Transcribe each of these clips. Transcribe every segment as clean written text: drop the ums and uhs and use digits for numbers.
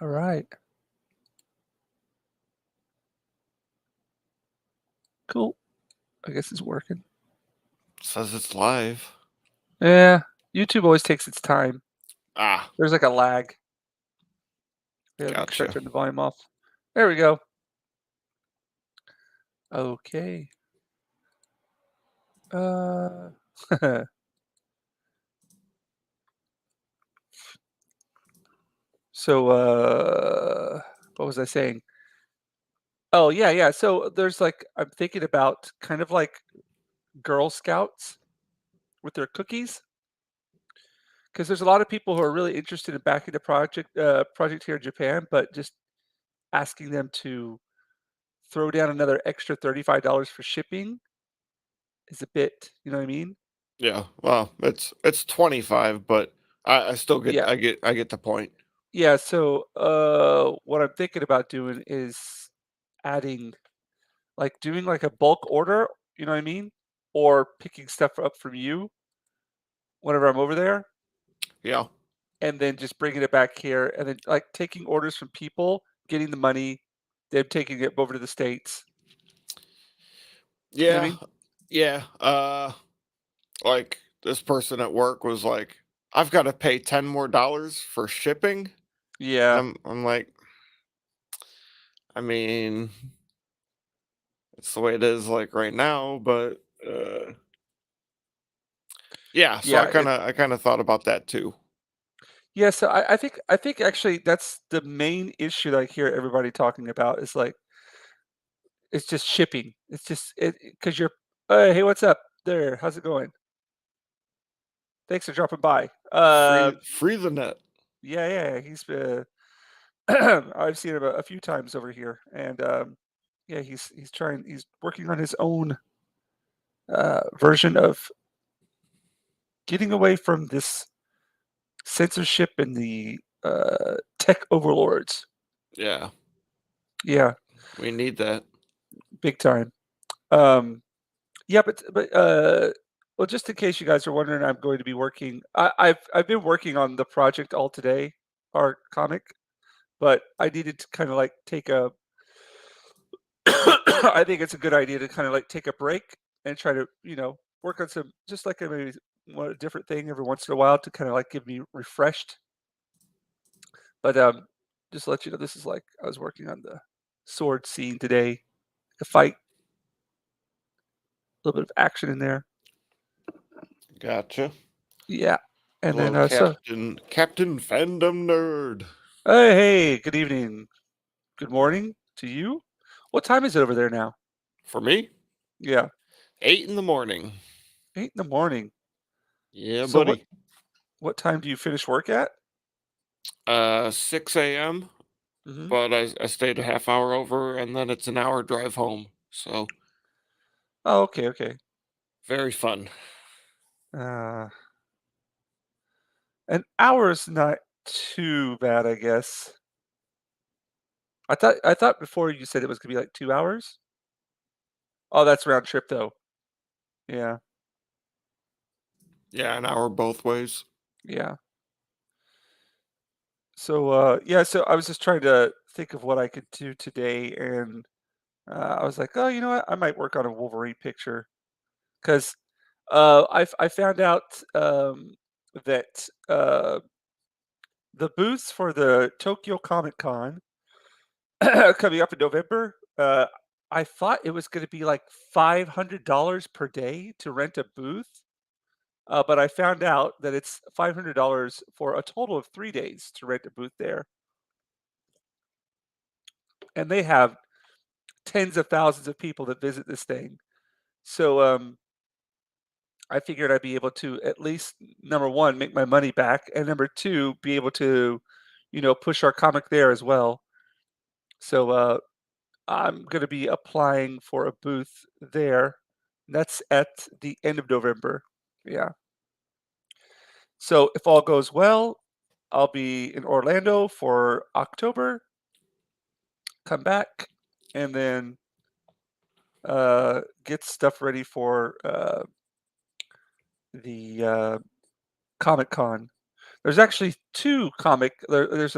All right. Cool. I guess it's working. Says it's live. Yeah. YouTube always takes its time. Ah, There's like a lag. Yeah, make sure I gotcha. turn the volume off. There we go. Okay. Uh, so, what was I saying? Oh, yeah, yeah. So there's like, I'm thinking about kind of like Girl Scouts with their cookies, because there's a lot of people who are really interested in backing the project here in Japan, but just asking them to throw down another extra $35 for shipping is a bit, you know what I mean? Yeah. Well, it's 25, but I still get Yeah. I get the point. Yeah, so, what I'm thinking about doing is adding like, doing, like, a bulk order, you know what I mean? Or picking stuff up from you whenever I'm over there, Yeah. and then just bringing it back here, and then, like, taking orders from people, getting the money, then taking it over to the States. You know what I Yeah. mean? Yeah. Like this person at work was like, "I've got to pay 10 more dollars for shipping." And Yeah. I'm like, I mean, it's the way it is like right now, but yeah, so Yeah, I kind of thought about that too. yeah, so I think actually that's the main issue that I hear everybody talking about is, like, it's just shipping. It's just because you're, "Hey, what's up there? How's it going? Thanks for dropping by." Free the net. Yeah, yeah, he's, I've seen him a few times over here, and, yeah, he's working on his own, version of getting away from this censorship and the, tech overlords. Yeah, Yeah, we need that. big time. Yeah, well, just in case you guys are wondering, I'm going to be working. I've been working on the project all today, our comic, but I needed to kind of like take a. I think it's a good idea to kind of like take a break and try to work on some just like a maybe one a different thing every once in a while to kind of like give me refreshed. But just to let you know, this is like I was working on the sword scene today, a fight, a little bit of action in there. Gotcha. Yeah, and then Hello, Captain Fandom Nerd. hey, hey, good evening. Good morning to you. What time is it over there now? For me, Yeah, 8 in the morning. 8 in the morning. Yeah, So what buddy. what time do you finish work at? 6 a.m. Mhm. But I stayed a half hour over, and then it's an hour drive home. So Oh, okay, okay. very fun. Uh, an hour is not too bad, I guess. I thought before you said it was gonna be like 2 hours? Oh, that's round trip though. Yeah, Yeah, an hour both ways. yeah. So, yeah, so I was just trying to think of what I could do today, and, I was like, "Oh, you know what? I might work on a Wolverine picture." 'Cause, I found out, that, the booths for the Tokyo Comic Con coming up in November, I thought it was gonna be like $500 per day to rent a booth, but I found out that it's $500 for a total of 3 days to rent a booth there, and they have tens of thousands of people that visit this thing. So, I figured I'd be able to at least, number 1, make my money back, and number 2, be able to, push our comic there as well. So, I'm gonna be applying for a booth there. That's at the end of November. Yeah. So if all goes well, I'll be in Orlando for October, come back, and then get stuff ready for the Comic Con. There's actually two comic. There's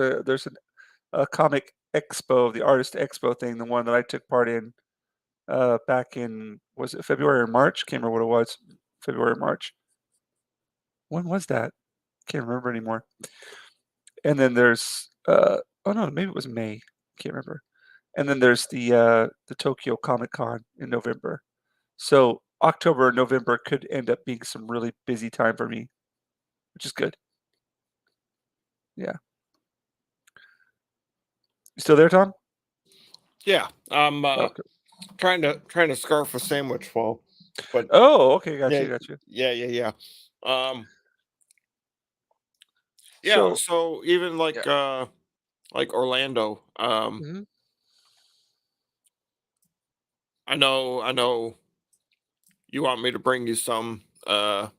comic expo, the artist expo thing, the one that I took part in back in, was it February or March? Can't remember what it was. February or March. When was that? Can't remember anymore. And then there's oh no, maybe it was May. Can't remember. And then there's the Tokyo Comic Con in November. So October and November could end up being some really busy time for me, which is good. Yeah. You still there, Tom? Yeah, I'm Okay. trying to scarf a sandwich while, but Oh, okay, got yeah, you, got you. yeah. Um, yeah. So, So even yeah. like Orlando. Mhm. I know you want me to bring you some, but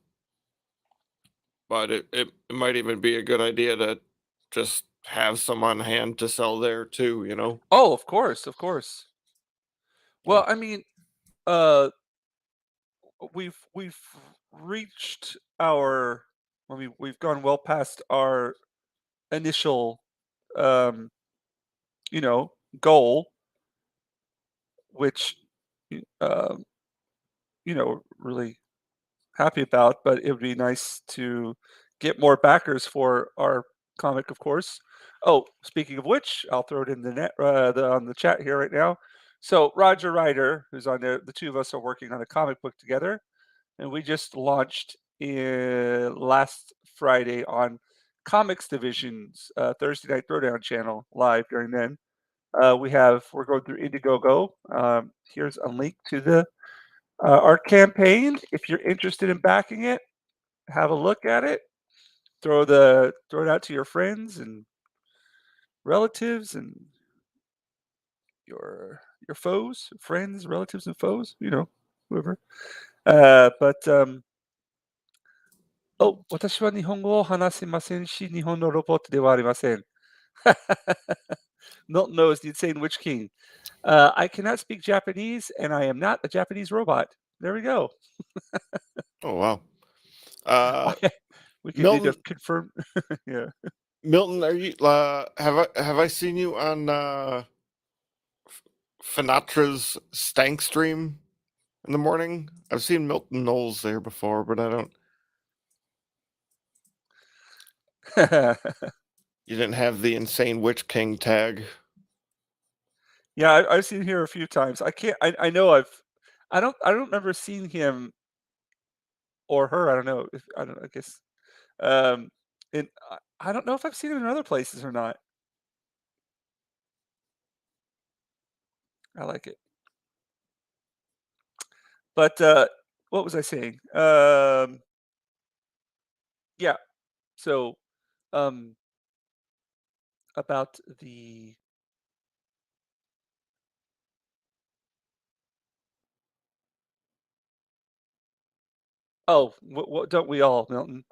it might even be a good idea to just have some on hand to sell there too. Oh, of course, of course. Yeah. Well, I mean, uh, we've reached our, I mean, we've gone well past our initial, um, you know, goal, which, y really happy about, but it would be nice to get more backers for our comic, of course. Oh, speaking of which, I'll throw it in the net, on the chat here right now. So Roger Ryder, who's on there, the two of us are working on a comic book together, and we just launched last Friday on Comics Division's Thursday Night Throwdown channel live during then. We're going through Indiegogo. Here's a link to the our campaign. If you're interested in backing it, have a look at it. Throw it out to your friends and relatives and your foes, friends, relatives, and foes. Whoever. But oh, 私は日本語を話せませんし、日本のロボットではありません。Milton knows the insane witch king. I cannot speak Japanese, and I am not a Japanese robot. There we go. Oh wow. Uh, We could need to Milton, confirm. Yeah. Milton, are you? Have I seen you on Finatra's Stank stream in the morning? I've seen Milton Knowles there before, but I don't. You didn't have the insane witch king tag. Yeah, I've seen here a few times. I can't. I know I don't remember seeing him or her. I don't know. If, I don't. I guess. Um, and I don't know if I've seen him in other places or not. I like it. But what was I saying? Yeah. So um, about the, oh, what don't we all, Milton,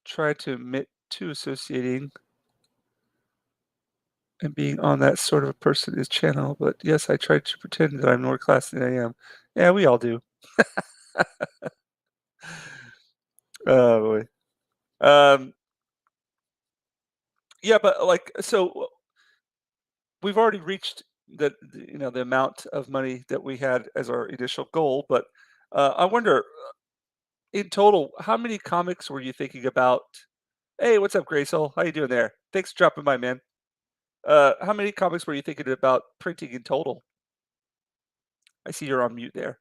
try to admit to associating and being on that sort of a person is channel? But yes, I try to pretend that I'm more classy than I am. Yeah, we all do. Oh boy. Um, yeah, but like, so we've already reached the amount of money that we had as our initial goal. But I wonder, in total, how many comics were you thinking about? Hey, what's up, Gracel? How you doing there? Thanks for dropping by, man. How many comics were you thinking about printing in total? I see you're on mute there.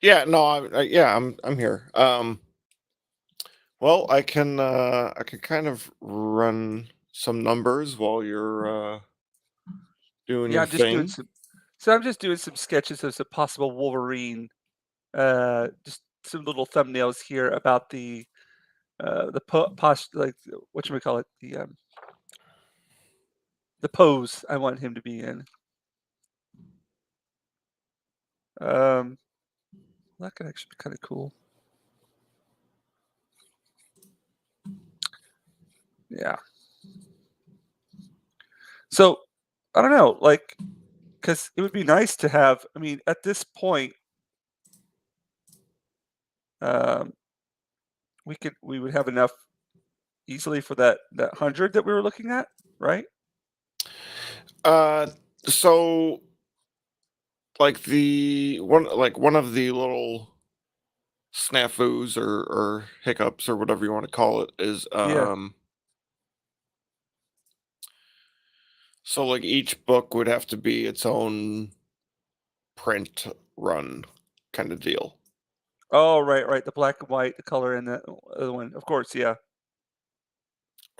Yeah, no, yeah, I'm here. Well, I can kind of run some numbers while you're doing Yeah, your I'm just doing thing. some. So I'm just doing some sketches of some possible Wolverine. Just some little thumbnails here about like what we call it, the pose I want him to be in. Um, that could actually be kind of cool. Yeah. So I don't know, like, because it would be nice to have. I mean, at this point, um, we would have enough. easily for that 100 that we were looking at, right? Uh, so one of the little snafus or hiccups or whatever you want to call it is Yeah. so like each book would have to be its own print run kind of deal. Oh, right, right, the black and white, the color, and the other one. Of course, yeah.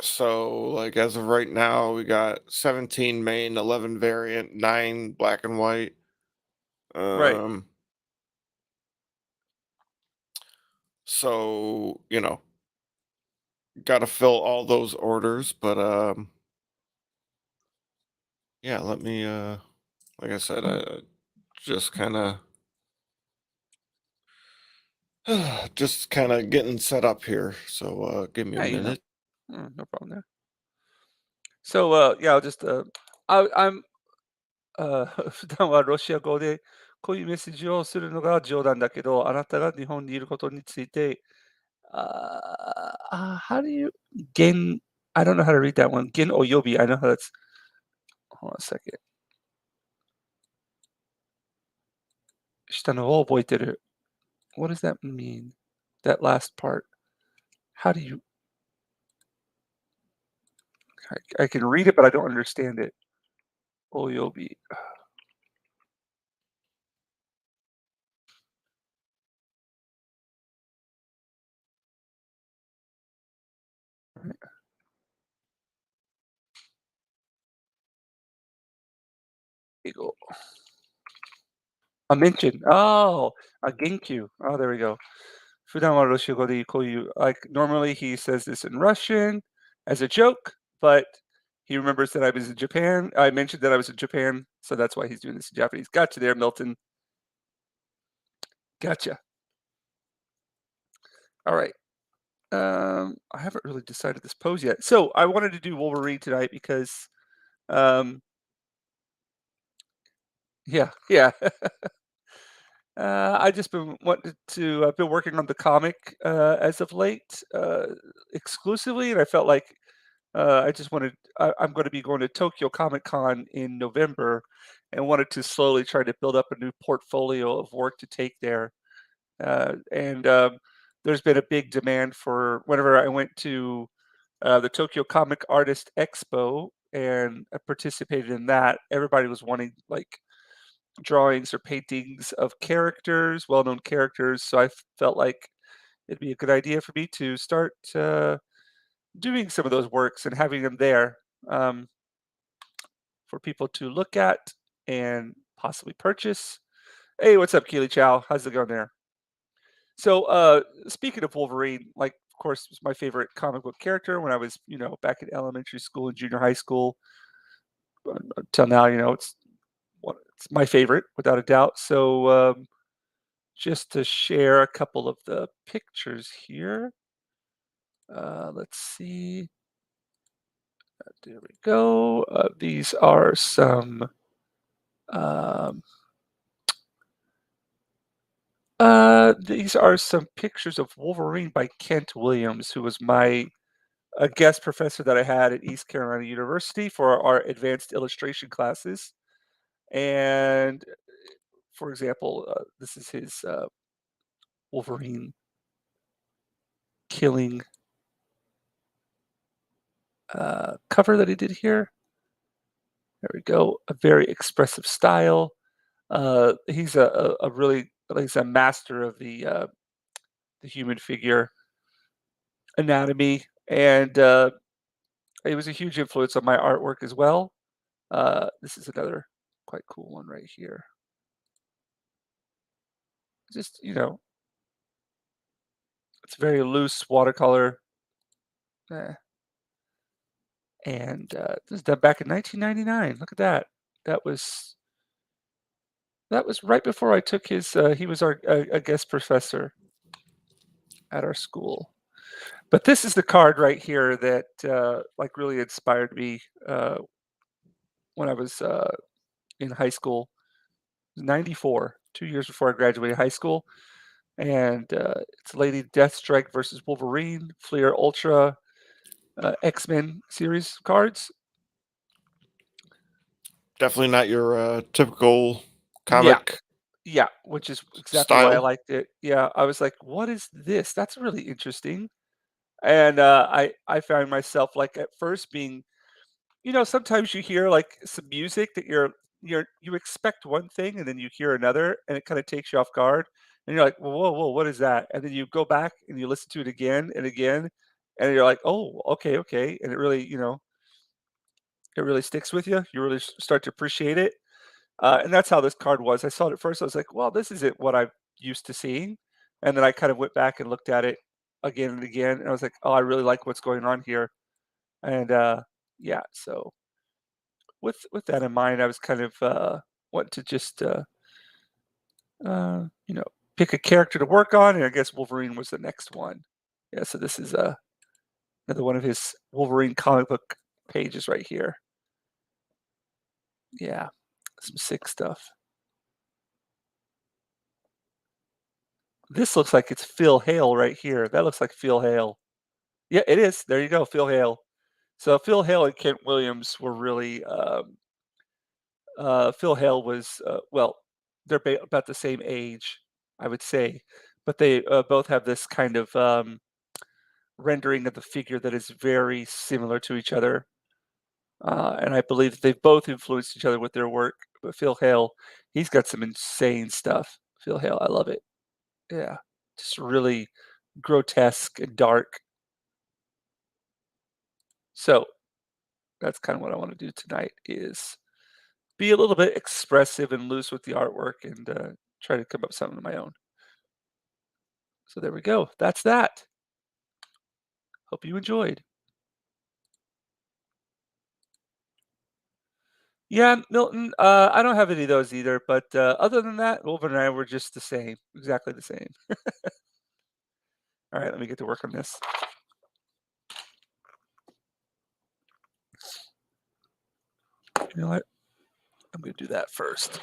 So like as of right now, we got 17 main, 11 variant, 9 black and white. Right. Um, so got to fill all those orders, but yeah, let me like I said, Mm, I just kind of just kind of getting set up here. So give me a yeah, minute. no problem there. So, yeah, I'll just, I'm,普段はロシア語でこういうメッセージをするのが冗談だけど、あなたが日本にいることについて、how do you 現 I don't know how to read that one. 現および I know how that's hold on a second. したのを覚えてる. What does that mean? That last part. How do you I can read it, but I don't understand it. Oyobi. Eagle. A mention. Oh, a Genkyu. Oh, there we go. 普段はロシア語でこういう like normally he says this in Russian as a joke, but he remembers that I was in Japan. I mentioned that I was in Japan, so that's why he's doing this in Japanese. Gotcha there, Milton. Gotcha. All right. I haven't really decided this pose yet. So I wanted to do Wolverine tonight because um yeah, yeah. I just been wanting to I've been working on the comic as of late exclusively, and I felt like I just wanted. I'm going to be going to Tokyo Comic Con in November, and wanted to slowly try to build up a new portfolio of work to take there. And there's been a big demand for whenever I went to the Tokyo Comic Artist Expo and I participated in that. Everybody was wanting like drawings or paintings of characters, well-known characters. So I felt like it'd be a good idea for me to start doing some of those works and having them there for people to look at and possibly purchase. Hey, what's up, Keely Chow? How's it going there? So, speaking of Wolverine, like, of course, was my favorite comic book character when I was, back in elementary school and junior high school. Until now, it's my favorite without a doubt. So, just to share a couple of the pictures here. Let's see. There we go. These are some. Um, these are some pictures of Wolverine by Kent Williams, who was my a guest professor that I had at East Carolina University for our advanced illustration classes. And for example, this is his Wolverine killing cover that he did here. There we go. A very expressive style. He's a really he's a master of the human figure anatomy, and he was a huge influence on my artwork as well. This is another quite cool one right here. Just it's very loose watercolor, eh, and this is done back in 1999. Look at that. That was that was right before I took his. He was our a guest professor at our school. But this is the card right here that like really inspired me when I was in high school. 94, 2 years before I graduated high school, and it's Lady Deathstrike versus Wolverine, Fleer Ultra. X-Men series cards. Definitely not your, typical Yeah, comic yeah, which is exactly why I style. liked it. Yeah, I was like, "What is this? That's really interesting." And, I found myself, like, at first being sometimes you hear, like, some music that you expect one thing, and then you hear another, and it kinda takes you off guard, and you're like, "Whoa, whoa, what is that?" And then you go back and you listen to it again and again, and you're like, "Oh, okay, okay," and it really sticks with you. You really start to appreciate it. And that's how this card was. I saw it at first. I was like, well, this isn't what I'm used to seeing. And then I kind of went back and looked at it again and again. And I was like, oh, I really like what's going on here. And yeah, so with that in mind, I was kind of wanting to just uh, you know pick a character to work on, and I guess Wolverine was the next one. Yeah, so this is another one of his Wolverine comic book pages right here. Yeah, some sick stuff. This looks like it's Phil Hale right here. That looks like Phil Hale. Yeah, it is. There you go, Phil Hale. So Phil Hale and Kent Williams were really, Phil Hale was, well, they're about the same age, I would say, but they both have this kind of rendering of the figure that is very similar to each other. And I believe that they've both influenced each other with their work. But Phil Hale, he's got some insane stuff. Phil Hale, I love it. Yeah, just really grotesque and dark. So that's kind of what I want to do tonight is be a little bit expressive and loose with the artwork and try to come up with something of my own. So there we go. That's that. Hope you enjoyed. Yeah, Milton. I don't have any of those either, but other than that, Wolverine and I were just the same, exactly the same. All right, let me get to work on this. You know what? I'm going to do that first.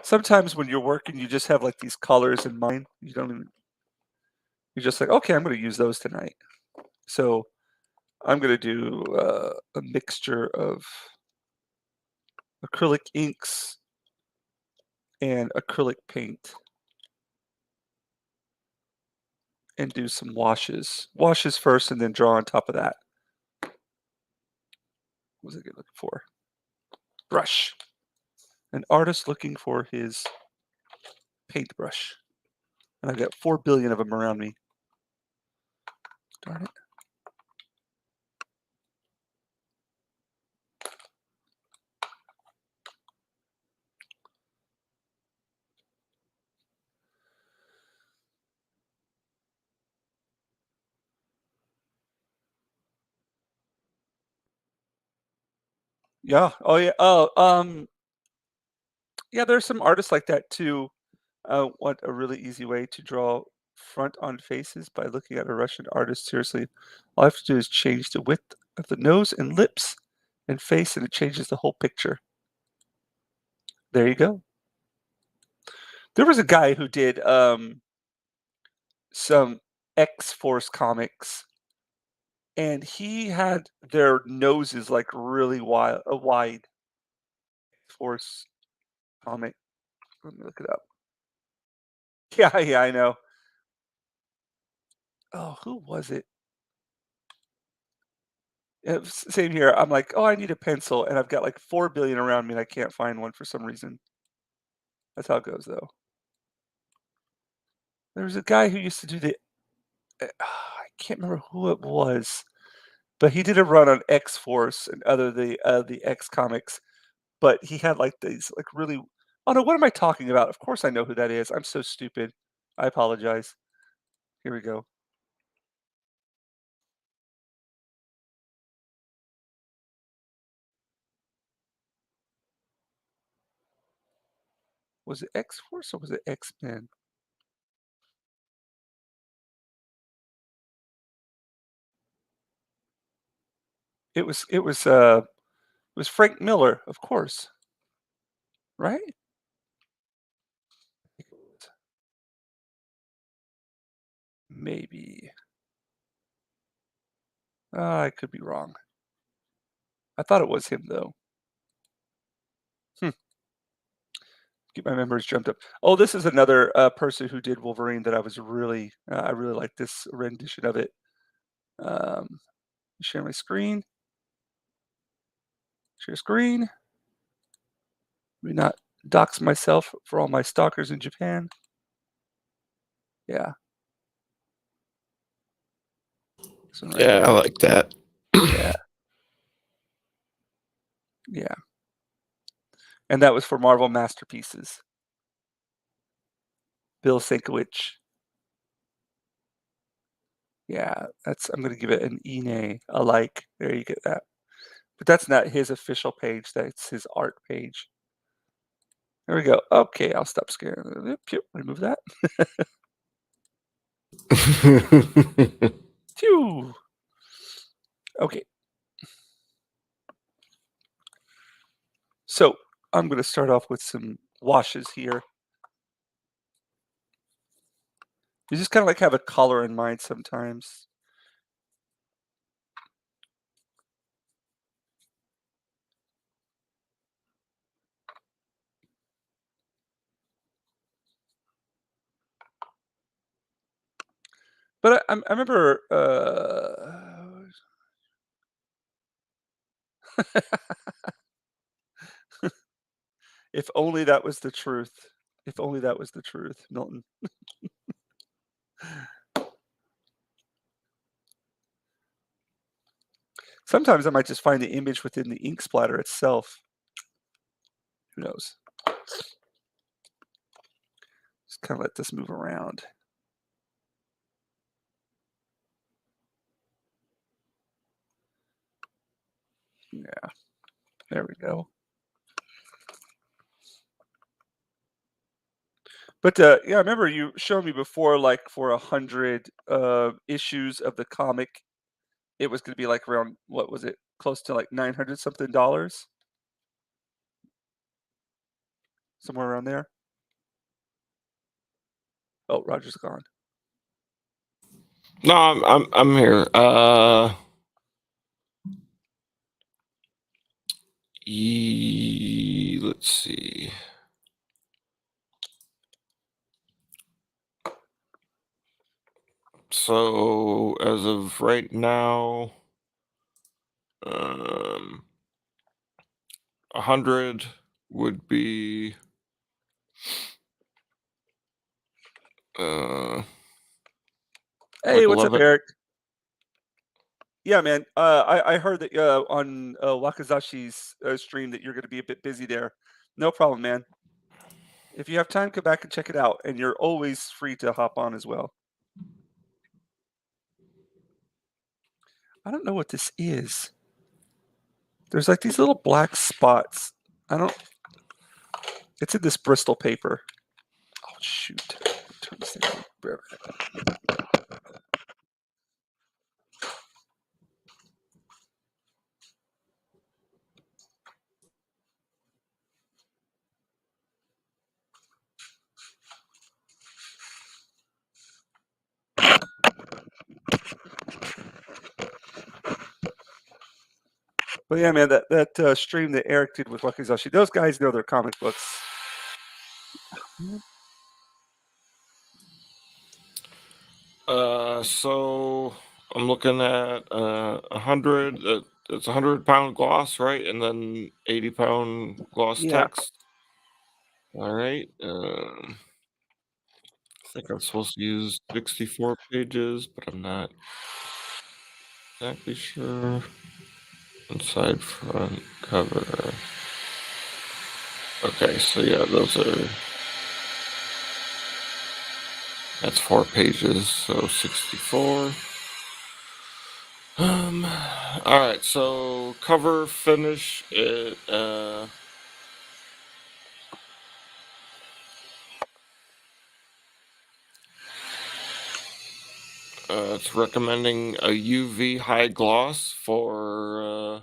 Sometimes when you're working, you just have like these colors in mind. You don't even. You're just like, okay, I'm going to use those tonight. So I'm going to do a mixture of acrylic inks and acrylic paint and do some washes. Washes first and then draw on top of that. What was I looking for? Brush. An artist looking for his paintbrush. And I've got 4 billion of them around me. Darn it. Yeah. Oh yeah. Oh, yeah, there's some artists like that too. Want a really easy way to draw front on faces by looking at a Russian artist seriously. All I have to do is change the width of the nose and lips and face, and it changes the whole picture. There you go. There was a guy who did some X-Force comics, and he had their noses like really wide, a wide X-Force comic. Let me look it up. Yeah, yeah, I know. Oh, who was it? Same here. I'm like, oh, I need a pencil, and I've got like 4 billion around me, and I can't find one for some reason. That's how it goes, though. There was a guy who used to do the. I can't remember who it was, but he did a run on X Force and other the X comics. But he had like these like really. Oh no, what am I talking about? Of course I know who that is. I'm so stupid. I apologize. Here we go. Was it X Force or was it X Men? It was Frank Miller, of course, right? Maybe. I could be wrong. I thought it was him though. Hmm. Get my memories jumped up. Oh, this is another person who did Wolverine that I really like this rendition of it. Um, share my screen. Share screen. Let me not dox myself for all my stalkers in Japan. Yeah, this one right Yeah, I here. like that. Yeah, yeah. And that was for Marvel Masterpieces. Bill Sienkiewicz. Yeah, that's I'm gonna give it an Ine, a like. There you get that. But that's not his official page, that's his art page. There we go. Okay, I'll stop scaring. Yep, remove that. Phew. Okay, so I'm gonna start off with some washes here. You just kinda like have a color in mind sometimes. But I remember, if only that was the truth. If only that was the truth, Milton. Sometimes I might just find the image within the ink splatter itself. Who knows? Just kinda let this move around. Yeah, there we go. But, yeah, I remember you showing me before, like, for 100, issues of the comic, it was gonna be, like, around what was it? Close to, like, 900 something dollars? Somewhere around there? Oh, Roger's gone. No, I'm here. Let's see. So as of right now, um, 100 would be uh Hey, like what's up, 11. Eric? Yeah, man, I heard that, on, Wakazashi's, stream that you're gonna be a bit busy there. No problem, man. If you have time, come back and check it out, and you're always free to hop on as well. I don't know what this is. There's, like, these little black spots. I don't it's in this Bristol paper. Oh, shoot. Turn this thing on. But yeah, man, that stream that Eric did with Wakizashi, those guys know their comic books. Mhm. So I'm looking at 100. It's 100-pound gloss, right? And then 80-pound gloss Yeah. text. All right. I think I'm supposed to use 64 pages, but I'm not exactly sure. Inside, front, cover. Okay, so yeah, that's 4 pages, so 64. Um, all right, so cover finish it. It's recommending a UV high gloss for uh,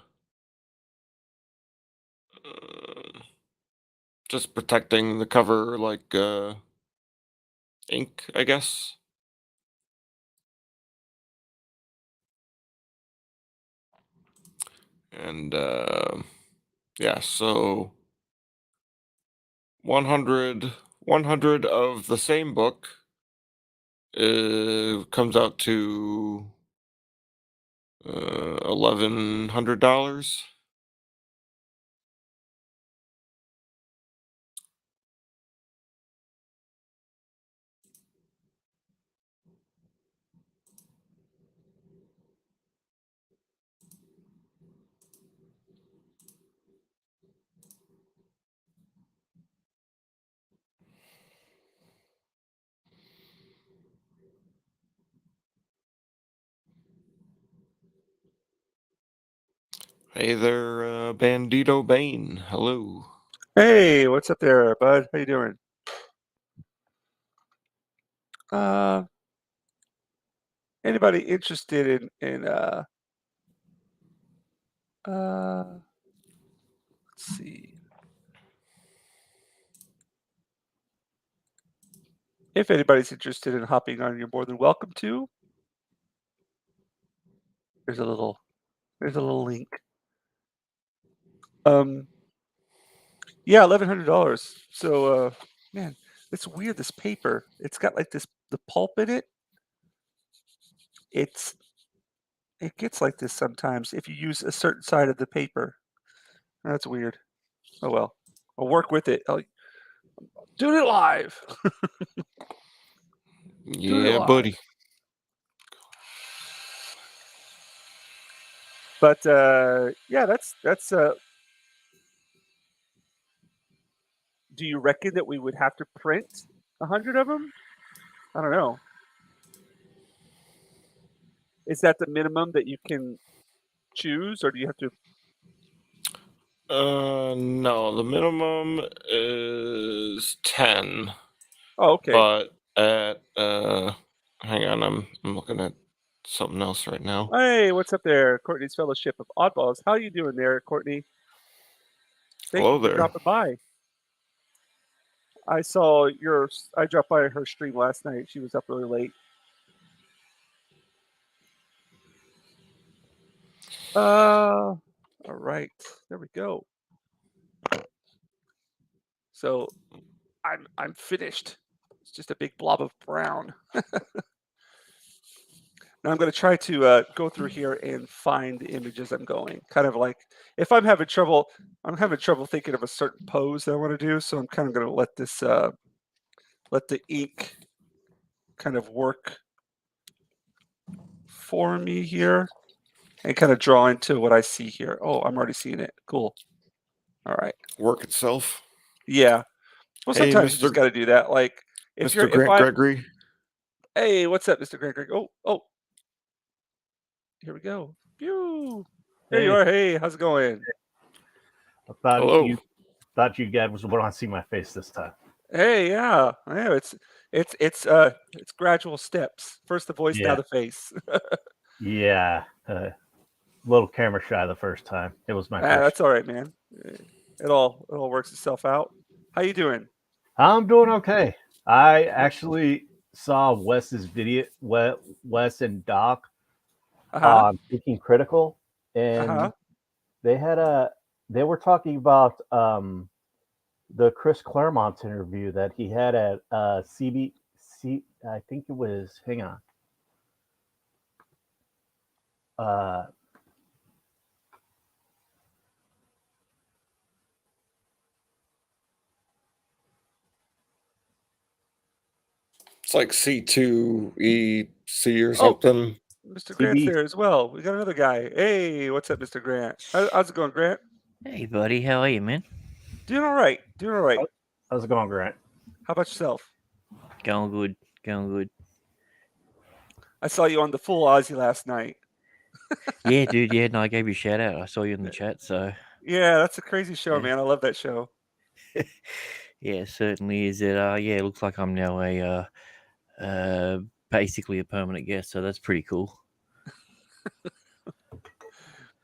just protecting the cover, like ink, I guess. And yeah, so 100 of the same book comes out to $1,100. Hey there, Bandito Bane. Hello. Hey, what's up there, bud? How you doing? Uh, anybody interested in let's see. If anybody's interested in hopping on, you're more than welcome to. There's a little link. Um, yeah, $1,100. So, man, it's weird. This paper, it's got like the pulp in it. It gets like this sometimes if you use a certain side of the paper. That's weird. Oh well, I'll work with it. I'll do it live. Doing it Yeah, live. buddy. But yeah, that's. Do you reckon that we would have to print 100 of them? I don't know. Is that the minimum that you can choose, or do you have to? No, the minimum is 10, Oh, okay. but at hang on, I'm looking at something else right now. Hey, what's up there, Courtney's Fellowship of Oddballs? How you doing there, Courtney? Thank Hello you for there. dropping by. I saw your. I dropped by her stream last night. She was up really late. All right. There we go. So I'm finished. It's just a big blob of brown. Now I'm going to try to go through here and find the images I'm going. Kind of like if I'm having trouble thinking of a certain pose that I want to do. So I'm kind of going to let this let the ink kind of work for me here and kind of draw into what I see here. Oh, I'm already seeing it. Cool. All right. Work itself. Yeah. Well, Hey, sometimes you just got to do that. Like Mr. if Grant I'm, Gregory. hey, what's up, Mr. Greg? Oh, here we go. Pew. There you Hey, are. Hey, how's it going? I thought Hello. you guys would want to see my face this time. Hey, yeah, yeah. It's gradual steps. First the voice, now Yeah, the face. yeah. A little camera shy the first time. It was my Ah, first. that's all right, man. It all works itself out. How you doing? I'm doing okay. I actually saw Wes's video, Wes and Doc Uh huh. on Thinking Critical, Uh huh. and they had a they were talking about the Chris Claremont interview that he had at CBC. I think it was. Hang on. Uh, It's like C2EC or Oh, something. Mr. Grant's CB there as well. We got another guy. Hey, what's up, Mr. Grant? How's it going, Grant? Hey, buddy, how are you, man? Doing all right. Doing all right. How's it going, Grant? How about yourself? Going good, going good. I saw you on the full Aussie last night. Yeah, dude, yeah, no, I gave you a shout out. I saw you in the chat, so Yeah, that's a crazy show, yeah, man. I love that show. yeah, it certainly is. Yeah, it looks like I'm now basically a permanent guest, so that's pretty cool.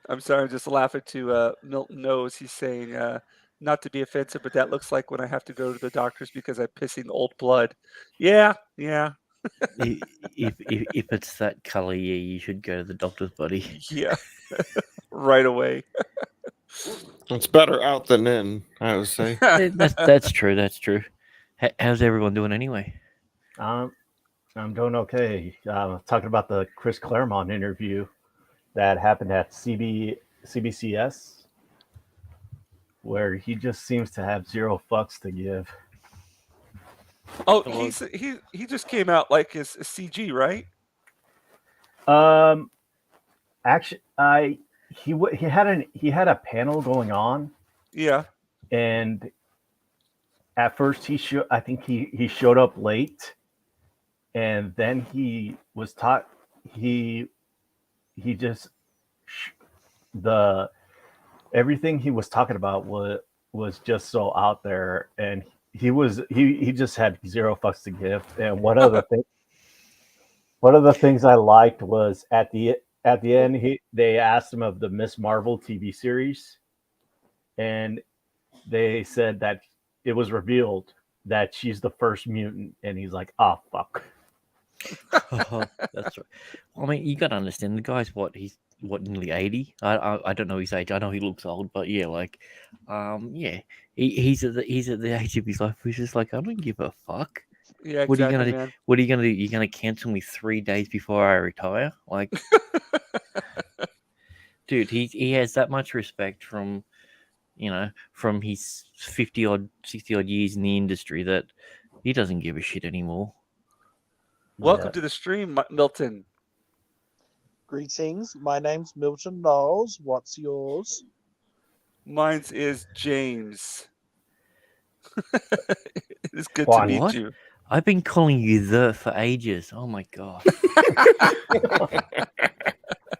I'm sorry, I'm just laughing to Milton knows he's saying not to be offensive, but that looks like when I have to go to the doctors because I'm pissing old blood. Yeah, yeah. If it's that color, yeah, you should go to the doctor's, buddy. Yeah, right away. It's better out than in, I would say. That's true. That's true. How's everyone doing anyway? I'm doing okay. Talking about the Chris Claremont interview that happened at CBCS, where he just seems to have zero fucks to give. Oh, Well, he just came out like his CG, right? Um, Actually, he had a panel going on, Yeah. and at first I think he showed up late, and then he was taught he just the everything he was talking about was just so out there, and he just had zero fucks to give. And one of the things I liked was at the end they asked him of the Miss Marvel TV series, and they said that it was revealed that she's the first mutant, and he's like, "Oh fuck." that's right. Well, I mean, you got to understand the guy's he's nearly 80. I don't know his age. I know he looks old, but yeah, like, yeah, he's at the age of his life. He's just like, I don't give a fuck. Yeah, What are you exactly, gonna do? man. What are you gonna do? You're gonna cancel me 3 days before I retire? Like, dude, he has that much respect from his 50 odd, 60 odd years in the industry that he doesn't give a shit anymore. Welcome Yeah. to the stream, Milton. Greetings. My name's Milton Knowles. What's yours? Mine's is James. It is good to Juan. meet What? you. I've been calling you for ages. Oh my god.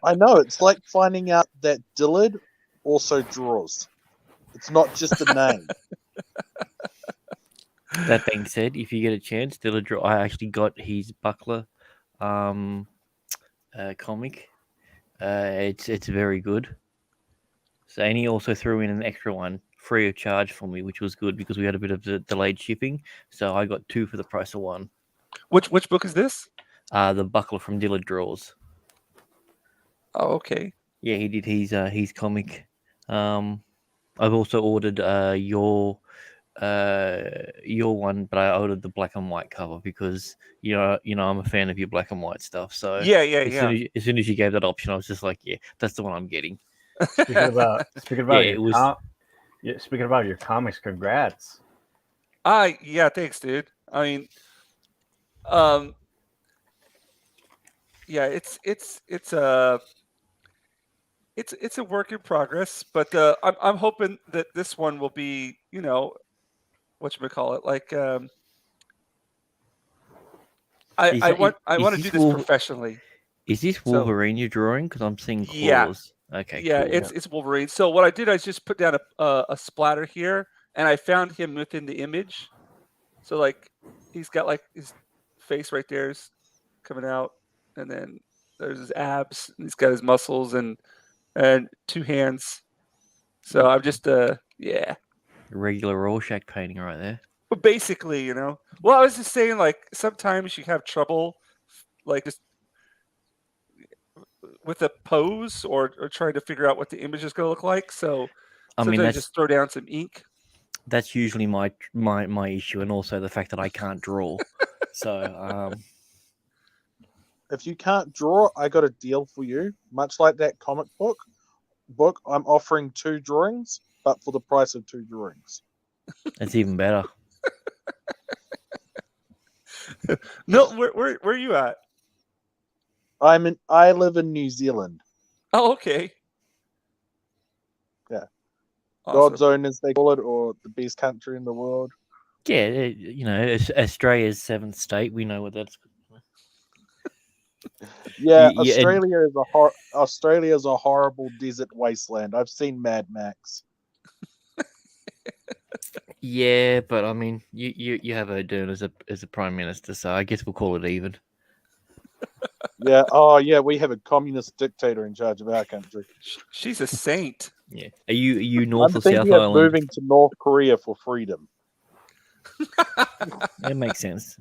I know, it's like finding out that Dillard also draws. It's not just a name. That being said, if you get a chance, I actually got his Buckler comic. It's very good. So, and he also threw in an extra one free of charge for me, which was good because we had a bit of delayed shipping. So I got 2 for the price of 1. Which book is this? The Buckler from Dillard Draws. Oh, okay. Yeah, he did his comic. I've also ordered your one, but I ordered the black and white cover because I'm a fan of your black and white stuff. So Yeah. as soon as you gave that option, I was just like, yeah, that's the one I'm getting. Speaking about Yeah, speaking about your comics, congrats. Yeah, thanks, dude. I mean, yeah, it's a work in progress, but I'm hoping that this one will be, whatchamacallit, like I want to do this professionally. Is this So- Wolverine you're drawing? Because I'm seeing Yeah. claws. Okay, Yeah, cool. it's Wolverine. So what I did, I just put down a splatter here, and I found him within the image. So like he's got like his face right there is coming out, and then there's his abs, and he's got his muscles and 2 hands. So I'm just yeah. Regular Rorschach painting right there. But basically, well, I was just saying, like, sometimes you have trouble, like, just with a pose or trying to figure out what the image is going to look like. So I mean, sometimes just throw down some ink. that's usually my issue, and also the fact that I can't draw. So If you can't draw, I got a deal for you. Much like that comic book, I'm offering 2 drawings, but for the price of 2 drawings. that's even better. No, where are you at? I live in New Zealand. Oh, okay. Yeah. Awesome. God's own, as they call it, or the best country in the world. Yeah, Australia's 7th state. We know what that's. Yeah, Yeah, and- Australia is a horrible desert wasteland. I've seen Mad Max. Yeah, but I mean, you have Ardern as a prime minister, so I guess we'll call it even. Yeah. Oh, yeah. We have a communist dictator in charge of our country. She's a saint. Yeah. Are you North I'm or South thinking of Island? moving to North Korea for freedom. That makes sense.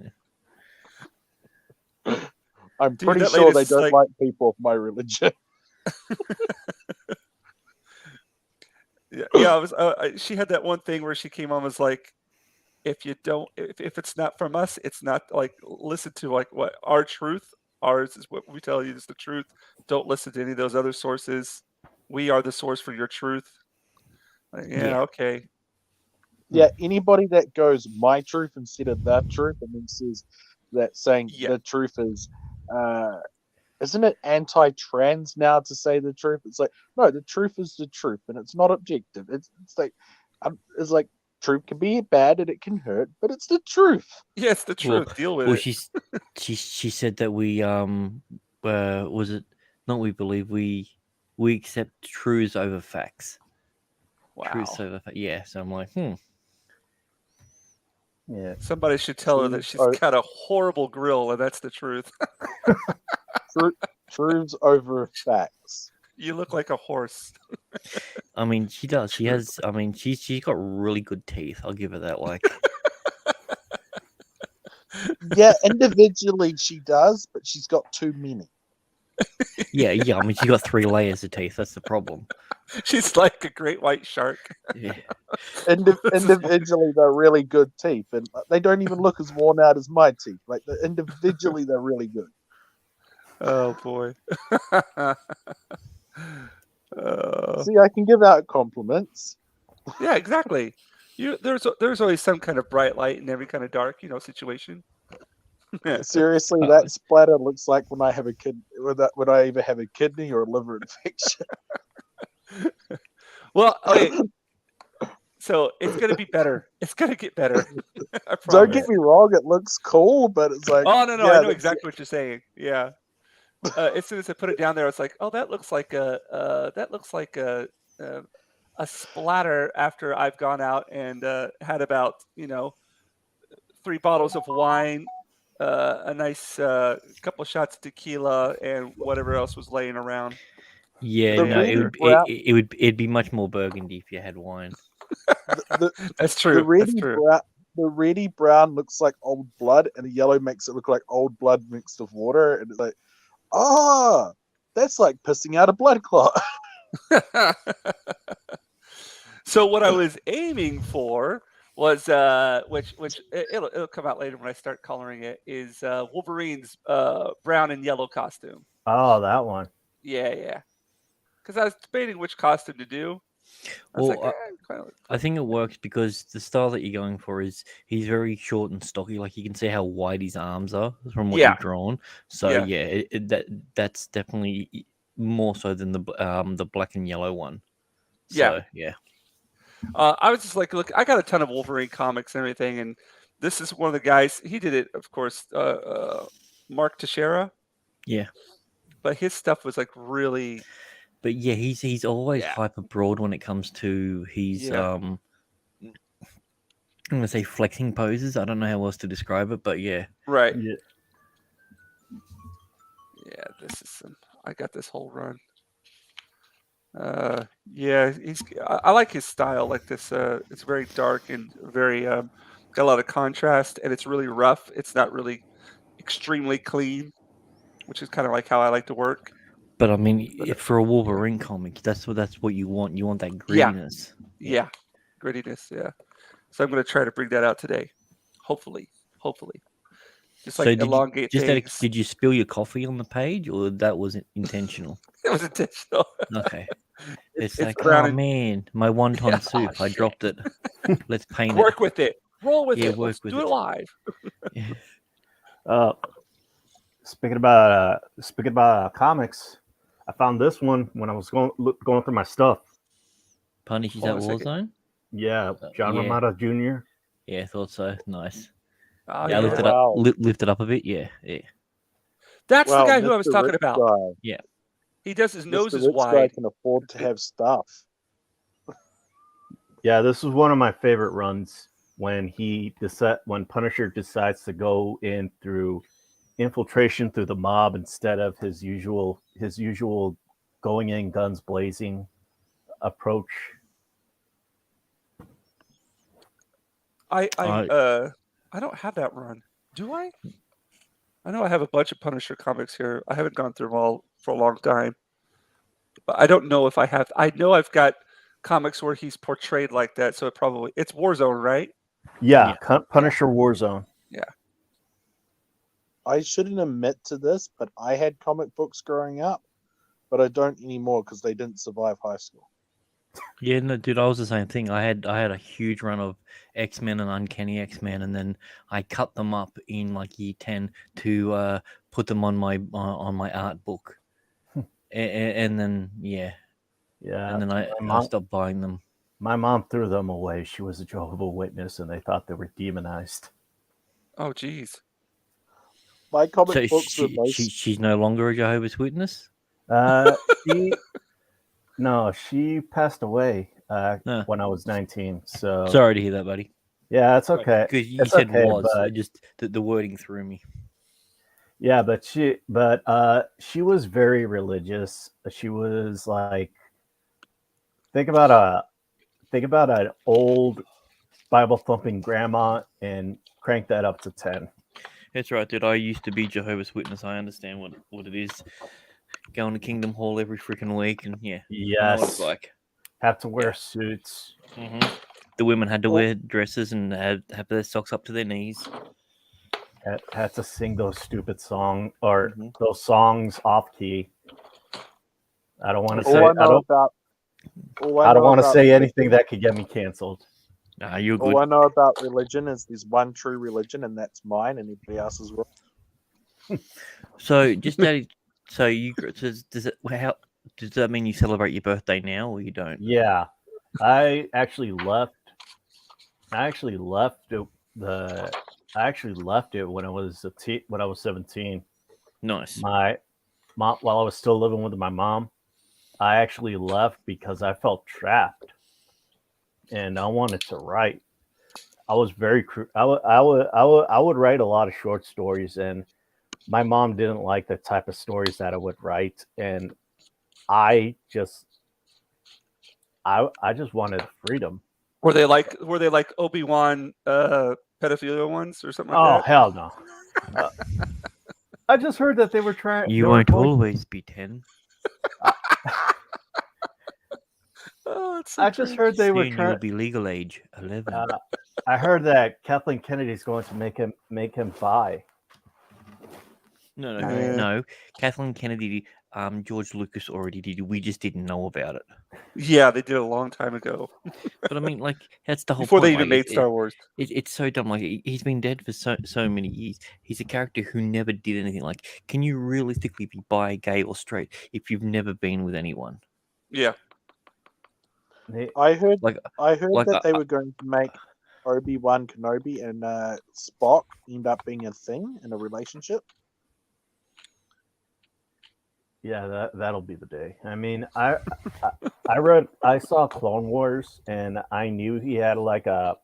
I'm Dude, pretty that sure they latest, don't like- like people of my religion. Yeah, I was. She had that one thing where she came on was like, if you don't, if it's not from us, it's not like listen to like what our truth. Ours is what we tell you is the truth. Don't listen to any of those other sources. We are the source for your truth. Like, yeah, okay. Yeah, anybody that goes my truth instead of that truth and then says that saying Yeah. the truth is isn't it anti-trans now to say the truth? It's like, no, the truth is the truth and it's not objective. It's like truth can be bad and it can hurt, but it's the truth. Yeah, it's the Well, truth. Deal with well, it. she said that we was it not we believe we accept truths over facts. Wow. Truths over yeah. So I'm like, Yeah. Somebody should tell her that she's got a horrible grill, and that's the truth. Truths over facts. You look like a horse. I mean, she does. She True. has. I mean, she's got really good teeth. I'll give her that. Like, Yeah, individually she does, but she's got too many. yeah. I mean, she got 3 layers of teeth. That's the problem. She's like a great white shark. Yeah. Individually, they're really good teeth, and they don't even look as worn out as my teeth. Like individually, they're really good. Oh boy. See, I can give out compliments. Yeah, exactly. There's always some kind of bright light in every kind of dark, situation. Seriously, that splatter looks like when I have a kid. When I either have a kidney or a liver infection. Well, okay. So it's gonna be better. It's gonna get better. I Don't promise. get me wrong; it looks cool, but it's like, Oh no, yeah, I know exactly what you're saying. Yeah. As soon as I put it down there, I was like, "Oh, that looks like a splatter." After I've gone out and had about 3 bottles of wine, a nice couple shots of tequila, and whatever else was laying around. Yeah. The No, really it'd be much more burgundy if you had wine. That's true. That's true. The reddy brown looks like old blood, and the yellow makes it look like old blood mixed with water, and it's like, that's like pissing out a blood clot. So what I was aiming for was which it'll come out later when I start coloring it, is Wolverine's brown and yellow costume. Oh, that one. Yeah. Because I was debating which costume to do. I was Well, like, I think it works because the style that you're going for is he's very short and stocky. Like you can see how wide his arms are from what Yeah. you've drawn. So Yeah. that's definitely more so than the black and yellow one. Yeah. So, yeah. I was just like, look, I got a ton of Wolverine comics and everything, and this is one of the guys. He did it, of course, Mark Teixeira. Yeah. But his stuff was like really. But yeah, he's always hyper broad when it comes to his I'm gonna say flexing poses. I don't know how else to describe it, but yeah. Right. Yeah. Yeah, this is I got this whole run. Yeah, I like his style. Like this, it's very dark and very got a lot of contrast, and it's really rough. It's not really extremely clean, which is kind of like how I like to work. But I mean, if for a Wolverine comic, that's what you want. You want that Yeah. grittiness. Yeah, grittiness. Yeah. So I'm going to try to bring that out today. Hopefully. Just like elongate things. Did you spill your coffee on the page, or that wasn't intentional? It was intentional. Okay. It's like, brown oh and- man, my wonton Yeah, soup. oh, I shit. dropped it. Let's paint Work with it. Roll with Yeah, it. work Let's with do it it. live. it. Speaking about comics, I found this one when I was going through my stuff. Punishes Hold at on a second. Warzone. Yeah, John yeah. Romita Jr. Yeah, I thought so. Nice. Oh, Yeah, I yeah. lift it Wow. up. Lift it up a bit. Yeah. That's Wow, the guy who I was Mr. talking Rich about. Guy. He does his nose Mr. is Rich Guy wide. can afford to have stuff. Yeah, this is one of my favorite runs when when Punisher decides to go in through infiltration through the mob instead of his usual going in guns blazing approach. I don't have that run. Do I? I know I have a bunch of Punisher comics here. I haven't gone through them all for a long time. But I don't know if I have. I know I've got comics where he's portrayed like that, so it's Warzone, right? Yeah, Yeah. Punisher Warzone. I shouldn't admit to this, but I had comic books growing up, but I don't anymore because they didn't survive high school. Yeah, no, dude, I was the same thing. I had a huge run of X-Men and Uncanny X-Men, and then I cut them up in like year 10 to put them on my art book, and then Yeah, and then I mom- stopped buying them. my mom threw them away. She was a Jehovah's Witness, and they thought they were demonized. Oh, geez. My comic So books were most. she's no longer a Jehovah's Witness. She passed away Huh. when I was 19. So Sorry to hear that, buddy. yeah, it's okay. Because you It's said okay, was, but it just the wording threw me. yeah, but she was very religious. She was like, think about an old Bible thumping grandma and crank that up to 10. That's right, dude. I used to be Jehovah's Witness. I understand what it is. Going to Kingdom Hall every freaking week, and I know what it's Yes, like. have to wear suits. The women had to wear dresses and have their socks up to their knees. Had to sing those stupid songs or Mhm. those songs off key. I don't want to say. All I know about. I don't want to say anything that could get me canceled. Ah, you're good. All I know about religion is there's one true religion, and that's mine, and everybody else is wrong. So does that mean you celebrate your birthday now, or you don't? Yeah, I actually left it when I was when I was 17. Nice. My mom, while I was still living with my mom, I actually left because I felt trapped, and I wanted to write. I was very I would write a lot of short stories, and my mom didn't like the type of stories that I would write, and I just wanted freedom. Were they like Obi-Wan pedophilia ones or something like Oh that? hell no! I just heard that they were trying. You won't always be 10. Oh, it's so I just true. heard they were Soon you'll trying. be legal age 11. I heard that Kathleen Kennedy is going to make him bi. No. Kathleen Kennedy, George Lucas already did. We just didn't know about it. Yeah, they did a long time ago. But I mean, like, that's the whole Before point. they even like, made Star Wars. It's so dumb. Like, he's been dead for so many years. He's a character who never did anything. Like, can you realistically be bi, gay, or straight if you've never been with anyone? Yeah. I heard Like, that they were going to make Obi-Wan Kenobi and Spock end up being a thing in a relationship. Yeah, that'll be the day. I mean, I saw Clone Wars, and I knew he had like a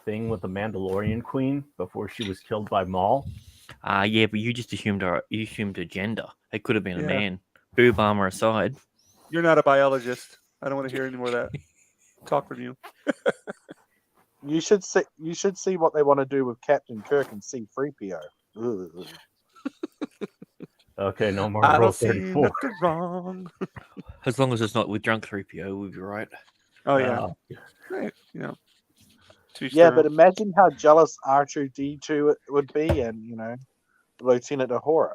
thing with the Mandalorian queen before she was killed by Maul. Yeah, but you just assumed a gender. It could have been a Yeah. man. Boob armor aside. You're not a biologist. I don't want to hear any more of that talk from you. You should see what they want to do with Captain Kirk and C-3PO. Ugh. Okay, no more I Rule don't see 34. nothing wrong. As long as it's not with drunk 3PO, we'll be right. Oh yeah. Right, Yeah, but imagine how jealous R2-D2 would be, and Lieutenant Uhura.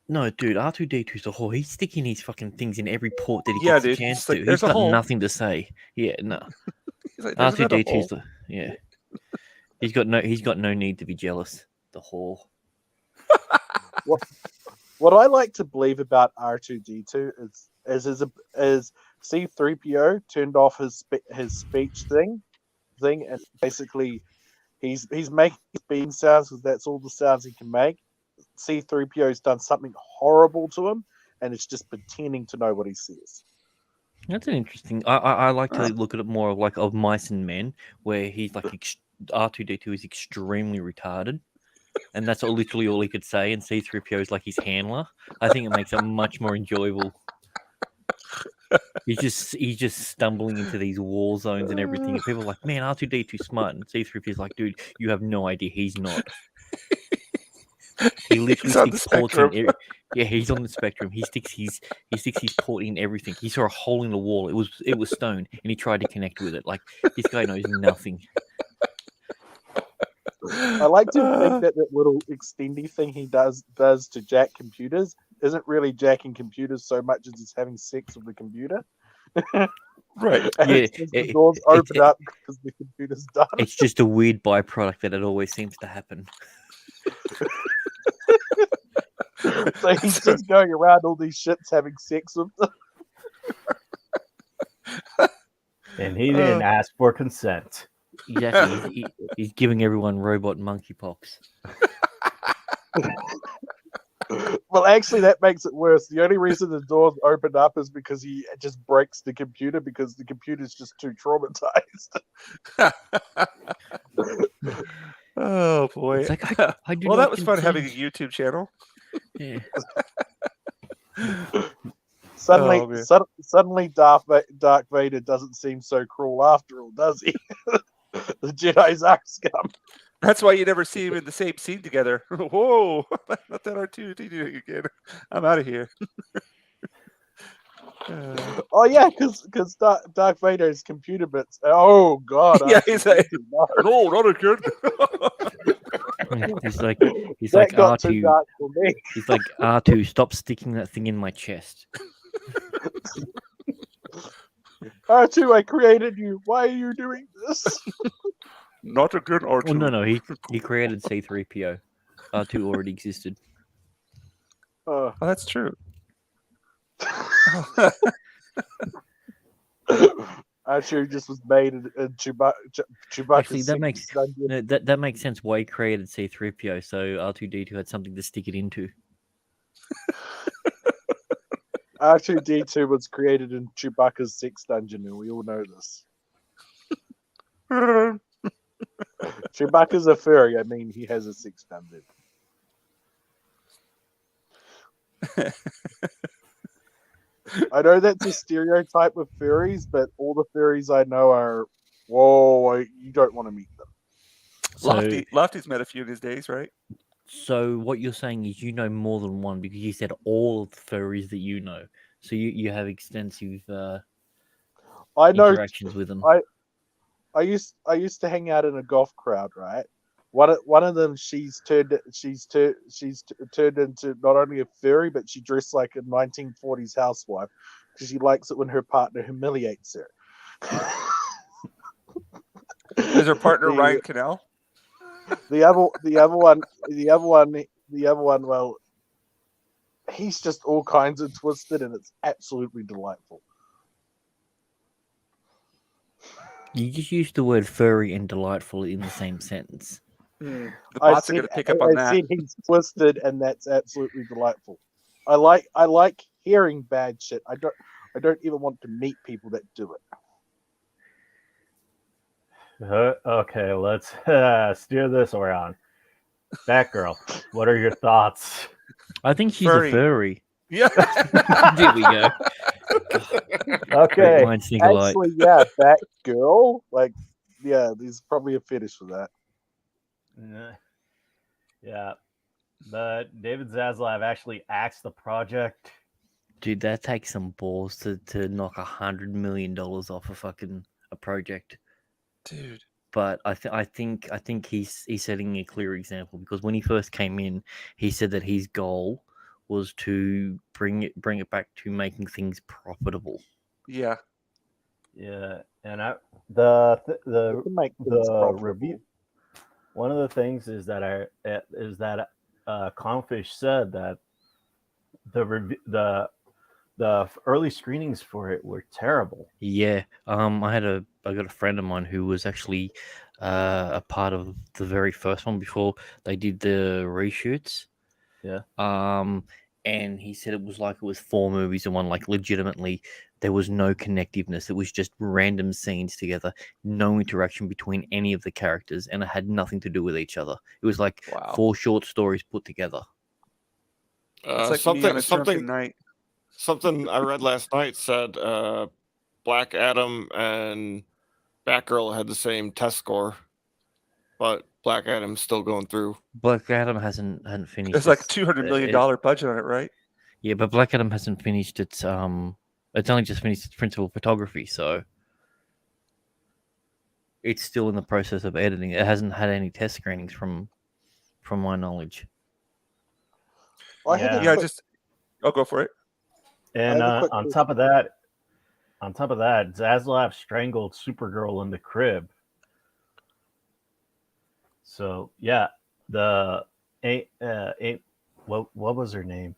No, dude, R2-D2's a whore. He's sticking his fucking things in every port that he Yeah, gets dude, a chance it's like, to. there's He's a got hole. nothing to say. Yeah, no. He's like, there's another R2-D2's hole. He's got no need to be jealous. The whore. What I like to believe about R2-D2 is C-3PO turned off his speech thing, and basically he's making beam sounds because that's all the sounds he can make. C-3PO's done something horrible to him, and it's just pretending to know what he says. That's an interesting. I like to look at it more of Mice and Men, where he's like R2-D2 is extremely retarded, and that's literally all he could say. And C-3PO is like his handler. I think it makes it much more enjoyable. He's just stumbling into these war zones and everything, and people are like, "Man, R2-D2 smart," and C-3PO is like, "Dude, you have no idea. He's not." He literally He's on the sticks ports in. spectrum. Yeah, he's on the spectrum. He sticks his port in everything. He saw a hole in the wall. It was stone, and he tried to connect with it. Like, this guy knows nothing. I like to think that little extendy thing he does to jack computers isn't really jacking computers so much as it's having sex with the computer. Right. And Yeah, it's just the doors open up because the computer's done. It's just a weird byproduct that it always seems to happen. So he's just going around all these shits having sex with them. And he didn't ask for consent. Exactly. He's giving everyone robot monkeypox. Well, actually, that makes it worse. The only reason the doors open up is because he just breaks the computer because the computer's just too traumatized. Oh boy. It's like, I do Well, not that was fun having a consent. YouTube channel. Yeah. Suddenly, Oh, man. suddenly, Darth Vader doesn't seem so cruel after all, does he? The Jedi's are scum. That's why you never see him in the same scene together. Whoa, not that R2D doing again. I'm out of here. Oh yeah, because Darth Vader's computer bits. Oh god. Yeah, he's like, no. no, not again. He's like That got too R2. dark for me. He's like, R2, stop sticking that thing in my chest. R2, I created you. Why are you doing this? Not again, R2. Well, no, he created C-3PO. R2 already existed. Oh, that's true. R2 just was made in Chewbacca's Actually, that makes dungeon. no, that makes sense why he created C-3PO, so R2-D2 had something to stick it into. R2D2 was created in Chewbacca's sex dungeon, and we all know this. Chewbacca's a furry. I mean, he has a sex dungeon. I know that's a stereotype of furries, but all the furries I know are, you don't want to meet them. So, Lofty's met a few in his days, right? so what you're saying is you know more than one because you said all of the furries that you know. So you have extensive I know. interactions with them. I used to hang out in a golf crowd, right? One of them, she's turned into not only a furry, but she dressed like a 1940s housewife because she likes it when her partner humiliates her. Is her partner Ryan Cannell? The other one. Well, he's just all kinds of twisted, and it's absolutely delightful. You just used the word furry and delightful in the same sentence. The bots are going to pick up on that. I said he's twisted, and that's absolutely delightful. I like hearing bad shit. I don't even want to meet people that do it. Okay, let's steer this around. Batgirl, what are your thoughts? I think she's Furry. a furry. Yeah. There we go. Okay, Minds think alike. Actually, yeah, Batgirl. Like, yeah, there's probably a fetish for that. Yeah, but David Zaslav actually axed the project. Dude, that takes some balls to knock $100 million off a project. Dude. But I think he's setting a clear example because when he first came in, he said that his goal was to bring it back to making things profitable. Yeah. Yeah, and the review. One of the things is that Confish said that the early screenings for it were terrible. Yeah, I got a friend of mine who was actually a part of the very first one before they did the reshoots. Yeah. And he said it was 4 movies in one. Like, legitimately, there was no connectiveness. It was just random scenes together, no interaction between any of the characters, and it had nothing to do with each other. It was like 4 short stories put together. It's like me on a drunken night. Something I read last night said Black Adam and Batgirl had the same test score, but Black Adam's still going through. Black Adam hasn't finished. There's like its- $200 million it- budget on it, right? yeah, but Black Adam hasn't finished its It's only just finished its principal photography, so it's still in the process of editing. It hasn't had any test screenings from my knowledge. I have a Yeah, quick- I'll go for it. And I have a quick on question. top of that, Zaslav strangled Supergirl in the crib. So yeah, what was her name?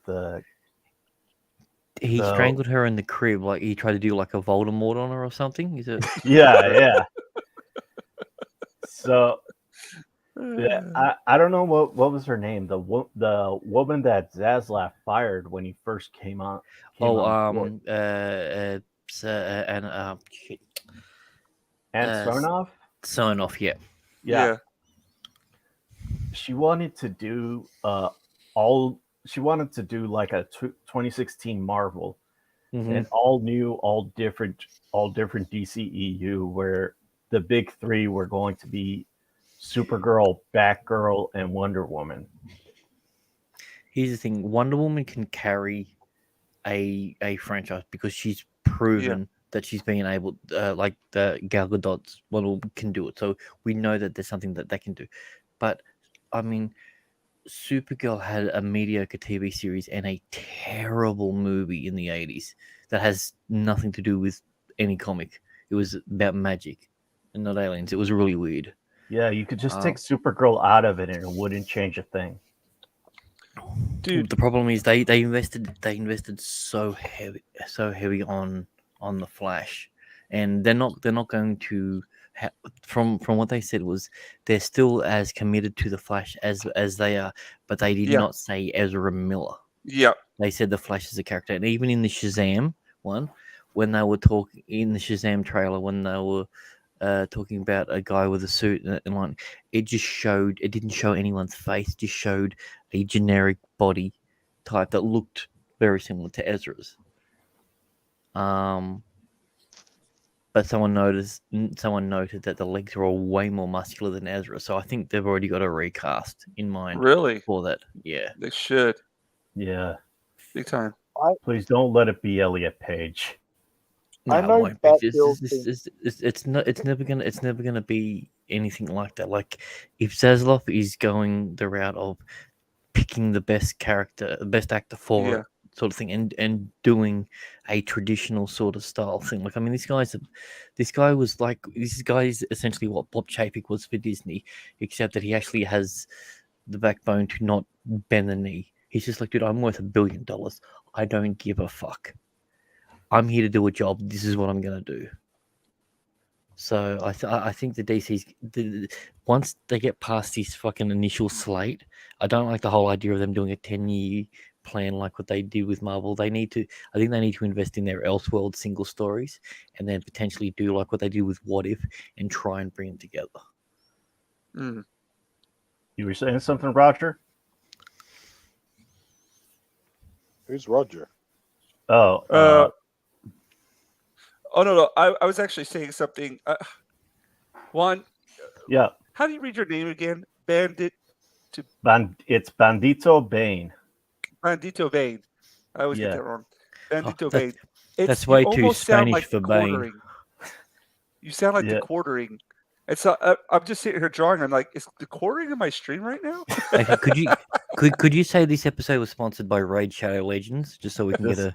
He So- strangled her in the crib, like he tried to do like a Voldemort on her or something. Is it? Yeah. So yeah, I don't know what was her name. The woman that Zaslav fired when he first came on. Board. Shit. And uh, Sarnoff. Sonoff, yeah. Yeah. She wanted to do She wanted to do like a 2016 Marvel, Mhm. and all different DCEU, where the big three were going to be Supergirl, Batgirl, and Wonder Woman. Here's the thing: Wonder Woman can carry a franchise because she's proven that she's been able, like the Gal Gadot's Wonder Woman can do it. So we know that there's something that they can do. But I mean, Supergirl had a mediocre TV series and a terrible movie in the 80s that has nothing to do with any comic. It was about magic and not aliens. It was really weird. Yeah, you could just take Supergirl out of it and it wouldn't change a thing. Dude, The problem is they invested so heavy on the Flash, and they're not going to. From what they said was they're still as committed to the Flash as they are, but they did not say Ezra Miller. Yeah. They said the Flash is a character, and even in the Shazam one, when they were talking in the Shazam trailer, when they were talking about a guy with a suit and like, it didn't show anyone's face, just showed a generic body type that looked very similar to Ezra's. But someone noted that the legs are all way more muscular than Ezra, so I think they've already got a recast in mind. Really? For that, yeah. They should. Yeah. Big time. Please don't let it be Elliot Page. I know it's never gonna be anything like that. Like if Zaslav is going the route of picking the best actor for it, sort of thing, and doing a traditional sort of style thing. Like I mean, this guy is essentially what Bob Chapek was for Disney, except that he actually has the backbone to not bend the knee. He's just like, dude, I'm worth $1 billion. I don't give a fuck. I'm here to do a job. This is what I'm gonna do. So I think the DC's once they get past this fucking initial slate, I don't like the whole idea of them doing a 10-year plan like what they did with Marvel. I think they need to invest in their Elseworld single stories and then potentially do like what they did with What If and try and bring them together. Mm. You were saying something, Roger? Who's Roger? Oh, Oh no! I was actually saying something. Juan, yeah. how do you read your name again? Bandit. It's Bandito Bane. Bandito Bane. I always get that wrong. Bandito Bane. That's way too almost sound Spanish like for Bane. quartering. You sound like the quartering. And so I'm just sitting here drawing. I'm like, is the quartering in my stream right now? Okay, could you say this episode was sponsored by Raid Shadow Legends, just so we can get a.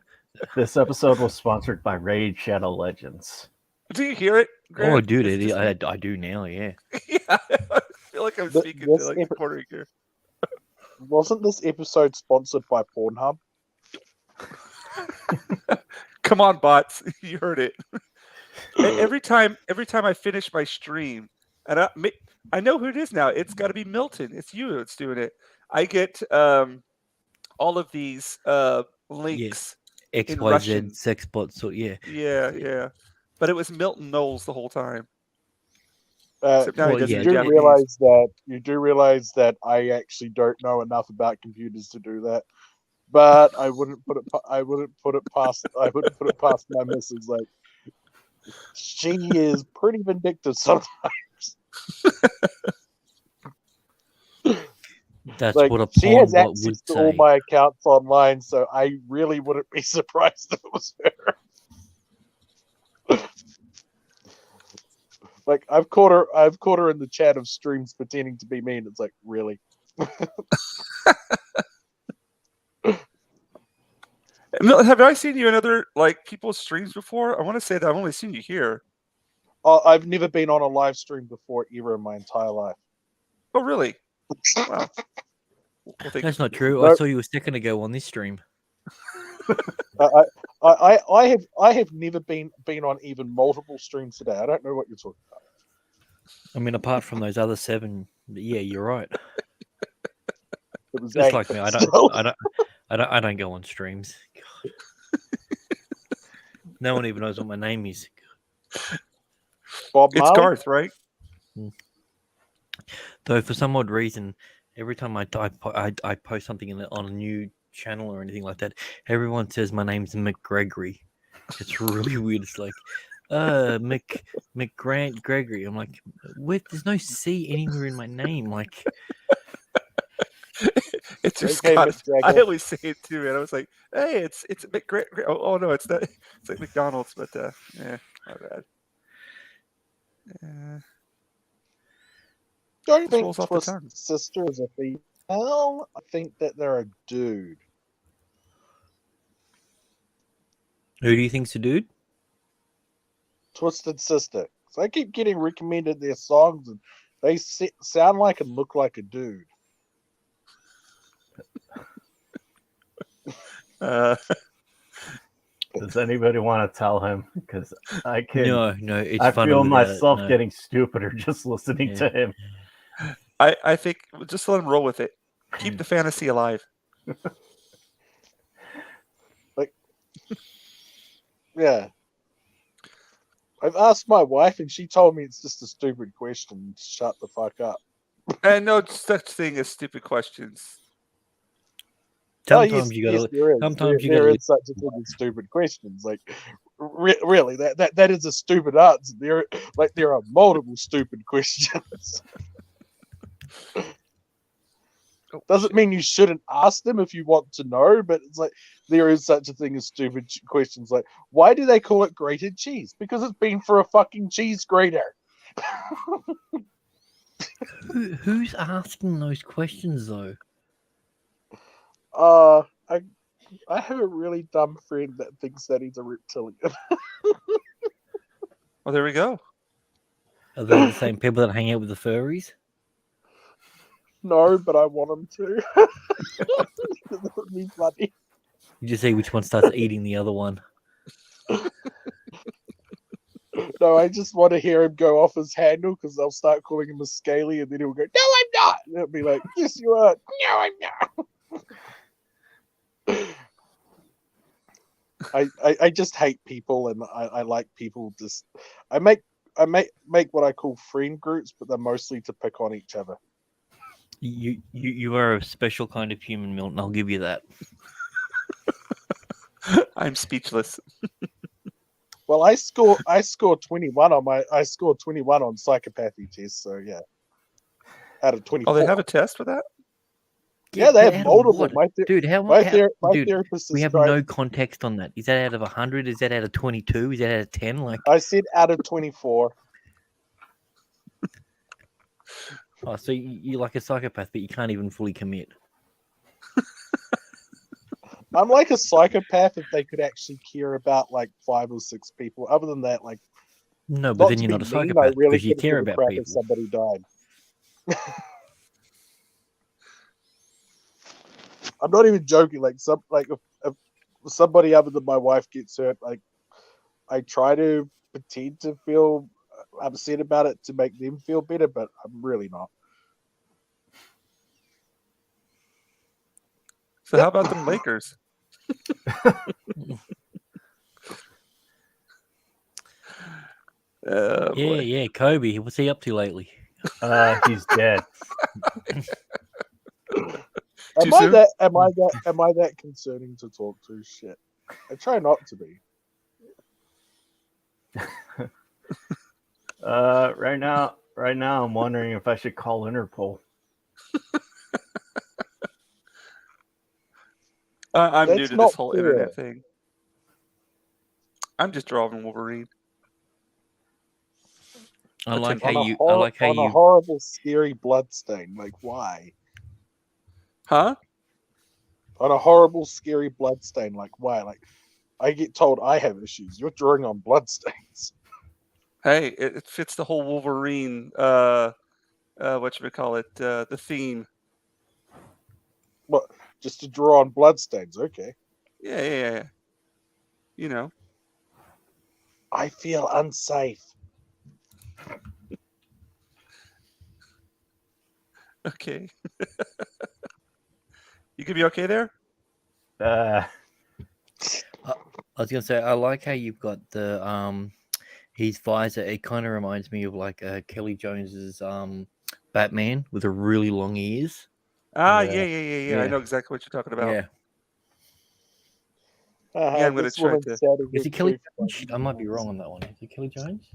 This episode was sponsored by Raid Shadow Legends. Do you hear it? Grant? Oh, dude, I do now, yeah. Yeah, I feel like I'm speaking to like the quartering here. Wasn't this episode sponsored by Pornhub? Come on, bots! You heard it. every time I finish my stream, and I know who it is now. It's got to be Milton. It's you that's doing it. I get all of these links. XYZ sex bots, so yeah. Yeah. But it was Milton Knowles the whole time. You do realize that I actually don't know enough about computers to do that, but I wouldn't put it past my missus. Like, she is pretty vindictive sometimes. That's Like what a she pawn has bot access would to all say. my accounts online, so I really wouldn't be surprised if it was her. Like I've caught her in the chat of streams pretending to be me, and it's like, really? Have I seen you in other like people's streams before? I want to say that I've only seen you here. I've never been on a live stream before ever in my entire life. Oh, really? Wow. Well, That's not true. No. I saw you a second ago on this stream. I have never been on even multiple streams today. I don't know what you're talking about. I mean, apart from those other 7, yeah, you're right. It was Just 8, like me, but still. I don't go on streams. No one even knows what my name is. Bob It's Marley? Garth, right? Though for some odd reason, every time I post something on a new channel or anything like that, everyone says my name's McGregory. It's really weird. It's like, McGrant Gregory. I'm like, there's no C anywhere in my name. Like, It's just Okay, Scottish. Mick I Jagger. always say it too, and I was like, "Hey, it's McGregor." Oh no, it's not. It's like McDonald's, but yeah, my bad. Don't Just think rolls off the tongue. Twisted Sister is a female. I think that they're a dude. who do you think's a dude? Twisted Sister. So I keep getting recommended their songs, and they sound like and look like a dude. Does anybody want to tell him? Because I can. No, it's I funny feel without myself it. No. getting stupider just listening Yeah. to him. I think just let him roll with it. Keep the fantasy alive. Yeah. I've asked my wife, and she told me it's just a stupid question. Shut the fuck up. And no such thing as stupid questions. Sometimes you gotta. there is. Sometimes you there gotta. is such a thing as stupid questions. Like, really, that is a stupid answer. There are multiple stupid questions. Doesn't mean you shouldn't ask them if you want to know, but it's like there is such a thing as stupid questions. Like, why do they call it grated cheese? Because it's been for a fucking cheese grater. Who's asking those questions though? I have a really dumb friend that thinks that he's a reptilian. Well, there we go. Are they the same people that hang out with the furries? No, but I want him to. That would be funny. You just see which one starts eating the other one. No, I just want to hear him go off his handle because they'll start calling him a scaly, and then he'll go, "No, I'm not." And it'll be like, "Yes, you are." No, I'm not. I just hate people, and I like people. Just I make what I call friend groups, but they're mostly to pick on each other. You are a special kind of human, Milton. I'll give you that. I'm speechless. Well, I scored 21 on I scored 21 on psychopathy test, so yeah, out of 24. Oh, they have a test for that? Yeah, they have out of multiple. what? My Dude, dude, therapist we has have tried. no context on that. Is that out of 100? Is that out of 22? Is that out of 10? Like, I said out of 24. oh, so you're like a psychopath, but you can't even fully commit. I'm like a psychopath if they could actually care about like 5 or 6 people. Other than that, like, No, but then you're to not a be mean, psychopath I really because you couldn't care give a about crap people. if somebody died. I'm not even joking. Like if somebody other than my wife gets hurt, like I try to pretend to feel upset about it to make them feel better, but I'm really not. So how about the Lakers? Boy. Yeah, Kobe. What's he up to lately? He's dead. Too soon? Am I that concerning to talk to? Shit. I try not to be. Right now, I'm wondering if I should call Interpol. I'm new That's to not this whole fair. internet thing. I'm just drawing Wolverine. I like how On a, you. hor- I like how on a you. horrible, scary bloodstain. Like, why? Huh? On a horrible, scary bloodstain. Like, why? Like, I get told I have issues. You're drawing on bloodstains. Hey, it fits the whole Wolverine. Whatchamacallit, the theme. What? Just to draw on bloodstains? Okay. Yeah. You know. I feel unsafe. Okay. You could be okay there? Uh, I was gonna say I like how you've got the his visor. It kind of reminds me of like Kelly Jones's Batman with the really long ears. Ah, Yeah. yeah. I Yeah. know exactly what you're talking about. Yeah. Yeah, I'm gonna This try woman's to- shouting Is the it Kelly truth by Jones? I might be ignorance. wrong on that one. Is it Kelly Jones?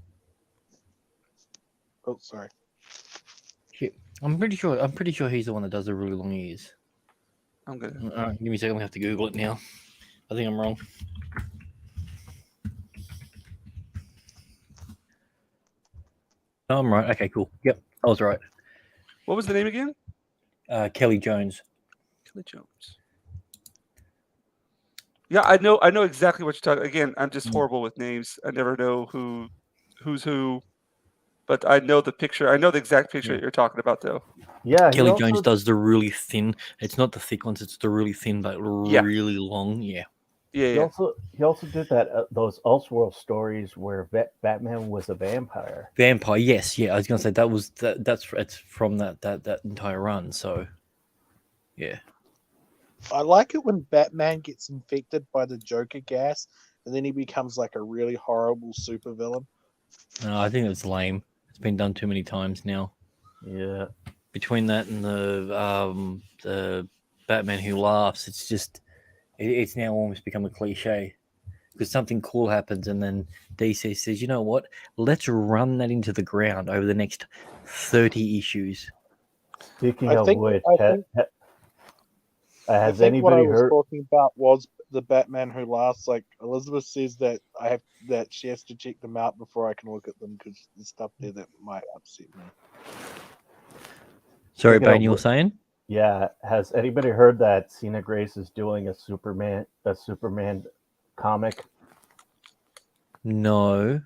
Oh, sorry. Shit. I'm pretty sure he's the one that does the really long ears. I'm gonna. Give me a second. I'm gonna have to Google it now. I think I'm wrong. No, I'm right. Okay, cool. Yep, I was right. What was the name again? Kelly Jones. Kelly Jones. Yeah, I know exactly what you're talking. Again, I'm just horrible with names. I never know who's who, but I know the picture. I know the exact picture that you're talking about, though. yeah, Kelly he also, Jones does the really thin. It's not the thick ones. It's the really thin but Yeah. really long. Yeah. Yeah, He yeah. also did that those Elseworld stories where Batman was a vampire. Vampire. Yes. Yeah. I was gonna say it's from that entire run. So. Yeah. I like it when Batman gets infected by the Joker gas, and then he becomes like a really horrible supervillain. No, I think it's lame. It's been done too many times now. Yeah, Between that and the Batman Who Laughs, it's just it's now almost become a cliche because something cool happens and then DC says, you know what? Let's run that into the ground over the next 30 issues. speaking I of think- which, I think- I has think what I anybody was heard? talking about was the Batman Who Laughs. Like Elizabeth says that she has to check them out before I can look at them because there's stuff there that might upset me. Sorry, Speaking of Bane, you were wh- saying? Yeah, has anybody heard that Cena Grace is doing a Superman comic? No.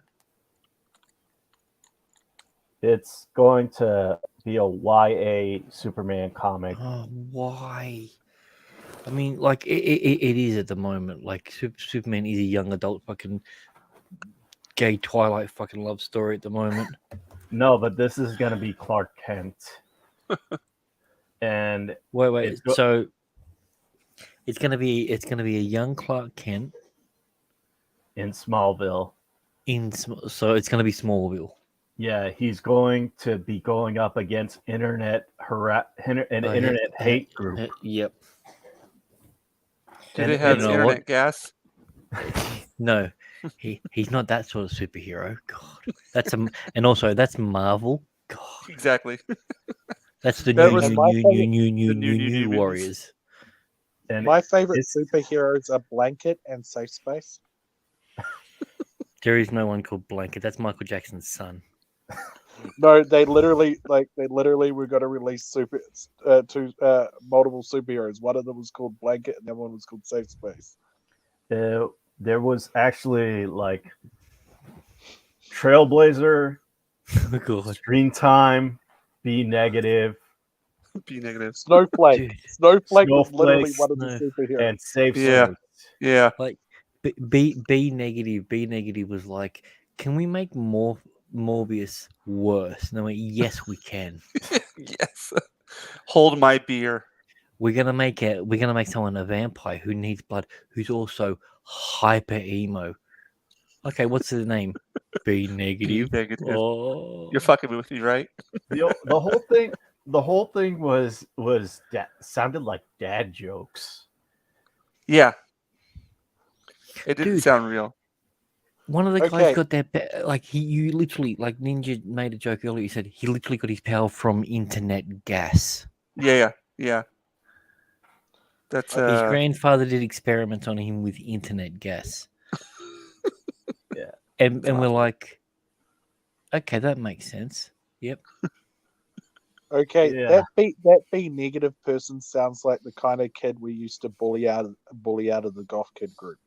It's going to be a YA Superman comic. Oh, why? I mean, like it is at the moment. Like Superman is a young adult fucking gay Twilight fucking love story at the moment. No, but this is going to be Clark Kent. And Wait. It's go- So it's gonna be a young Clark Kent in Smallville, so it's gonna be Smallville. yeah, he's going to be going up against internet hate group. Yep. Do And they have you know internet what? gas? No, he's not that sort of superhero. God, that's Marvel. God, Exactly. that's the That new was- And my favorite- new new mutants. Warriors. And My favorite it's- superheroes are Blanket and Safe Space. There is no one called Blanket. That's Michael Jackson's son. No, they literally were going to release multiple superheroes. One of them was called Blanket, and the other one was called Safe Space. there was actually like Trailblazer, Oh God, Screen Time, B Negative, B negative. Snowflake. Dude. Snowflake was literally Snowflake, one of the Snow- superheroes. and Safe Yeah. Space. Yeah. like B negative was like, can we make Morbius worse? And I went, yes, we can. Yes. Hold my beer. We're gonna make someone a vampire who needs blood, who's also hyper emo. Okay, what's the name? B negative. B negative. Oh, You're fucking with me, right? The whole thing was sounded like dad jokes. Yeah. It didn't Dude. sound real. one of the Okay. guys got their you literally, like Ninja made a joke earlier. He said he literally got his power from internet gas. Yeah. That's His grandfather did experiments on him with internet gas. Yeah. And That's we're awesome. like, okay, that makes sense. Yep. Okay, Yeah. that B negative person sounds like the kind of kid we used to bully out of the goth kid group.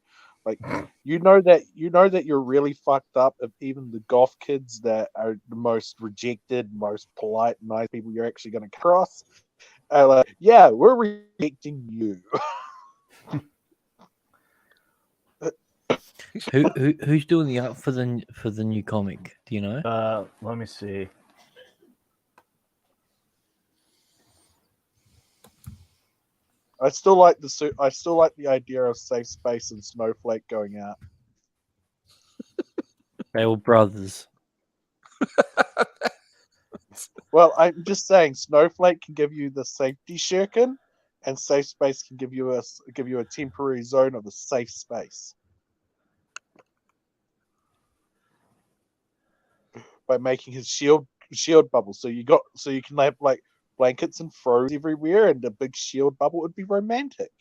Like you know that you're really fucked up if even the goth kids that are the most rejected, most polite, nice people you're actually going to cross are like, yeah, we're rejecting you. Who's doing the art for the new comic? Do you know? Let me see. I still like the idea of Safe Space and Snowflake going out. They were brothers. Well, I'm just saying, Snowflake can give you the safety shirkin, and Safe Space can give you a temporary zone of a safe space by making his shield bubble. So you can have like blankets and throws everywhere, and a big shield bubble would be romantic.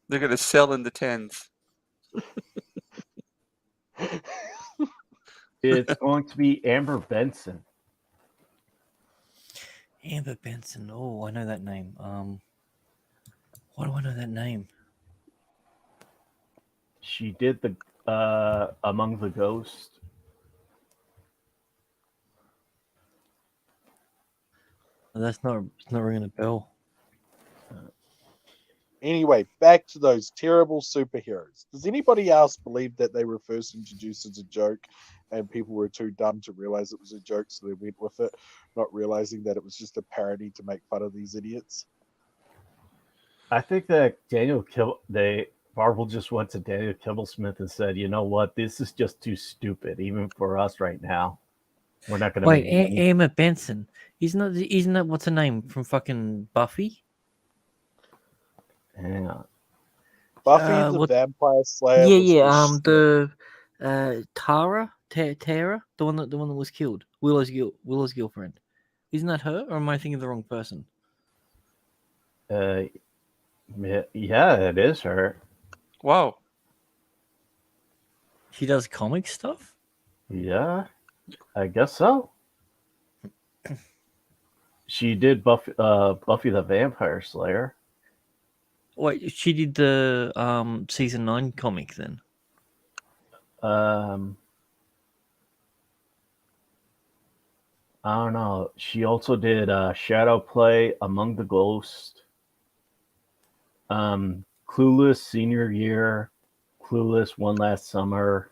They're going to sell in the tens. It's going to be Amber Benson. Amber Benson. Oh, I know that name. Why do I know that name? She did the Among the Ghosts. It's not ringing a bell. Anyway, back to those terrible superheroes. Does anybody else believe that they were first introduced as a joke and people were too dumb to realize it was a joke, so they went with it, not realizing that it was just a parody to make fun of these idiots? I think that Marvel just went to Daniel Kibblesmith and said, "You know what? This is just too stupid, even for us right now. We're not going to Wait, make money." Amber Benson. Isn't that what's her name from fucking Buffy? Hang on. Buffy the what- Vampire Slayer. Was the shit. Tara, the one that was killed, Willow's girlfriend. Isn't that her, or am I thinking of the wrong person? Yeah, it is her. Wow. She does comic stuff. Yeah, I guess so. She did Buffy the Vampire Slayer. Wait, she did the season 9 comic then. I don't know. She also did Shadow Play, Among the Ghosts, Clueless Senior Year, Clueless One Last Summer.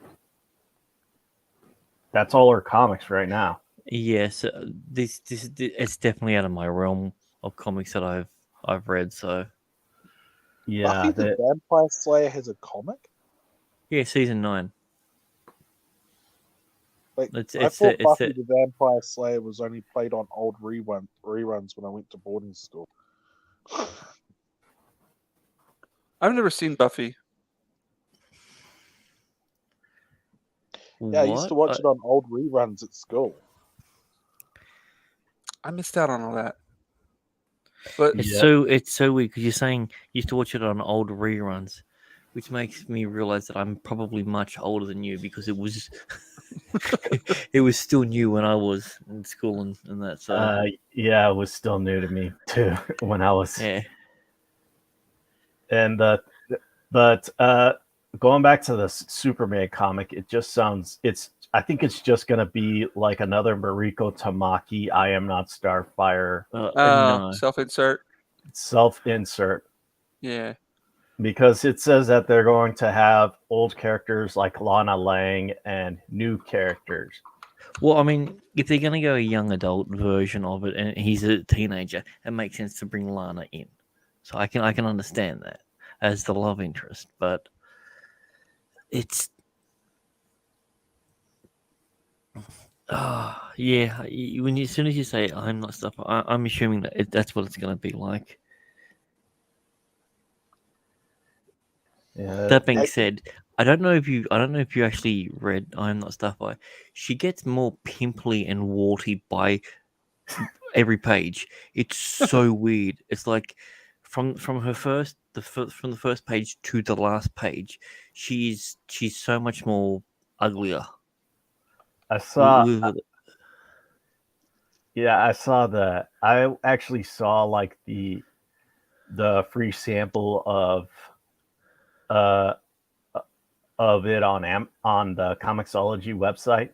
That's all her comics right now. Yes, this it's definitely out of my realm of comics that I've read. So Yeah, Buffy the Vampire Slayer has a comic? yeah, season 9. Like, It's I thought it's Buffy the Vampire Slayer was only played on old reruns when I went to boarding school. I've never seen Buffy. Yeah, I used to watch it on old reruns at school. I missed out on all that. But It's Yeah. so weird because you're saying you used to watch it on old reruns, which makes me realize that I'm probably much older than you because it was it was still new when I was in school and that. So Yeah, it was still new to me too when I was. yeah. And but going back to the Superman comic, it just sounds. I think it's just gonna be like another Mariko Tamaki I Am Not Starfire No. self-insert. self-insert, Yeah. because it says that they're going to have old characters like Lana Lang and new characters. Well, I mean, if they're gonna go a young adult version of it, and he's a teenager, it makes sense to bring Lana in. So I can understand that as the love interest, but it's yeah. As soon as you say I'm not stuff, I'm assuming that that's what it's gonna be like. Yeah, That being said, I don't know if you actually read I'm Not Stuff by. She gets more pimply and warty by every page. It's so weird. It's like from her first from the first page to the last page, she's so much more uglier. I saw. With- Yeah, I saw that. I actually saw like the free sample uh of it on the Comixology website.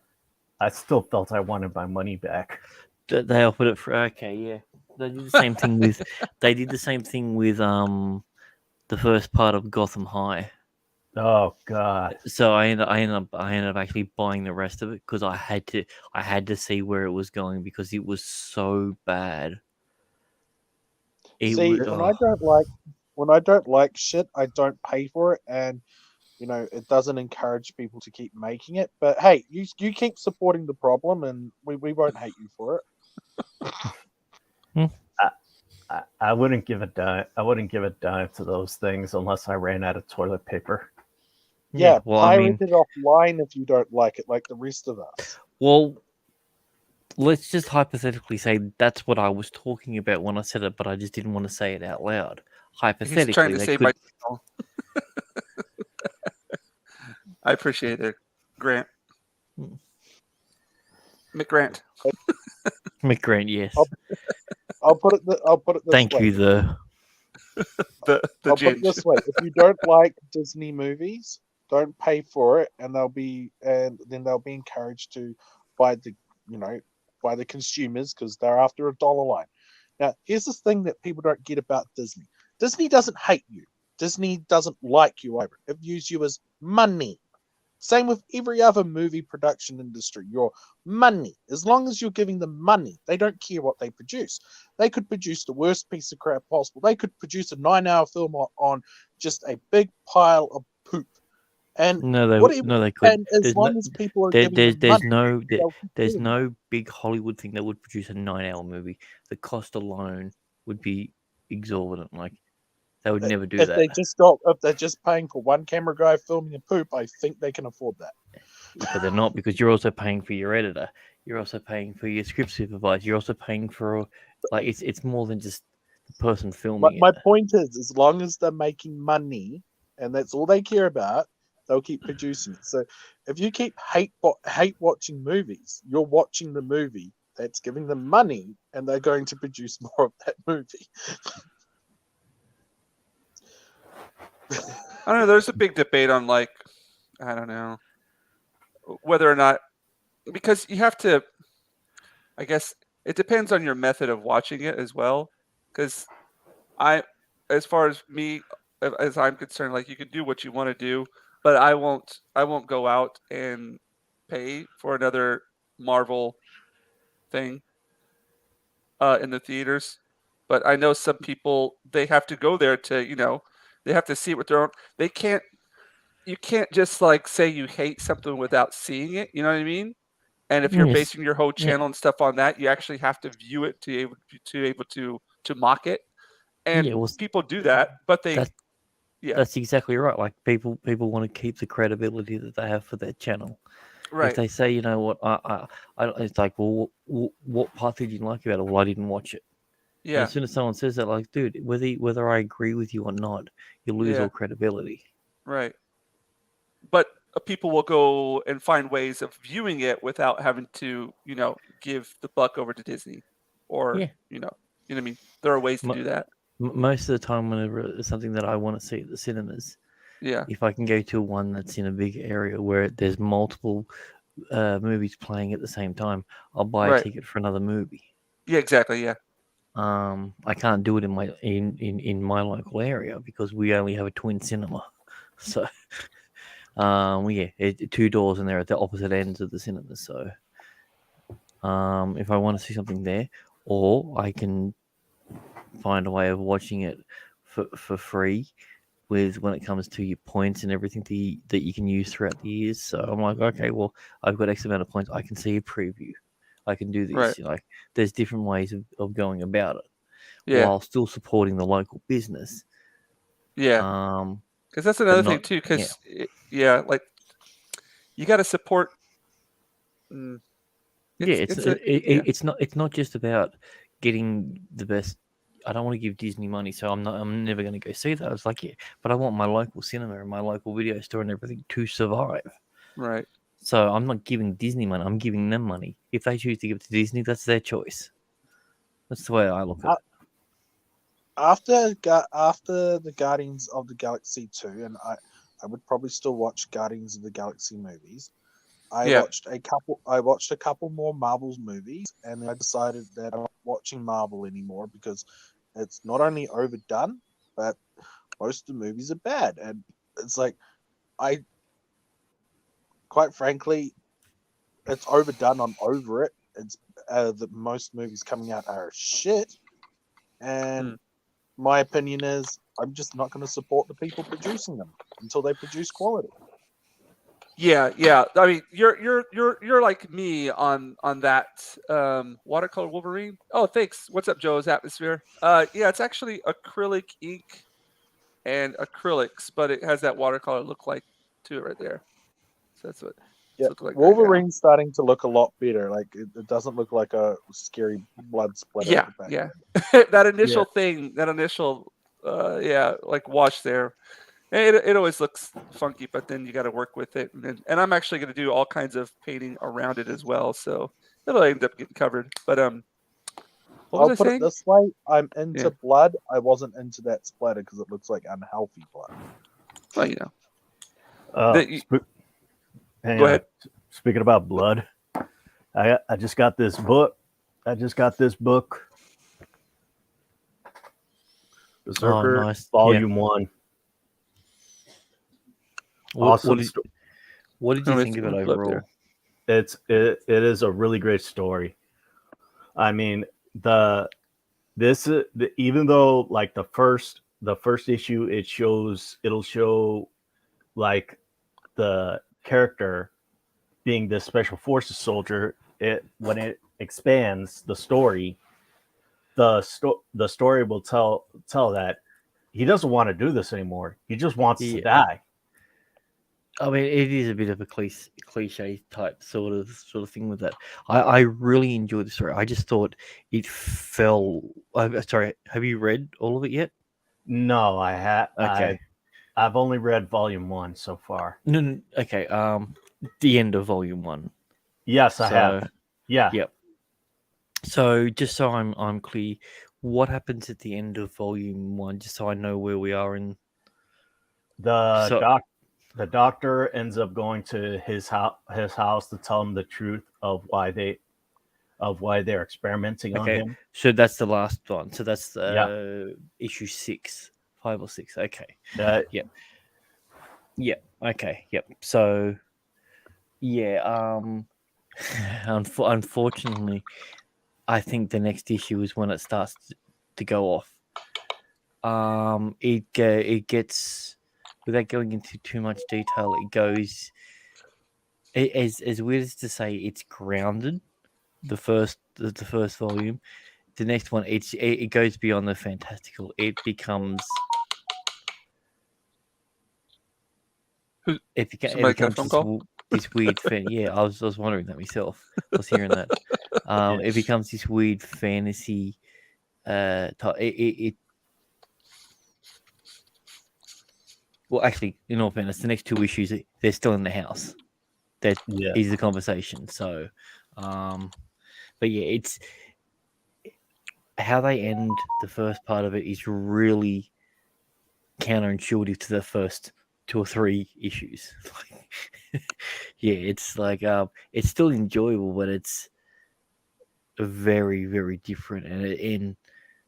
I still felt I wanted my money back. they offered it for okay, yeah. They did the same thing with the first part of Gotham High. Oh God. So I ended up actually buying the rest of it because I had to see where it was going because it was so bad. It See, was, when I don't like shit, I don't pay for it, and it doesn't encourage people to keep making it. But hey, you keep supporting the problem, and we won't hate you for it. I wouldn't give a dime. I wouldn't give a dime to those things unless I ran out of toilet paper. Yeah, well, pirate it offline if you don't like it, like the rest of us. Well, let's just hypothetically say that's what I was talking about when I said it, but I just didn't want to say it out loud. Hypothetically, He's trying to say could... I appreciate it, Grant. McGrant. McGrant, yes. I'll put it this Thank way. you, the I'll put it this way: if you don't like Disney movies, don't pay for it, and then they'll be encouraged to buy the consumers because they're after a dollar line. Now, here's this thing that people don't get about Disney. Disney doesn't hate you. Disney doesn't like you either. It views you as money. Same with every other movie production industry. Your money. As long as you're giving them money, they don't care what they produce. They could produce the worst piece of crap possible. They could produce a 9-hour film on just a big pile of poop. And No, they could. And as long as people are giving them money, there's no big Hollywood thing that would produce a 9-hour movie. The cost alone would be exorbitant. Like they would never do that. If they're just paying for one camera guy filming a poop, I think they can afford that. But they're not, because you're also paying for your editor. You're also paying for your script supervisor. You're also paying for it's more than just the person filming My it. point is, as long as they're making money and that's all they care about, they'll keep producing it. So if you keep hate watching movies, you're watching the movie that's giving them money, and they're going to produce more of that movie. I don't know. There's a big debate on I don't know, whether or not, because you have to. I guess it depends on your method of watching it as well. Because as far as me, as I'm concerned, you can do what you want to do, but I won't go out and pay for another Marvel thing in the theaters. But I know some people, they have to go there to, they have to see it with their own. You can't just say you hate something without seeing it. You know what I mean? And if you're Yes. basing your whole channel and stuff on that, you actually have to view it to able to mock it. And people do that, but that's exactly right. Like people want to keep the credibility that they have for their channel. Right. If they say, you know what, it's like, well, what part did you like about it? Well, I didn't watch it. Yeah. And as soon as someone says that, dude, whether I agree with you or not, you lose all credibility. Right. But people will go and find ways of viewing it without having to, give the buck over to Disney, or you know what I mean. There are ways to do that. Most of the time, whenever it's something that I want to see at the cinemas, if I can go to one that's in a big area where there's multiple movies playing at the same time, I'll buy a ticket for another movie. Yeah, exactly. Yeah. I can't do it in my local area because we only have a twin cinema, so. 2 doors and they're at the opposite ends of the cinema. So, if I want to see something there, or I can find a way of watching it for free, when it comes to your points and everything that you can use throughout the years. So I'm like, okay, well, I've got X amount of points. I can see a preview. I can do this. Right. There's different ways of going about it, while still supporting the local business. Yeah. Because that's another thing too. Because you got to support. It's not just about getting the best. I don't want to give Disney money, so I'm never going to go see that. I was like, yeah, but I want my local cinema and my local video store and everything to survive. Right. So I'm not giving Disney money. I'm giving them money. If they choose to give it to Disney, that's their choice. That's the way I look at it. After the Guardians of the Galaxy 2, and I would probably still watch Guardians of the Galaxy movies. I Yeah. watched a couple more Marvel's movies, and then I decided that I'm not watching Marvel anymore because it's not only overdone, but most of the movies are bad. And it's like, quite frankly, it's overdone. I'm over it. It's the most movies coming out are shit, and my opinion is I'm just not going to support the people producing them until they produce quality. Yeah, yeah. I mean, you're like me on that watercolor Wolverine. Oh, thanks. What's up, Joe's Atmosphere? Yeah, it's actually acrylic ink and acrylics, but it has that watercolor look like to it right there. So that's what it's looking like right now. Wolverine's starting to look a lot better. Like it doesn't look like a scary blood splatter. Yeah, at the back. yeah. That initial thing, that initial, like wash there. It always looks funky, but then you got to work with it, and I'm actually going to do all kinds of painting around it as well, so it'll end up getting covered. But what was I I'll put saying? it this way: I'm into Yeah. blood. I wasn't into that splatter because it looks like unhealthy blood. Well, you know. Hang Go on. ahead. Speaking about blood, I just got this book. Berserker, nice. Volume 1. Awesome. What did you think of it overall? It is a really great story. I mean, even though like the first issue, it'll show like the character being this special forces soldier. When it expands the story, the story will tell that he doesn't want to do this anymore. He just wants to die. I mean, it is a bit of a cliche type sort of thing with that. I really enjoyed the story. I just thought it fell. Sorry, have you read all of it yet? No, I have. Okay. I've only read Volume 1 so far. No, okay. The end of Volume 1. Yes, I have. Yeah. Yep. So just so I'm clear, what happens at the end of Volume 1? Just so I know where we are in. The doctor ends up going to his house to tell him the truth of why they're experimenting on him. So that's the last one. So that's issue 6, 5 or 6. Okay. Yep. Okay. Yep. So yeah. Unfortunately, I think the next issue is when it starts to go off. It gets, without going into too much detail, it goes as weird as to say it's grounded. The first volume, the next one it goes beyond the fantastical. It becomes this weird fan. Yeah, I was wondering that myself. I was hearing that. It becomes this weird fantasy. Well, actually, in all fairness, the next 2 issues they're still in the house. That is the conversation. So, but yeah, it's how they end the first part of it is really counterintuitive to the first 2 or 3 issues. Yeah, it's like it's still enjoyable, but it's very, very different, and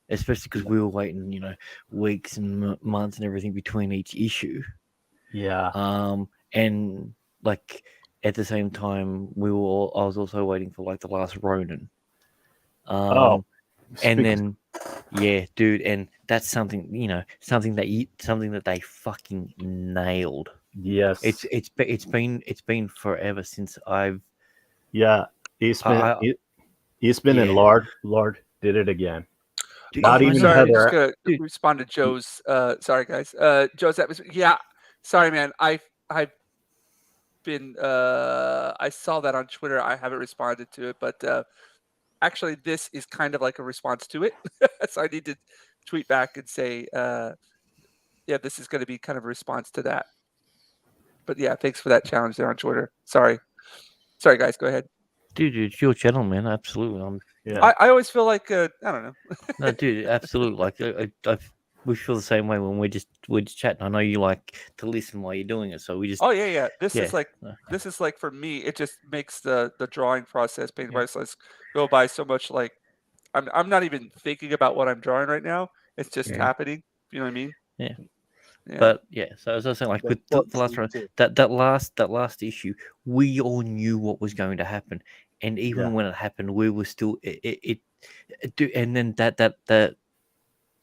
especially because we were waiting, weeks and months and everything between each issue. Yeah. And like at the same time, I was also waiting for like the last Ronin. And then, yeah, dude, and that's something, something that they fucking nailed. Yes. It's been forever since I've. Yeah, Eastman and Lord did it again. Dude, Not even sorry, Heather. I'm just gonna respond to Joe's. Sorry, guys. Joe's atmosphere. Yeah, sorry, man. I've been. I saw that on Twitter. I haven't responded to it, but actually, this is kind of like a response to it. So I need to tweet back and say, yeah, this is going to be kind of a response to that. But yeah, thanks for that challenge there on Twitter. Sorry, guys, go ahead. Dude, it's your channel, man. Absolutely. Yeah. I always feel like I don't know. No, dude, absolutely. Like we feel the same way when we're just chatting. I know you like to listen while you're doing it, so we just. Oh yeah. This Yeah. is like for me. It just makes the drawing process, painting Yeah. process, go by so much. Like I'm not even thinking about what I'm drawing right now. It's just Yeah. happening. You know what I mean? Yeah. Yeah. But yeah, so as I was saying, like That's with the what last Steve round, did. that last issue, we all knew what was going to happen, and even Yeah. when it happened, we were still and then that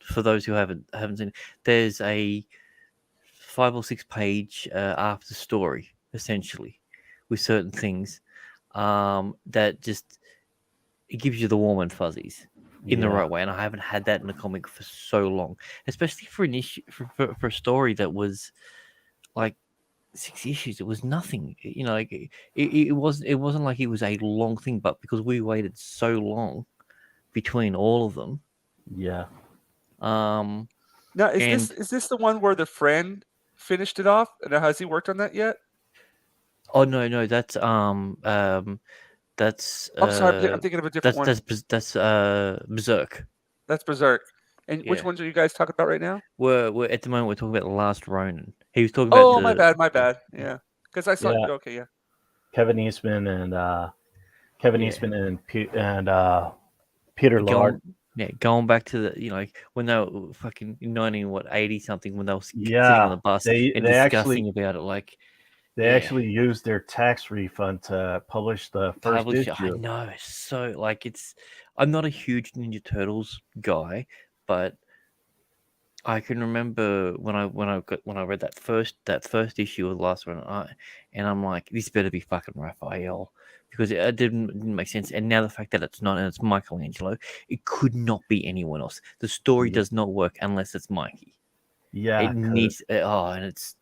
for those who haven't seen it, there's a 5 or 6 page after story essentially with certain things that just it gives you the warm and fuzzies in the Yeah. right way, and I haven't had that in a comic for so long, especially for an issue for a story that was like 6 issues. It was nothing, you know. Like it wasn't like it was a long thing, but because we waited so long between all of them, Yeah. Now and is this the one where the friend finished it off? And has he worked on that yet? oh no, that's I'm sorry, I'm thinking of a different one. that's Berserk. That's Berserk. And which Yeah. ones are you guys talking about right now? We're at the moment we're talking about the Last Ronin. He was talking about Oh, my bad. Yeah, because I saw. Yeah. Okay, yeah. Kevin Eastman and Peter Lord. Going back to the like when they were fucking 80 something when they were sitting Yeah, on the bus they and actually discussing about it, like they actually used their tax refund to publish the first publish. I issue. know, so like I'm not a huge Ninja Turtles guy, but I can remember when I read that first issue of the last one, and I'm like, this better be fucking Raphael, because it didn't make sense. And now the fact that it's not, and it's Michelangelo, it could not be anyone else. The story Yeah. does not work unless it's Mikey. Yeah, It needs and it's.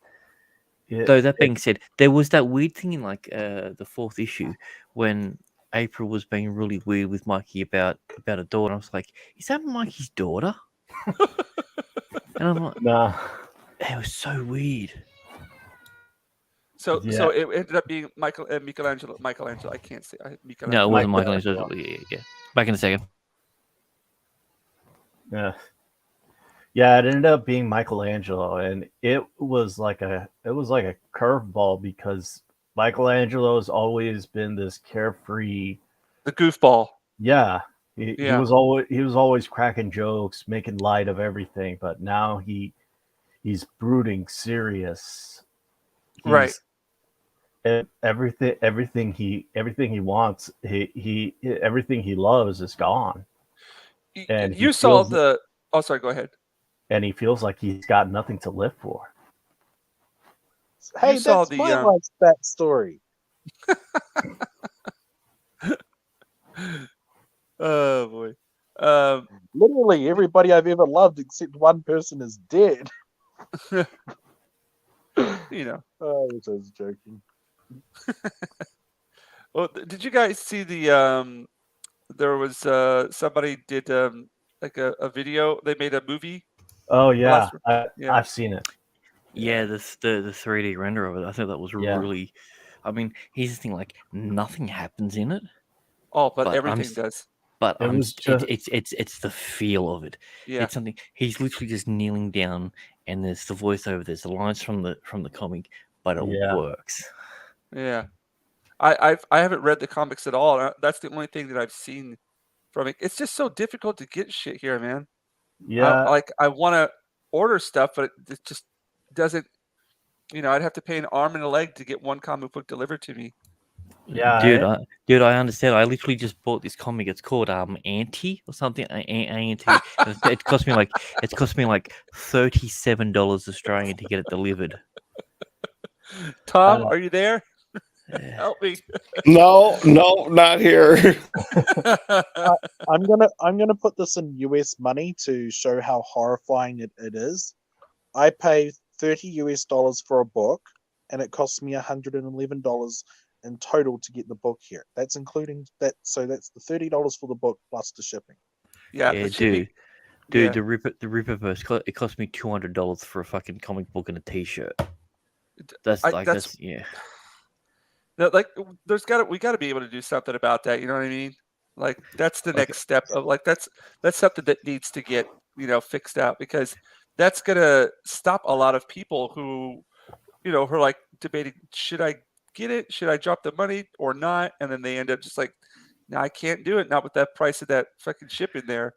it, Though that being said, there was that weird thing in like the 4th issue when April was being really weird with Mikey about a daughter. I was like, is that Mikey's daughter? And I'm like, nah, it was so weird. So Yeah. it ended up being Michelangelo. I can't say No, it Michelangelo. wasn't Michelangelo. Michelangelo. Yeah. Back in a second. yeah, yeah. It ended up being Michelangelo, and it was like a curveball because Michelangelo's always been this carefree. The goofball. Yeah, he Yeah. was always cracking jokes, making light of everything, but now he's brooding, serious. Right. Everything he wants, everything he loves is gone, and You saw the. Oh, sorry. Go ahead. and he feels like he's got nothing to live for. Hey, saw that's the, my life's backstory. Oh boy. Literally, everybody I've ever loved except one person is dead. You know. Oh, I was joking. Well, did you guys see the there was somebody did like a video. They made a movie. Oh yeah, Yeah. I've seen it. Yeah, the 3D render of it. I think that was Yeah. really. I mean, here's the thing: like nothing happens in it, Oh, but But everything does. but It was just- it's the feel of it. Yeah. It's something he's literally just kneeling down, and there's the voiceover. There's the lines from the comic, but it Yeah. works. Yeah. I haven't read the comics at all. That's the only thing that I've seen from it. It's just so difficult to get shit here, man. Yeah, I want to order stuff, but it just doesn't. I'd have to pay an arm and a leg to get one comic book delivered to me. Yeah, dude, I understand. I literally just bought this comic. It's called Auntie or something. Auntie. It cost me like $37 Australian to get it delivered. Tom, are you there? Help me. No, not here. I'm gonna put this in US money to show how horrifying it is. I pay $30 US for a book, and it costs me $111 in total to get the book here. That's including that. So that's the $30 for the book plus the shipping. Yeah, Yeah, the shipping. dude, Yeah. the Rippaverse. It cost me $200 for a fucking comic book and a T-shirt. That's That's yeah. like we got to be able to do something about that. You know what I mean? Like that's the Okay. next step of like that's something that needs to get fixed out, because that's gonna stop a lot of people who who are like debating, should I get it? Should I drop the money or not? And then they end up just like, no, I can't do it. Not with that price of that fucking shipping there.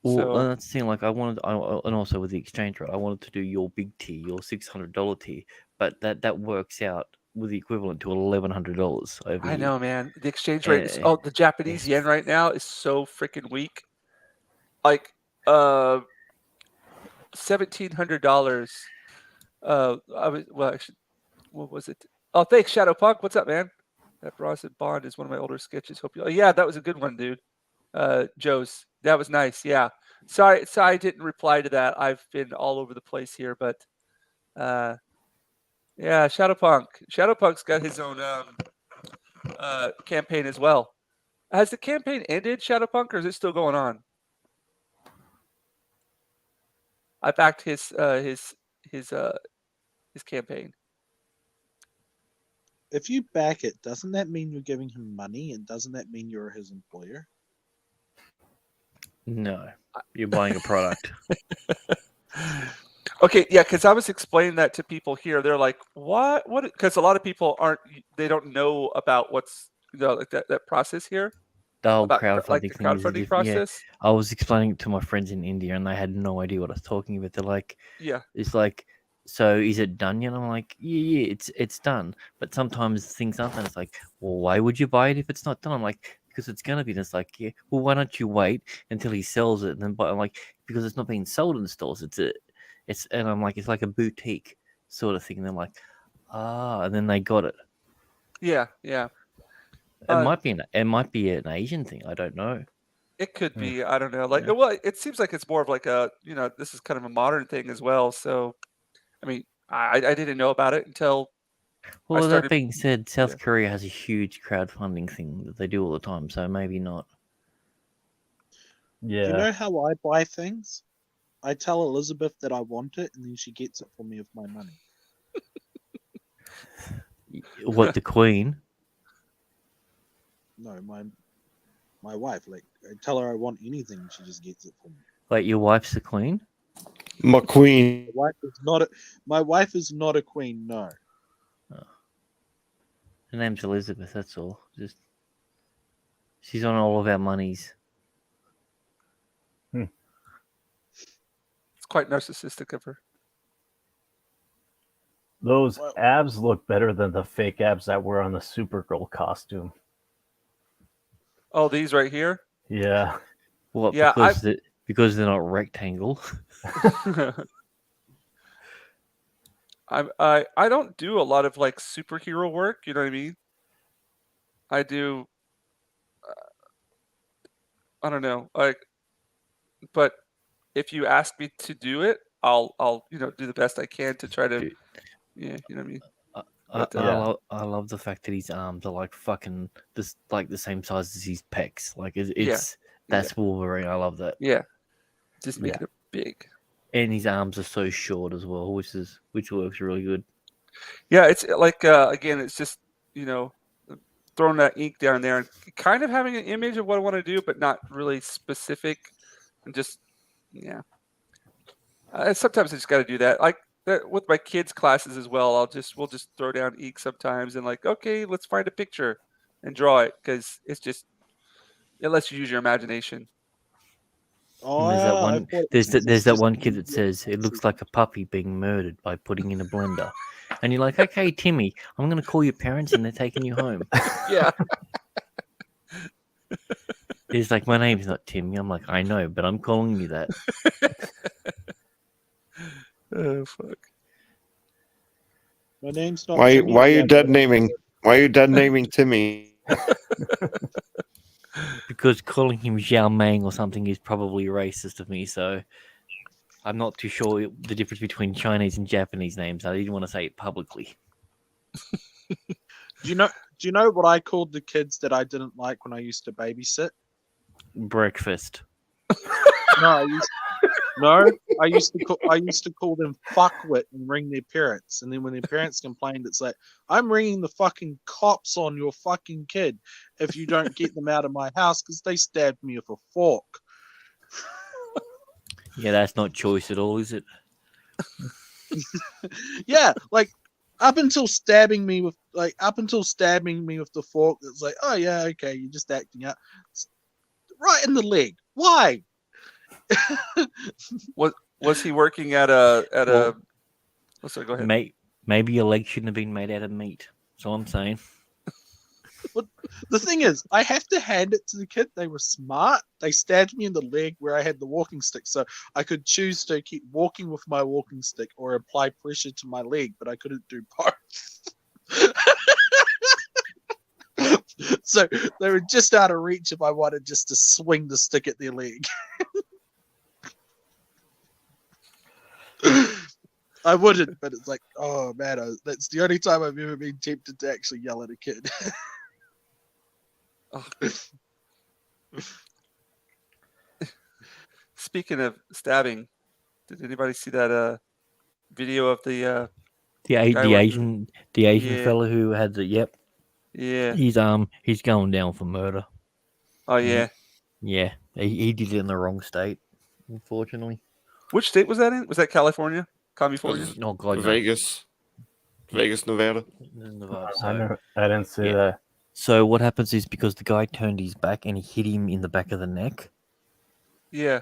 Well, So that's the thing. Like, and also with the exchange rate, I wanted to do your big tier, your $600 tier, but that works out with the equivalent to $1,100 over I here. know, man. The exchange rate is Eh, the Japanese it's yen right now is so freaking weak. Like $1,700. Actually, what was it? Oh, thanks, Shadow Punk. What's up, man? That Ross and Bond is one of my older sketches. Hope you. Oh, yeah, that was a good one, dude. Joe's. That was nice. Yeah. Sorry, I didn't reply to that. I've been all over the place here, but yeah, Shadow Punk. Shadow Punk's got his own campaign as well. Has the campaign ended, Shadow Punk, or is it still going on? I backed his campaign. If you back it, doesn't that mean you're giving him money, and doesn't that mean you're his employer? no, you're buying a product. Okay, yeah, because I was explaining that to people here. They're like, "What? What?" Because a lot of people they don't know about what's like that process here, The whole about like crowdfunding the thing is crowdfunding different. Yeah, process. I was explaining it to my friends in India, and they had no idea what I was talking about. They're like, Yeah, it's like, so is it done yet? I'm like, yeah, it's done. But sometimes things aren't done. It's like, well, why would you buy it if it's not done? I'm like, because it's gonna be. And it's like, yeah, well, why don't you wait until he sells it and then buy? I'm like, because it's not being sold in stores. And I'm like, it's like a boutique sort of thing. And they're like, and then they got it. yeah, yeah. It might be an Asian thing. I don't know. It could Hmm. be. I don't know. Like, Yeah. well, it seems like it's more of like a this is kind of a modern thing as well. So, I mean, I didn't know about it until I Well, that started. being said, South Yeah. Korea has a huge crowdfunding thing that they do all the time, so maybe not. Yeah. You know how I buy things? I tell Elizabeth that I want it, and then she gets it for me with my money. What, the Queen? No, my wife. Like, I tell her I want anything, and she just gets it for me. Like, your wife's the Queen? McQueen. My wife is not a queen. No. Her name's Elizabeth, that's all. She's on all of our monies. It's quite narcissistic of her. Those Well- abs look better than the fake abs that were on the Supergirl costume. Oh, these right here. Yeah. What? Yeah, because they're not rectangle. I don't do a lot of like superhero work. You know what I mean? I do. I don't know. Like, but if you ask me to do it, I'll do the best I can to try to. Dude. Yeah, you know what I mean. I But, Yeah. love the fact that his arms are like fucking this, like the same size as his pecs. Like it's Yeah. that's Wolverine. I love that. Yeah, just make Yeah. it big. And his arms are so short as well, which works really good. Yeah, it's like again, it's just throwing that ink down there and kind of having an image of what I want to do, but not really specific. And just sometimes I just got to do that. Like with my kids' classes as well. We'll just throw down ink sometimes and like, okay, let's find a picture and draw it, because it lets you use your imagination. Oh, And there's that I one. thought it There's was that just one kid that says it looks like a puppy being murdered by putting in a blender, and you're like, okay, Timmy, I'm gonna call your parents and they're taking you home. Yeah. He's like, my name's not Timmy. I'm like, I know, but I'm calling you that. Oh fuck. My name's not. Why Timmy, are you but dead naming? Why are you dead naming Timmy? Because calling him Xiao Meng or something is probably racist of me, so I'm not too sure the difference between Chinese and Japanese names. I didn't want to say it publicly. Do you know what I called the kids that I didn't like when I used to babysit? Breakfast. No, I used to call them fuckwit and ring their parents. And then when their parents complained, it's like, I'm ringing the fucking cops on your fucking kid if you don't get them out of my house because they stabbed me with a fork. Yeah, that's not choice at all, is it? Yeah, like up until stabbing me with the fork, it's like, oh yeah, okay, you're just acting out. It's right in the leg. Why? Was he working at a Well, oh, sorry, go ahead. Maybe your leg shouldn't have been made out of meat. That's all I'm saying. But the thing is, I have to hand it to the kid. They were smart. They stabbed me in the leg where I had the walking stick, so I could choose to keep walking with my walking stick or apply pressure to my leg, but I couldn't do both. So they were just out of reach if I wanted just to swing the stick at their leg. I wouldn't, but it's like, oh man, that's the only time I've ever been tempted to actually yell at a kid. Oh. Speaking of stabbing, did anybody see that video of the guy The working- Asian Yeah. fella who had the Yeah. he's going down for murder. Oh yeah. Yeah, he did it in the wrong state, unfortunately. Which state was that in? Was that California? California? Oh God, no. Vegas, Nevada. Nevada. I didn't see Yeah. that. So what happens is because the guy turned his back and he hit him in the back of the neck, Yeah.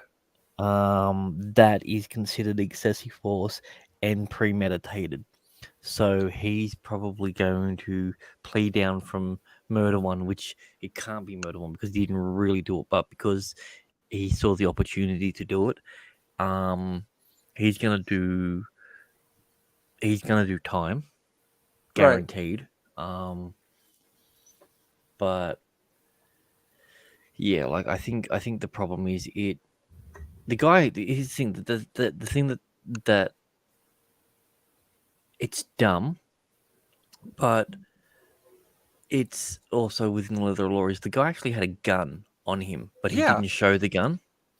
that is considered excessive force and premeditated. So he's probably going to plead down from murder one, which it can't be murder one because he didn't really do it, but because he saw the opportunity to do it, he's gonna do time, guaranteed. But yeah, like I think the problem is the thing that it's dumb, but it's also within the leather law is the guy actually had a gun on him, but he Yeah. didn't show the gun.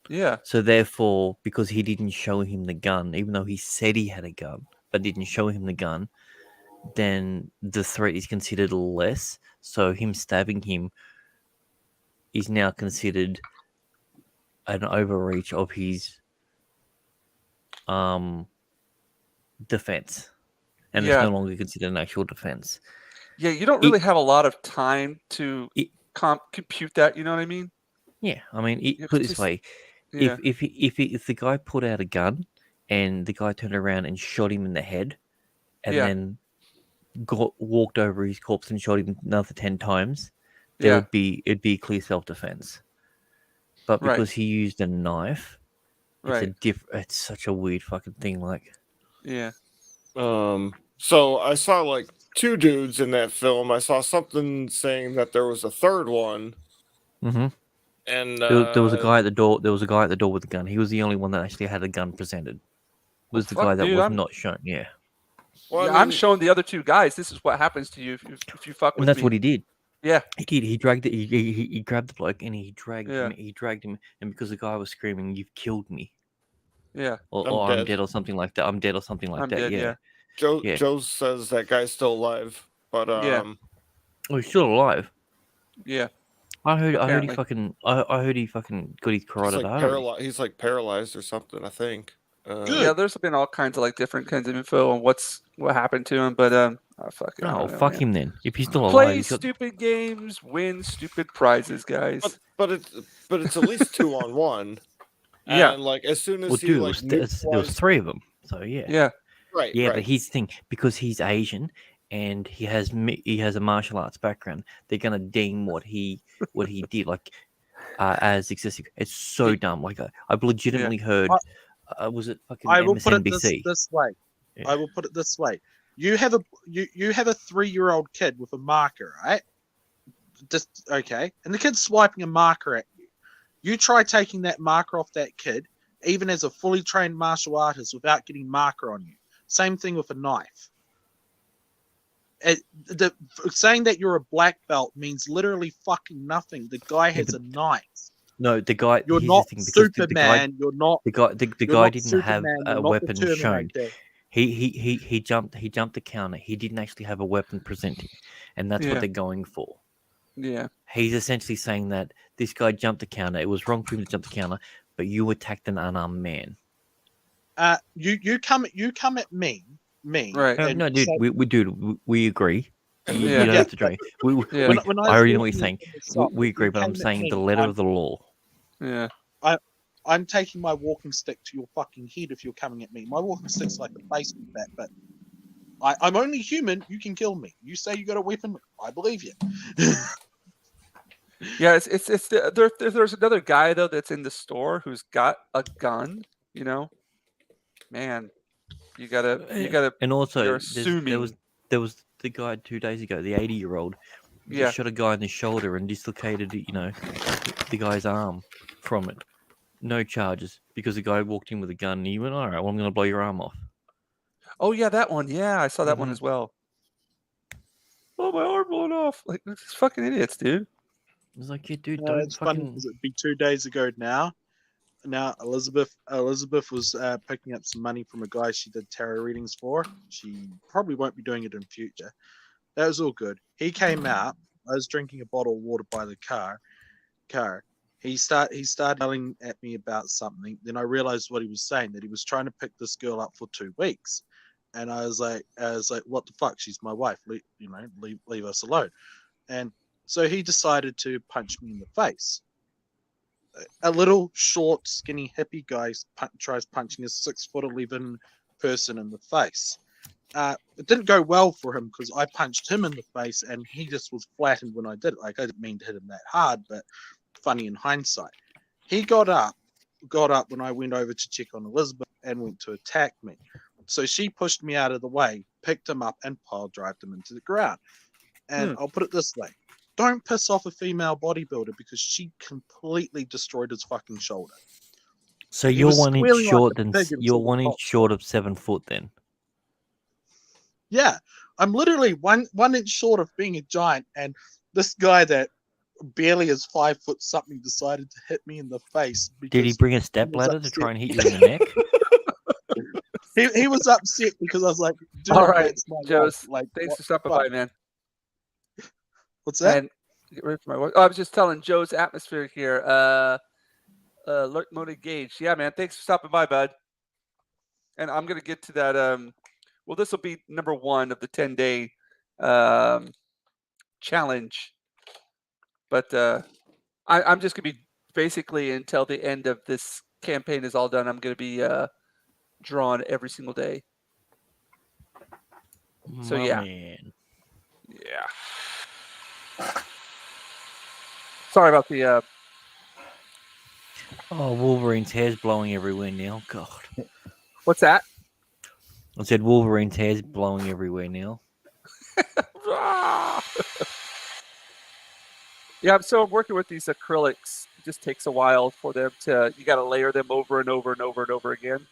Yeah. So therefore, because he didn't show him the gun, even though he said he had a gun, but didn't show him the gun, then the threat is considered less. So him stabbing him is now considered an overreach of his defense, and Yeah. it's no longer considered an actual defense. Yeah, you don't really have a lot of time to It- compute that, you know what I mean? Yeah, I mean, It's put it this just- way: Yeah. if the guy put out a gun and the guy turned around and shot him in the head, and Yeah. then walked over his corpse and shot him another 10 times, Yeah. it'd be clear self-defense. But Right. because he used a knife, Right. it's such a weird fucking thing. Like, Yeah. So I saw like two dudes in that film. I saw something saying that there was a third one, and there was a guy at the door. There was a guy at the door with a gun. He was the only one that actually had a gun presented. Was the fuck, guy that dude, was I'm- not shown? Yeah, Well, Yeah, I I'm mean, showing the other two guys. This is what happens to you if you fuck with and that's me. what he did. Yeah. He did. He dragged it. He grabbed the bloke and he dragged Yeah. him. He dragged him, and because the guy was screaming, "You've killed me," Yeah. or I'm I'm dead. dead, or something like that. I'm dead, or something like I'm that. dead, Yeah. yeah. Yeah. Joe says that guy's still alive, but Yeah. Oh, he's still alive. Yeah. I heard he Apparently. fucking. I heard he fucking got his he's carotid like artery. He's like paralyzed or something, I think. Yeah, there's been all kinds of like different kinds of info on what happened to him, but fuck it. I No, don't know, fuck man. him then. If he's still alive, Play he's got. stupid games, win stupid prizes, guys. But it's at least 2-on-1. Yeah. And like as soon as Well, he dude, like there was neutralized- 3 of them. So yeah. Yeah. right, Yeah, right. but here's the thing: because he's Asian and he has a martial arts background, they're gonna deem what he did like as excessive. It's so dumb. Like I've legitimately heard. Was it fucking I will put it MSNBC? this way. Yeah. I will put it this way. You have a 3-year-old kid with a marker, right? Just okay, and the kid's swiping a marker at you. You try taking that marker off that kid, even as a fully trained martial artist, without getting marker on you. Same thing with a knife. saying that you're a black belt means literally fucking nothing. The guy has a knife. No, the guy. You're Here's not the thing, because Superman. You're not. the You're guy not didn't have Superman. You're a not the weapon shown. Terminator. He jumped the counter. He didn't actually have a weapon presenting, and that's Yeah. what they're going for. Yeah. He's essentially saying that this guy jumped the counter. It was wrong for him to jump the counter, but you attacked an unarmed man. You come at me. Right. and No, dude, say- we agree. You Yeah. don't have to join. Yeah. When I already know what was you're saying. walking in the shop, We agree, you but I'm came at saying me, the letter of the law. Yeah. I'm taking my walking stick to your fucking head if you're coming at me. My walking stick's like a baseball bat, but I'm only human. You can kill me. You say you got a weapon, I believe you. Yeah, there's another guy though that's in the store who's got a gun. You know, man, you gotta. And also, You're there assuming. was the guy 2 days ago, the 80-year-old, Yeah. shot a guy in the shoulder and dislocated, the guy's arm from it. No charges because the guy walked in with a gun and he went, "All right, well, I'm going to blow your arm off." Oh yeah, that one. Yeah, I saw that one Mhm. as well. Oh, my arm blown off! Like these fucking idiots, dude. It's like, yeah, dude, No, don't it's funny fucking. because it'd be 2 days ago now. Now Elizabeth was picking up some money from a guy she did tarot readings for. She probably won't be doing it in future. That was all good. He came out. I was drinking a bottle of water by the car. He started yelling at me about something. Then I realized what he was saying, that he was trying to pick this girl up for 2 weeks. And I was like, what the fuck? She's my wife. Leave us alone. And so he decided to punch me in the face. A little short, skinny hippie guy tries punching a 6'11" person in the face. It didn't go well for him because I punched him in the face and he just was flattened when I did it. Like, I didn't mean to hit him that hard, but funny in hindsight. He got up when I went over to check on Elizabeth and went to attack me. So she pushed me out of the way, picked him up, and pile drived him into the ground. And I'll put it this way. Don't piss off a female bodybuilder because she completely destroyed his fucking shoulder. So He you're was 1 inch squealing like short a than pig you're until the 1 inch cops short of 7 foot. Then Yeah, I'm literally one inch short of being a giant, and this guy that barely is 5 foot something decided to hit me in the face because did he bring a he step was ladder to upset. try and hit you in the neck? He was upset because I was like, dude, All right, that's my Joe's. wife. Like, Thanks what for stopping the fuck? by, man. What's that? And get ready for my voice. Oh, I was just telling Joe's atmosphere here. Alert mode engaged. Yeah, man. Thanks for stopping by, bud. And I'm gonna get to that. Well, this will be number 1 of the 10-day challenge. But I'm just gonna be basically until the end of this campaign is all done. I'm gonna be drawn every single day. So My yeah. man. Yeah. Sorry about the. Oh, Wolverine's hair's blowing everywhere now. God. What's that? I said Wolverine's hair's blowing everywhere now. Yeah, so I'm working with these acrylics. It just takes a while for them to. You got to layer them over and over and over and over again.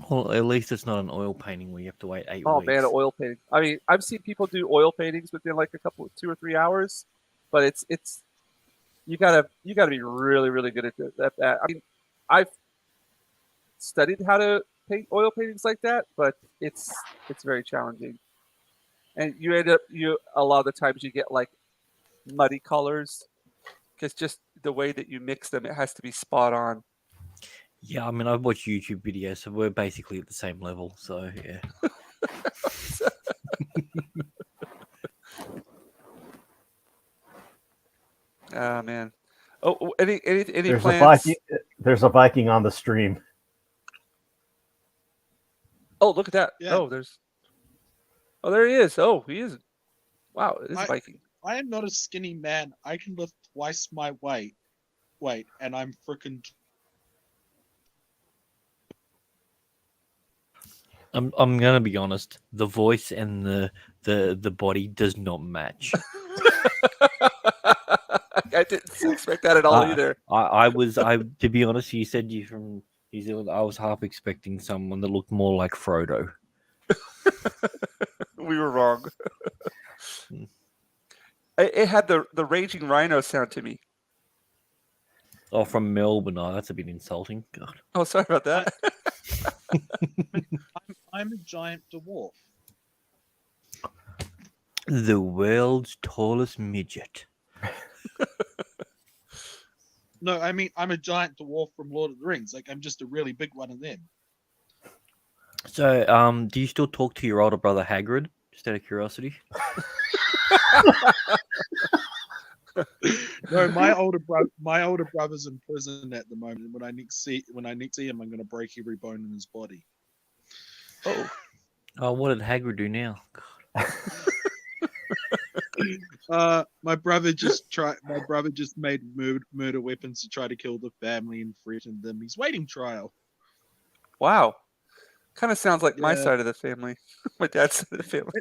Well, at least it's not an oil painting where you have to wait 8 Oh weeks. man, oil painting. I mean, I've seen people do oil paintings within like 2 or 3 hours, but it's you gotta be really really good at that. I mean, I've studied how to paint oil paintings like that, but it's very challenging, and a lot of the times you get like muddy colors because just the way that you mix them, it has to be spot on. Yeah, I mean, I've watched YouTube videos, so we're basically at the same level. So yeah. Ah man. Oh, any There's plans? There's a Viking on the stream. Oh, look at that. Yeah. Oh, there he is. Oh, he is. Wow, it is a Viking. I am not a skinny man. I can lift twice my weight. And I'm freaking. I'm gonna be honest. The voice and the body does not match. I didn't expect that at all either. To be honest, you said you're from New Zealand. I was half expecting someone that looked more like Frodo. We were wrong. It had the raging rhino sound to me. Oh, from Melbourne. Oh, that's a bit insulting. God. Oh, sorry about that. I'm a giant dwarf. The world's tallest midget. No, I mean I'm a giant dwarf from Lord of the Rings. Like I'm just a really big one of them. So, do you still talk to your older brother Hagrid? Just out of curiosity. No, my older brother's in prison at the moment. When I next see him, I'm going to break every bone in his body. Oh, Oh, what did Hagrid do now? My brother just made murder weapons to try to kill the family and threatened them. He's waiting trial. wow. Kind of sounds like my Yeah. side of the family. My dad's side of the family.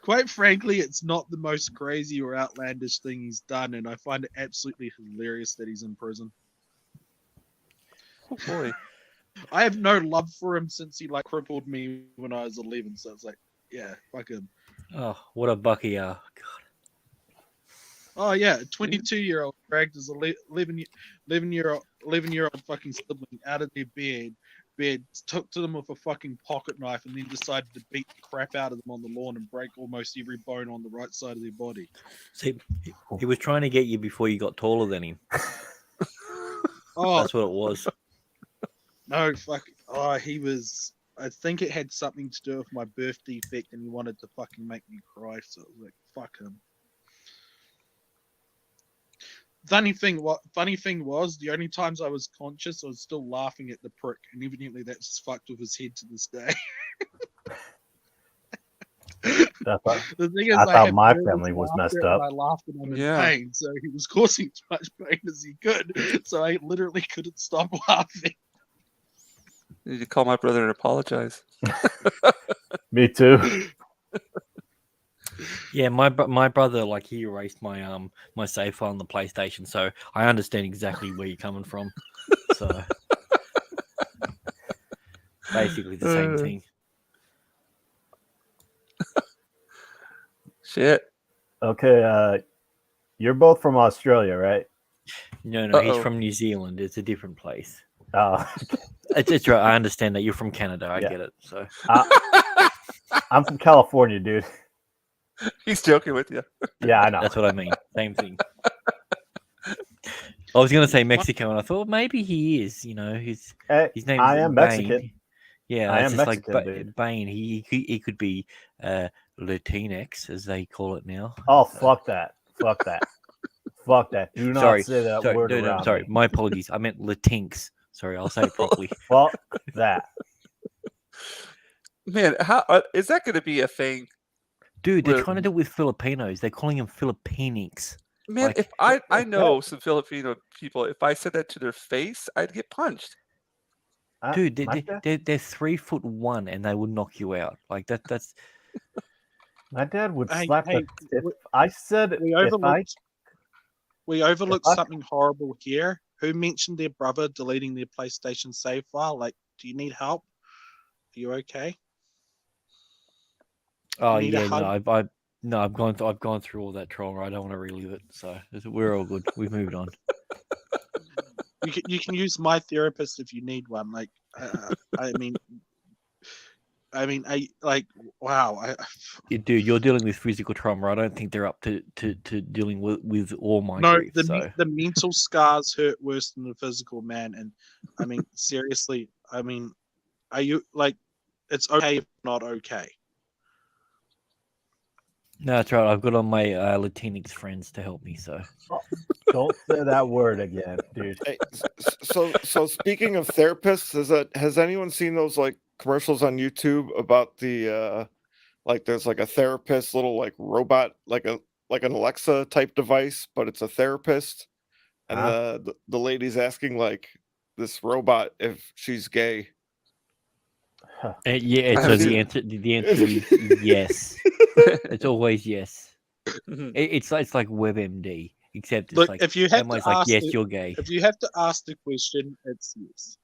Quite frankly, it's not the most crazy or outlandish thing he's done, and I find it absolutely hilarious that he's in prison. Oh boy. I have no love for him since he like crippled me when I was 11. So it's like, yeah, fuck him. Oh, what a bucky! God. Oh yeah, 22-year-old dragged his 11-year-old fucking sibling out of their bed, took to them with a fucking pocket knife, and then decided to beat the crap out of them on the lawn and break almost every bone on the right side of their body. See, he was trying to get you before you got taller than him. Oh That's what it was. no, fuck! Oh, he was. I think it had something to do with my birth defect, and he wanted to fucking make me cry. So it was like, fuck him. Funny thing was, the only times I was conscious, I was still laughing at the prick, and evidently that's fucked with his head to this day. That's what, The thing is, I thought have my nervous family was messed laughter, up. and I laughed when I'm in Yeah. pain, so he was causing as much pain as he could. So I literally couldn't stop laughing. You need to call my brother and apologize. Me too. Yeah, my brother, like, he erased my my save file on the PlayStation, so I understand exactly where you're coming from. So basically the same thing. Shit. Okay, you're both from Australia, right? No, he's Uh-oh. from New Zealand. It's a different place. Oh, It's right. I understand that you're from Canada. I Yeah. get it. So I'm from California, dude. He's joking with you. Yeah, I know. that's what I mean. Same thing. I was gonna say Mexico, and I thought maybe he is. You know, his name I is am Bane. Mexican. Yeah, I it's am just Mexican, like dude. Bane. He could be Latinx, as they call it now. Oh, fuck that. Fuck that. Fuck that. Do not Sorry, say that word around sorry. me. My apologies. I meant Latinx. Sorry, I'll say it properly. Fuck that. Man, how is that going to be a thing? Dude, they're Where- trying to do it with Filipinos. They're calling them Filipinx. Man, Like- if I know some Filipino people, if I said that to their face, I'd get punched. Dude, my dad, they're 3'1" and they will knock you out. Like that's my dad would Hey, slap hey, the. If I said We if I overlooked If I- something horrible here. Who mentioned their brother deleting their PlayStation save file? Like, do you need help? Are you okay? oh need a yeah, hug? no, I've gone through all that trauma. I don't want to relive it. So we're all good. We've moved on. You can use my therapist if you need one. Like, I mean, wow. Dude, you're dealing with physical trauma. I don't think they're up to dealing with all my No, grief. So the mental scars hurt worse than the physical, man. And I mean, seriously, I mean, are you like, it's okay if not okay. no, that's right. I've got all my Latinx friends to help me. So don't say that word again, dude. Hey, so speaking of therapists, has anyone seen those like commercials on YouTube about the like there's like a therapist little like robot like an Alexa type device, but it's a therapist, and the lady's asking like this robot if she's gay. yeah, I so haven't the answer is yes. It's always yes. It's like WebMD, except it's Look, like if you have to Emma's like, ask, yes, you're gay. if you have to ask the question, it's yes.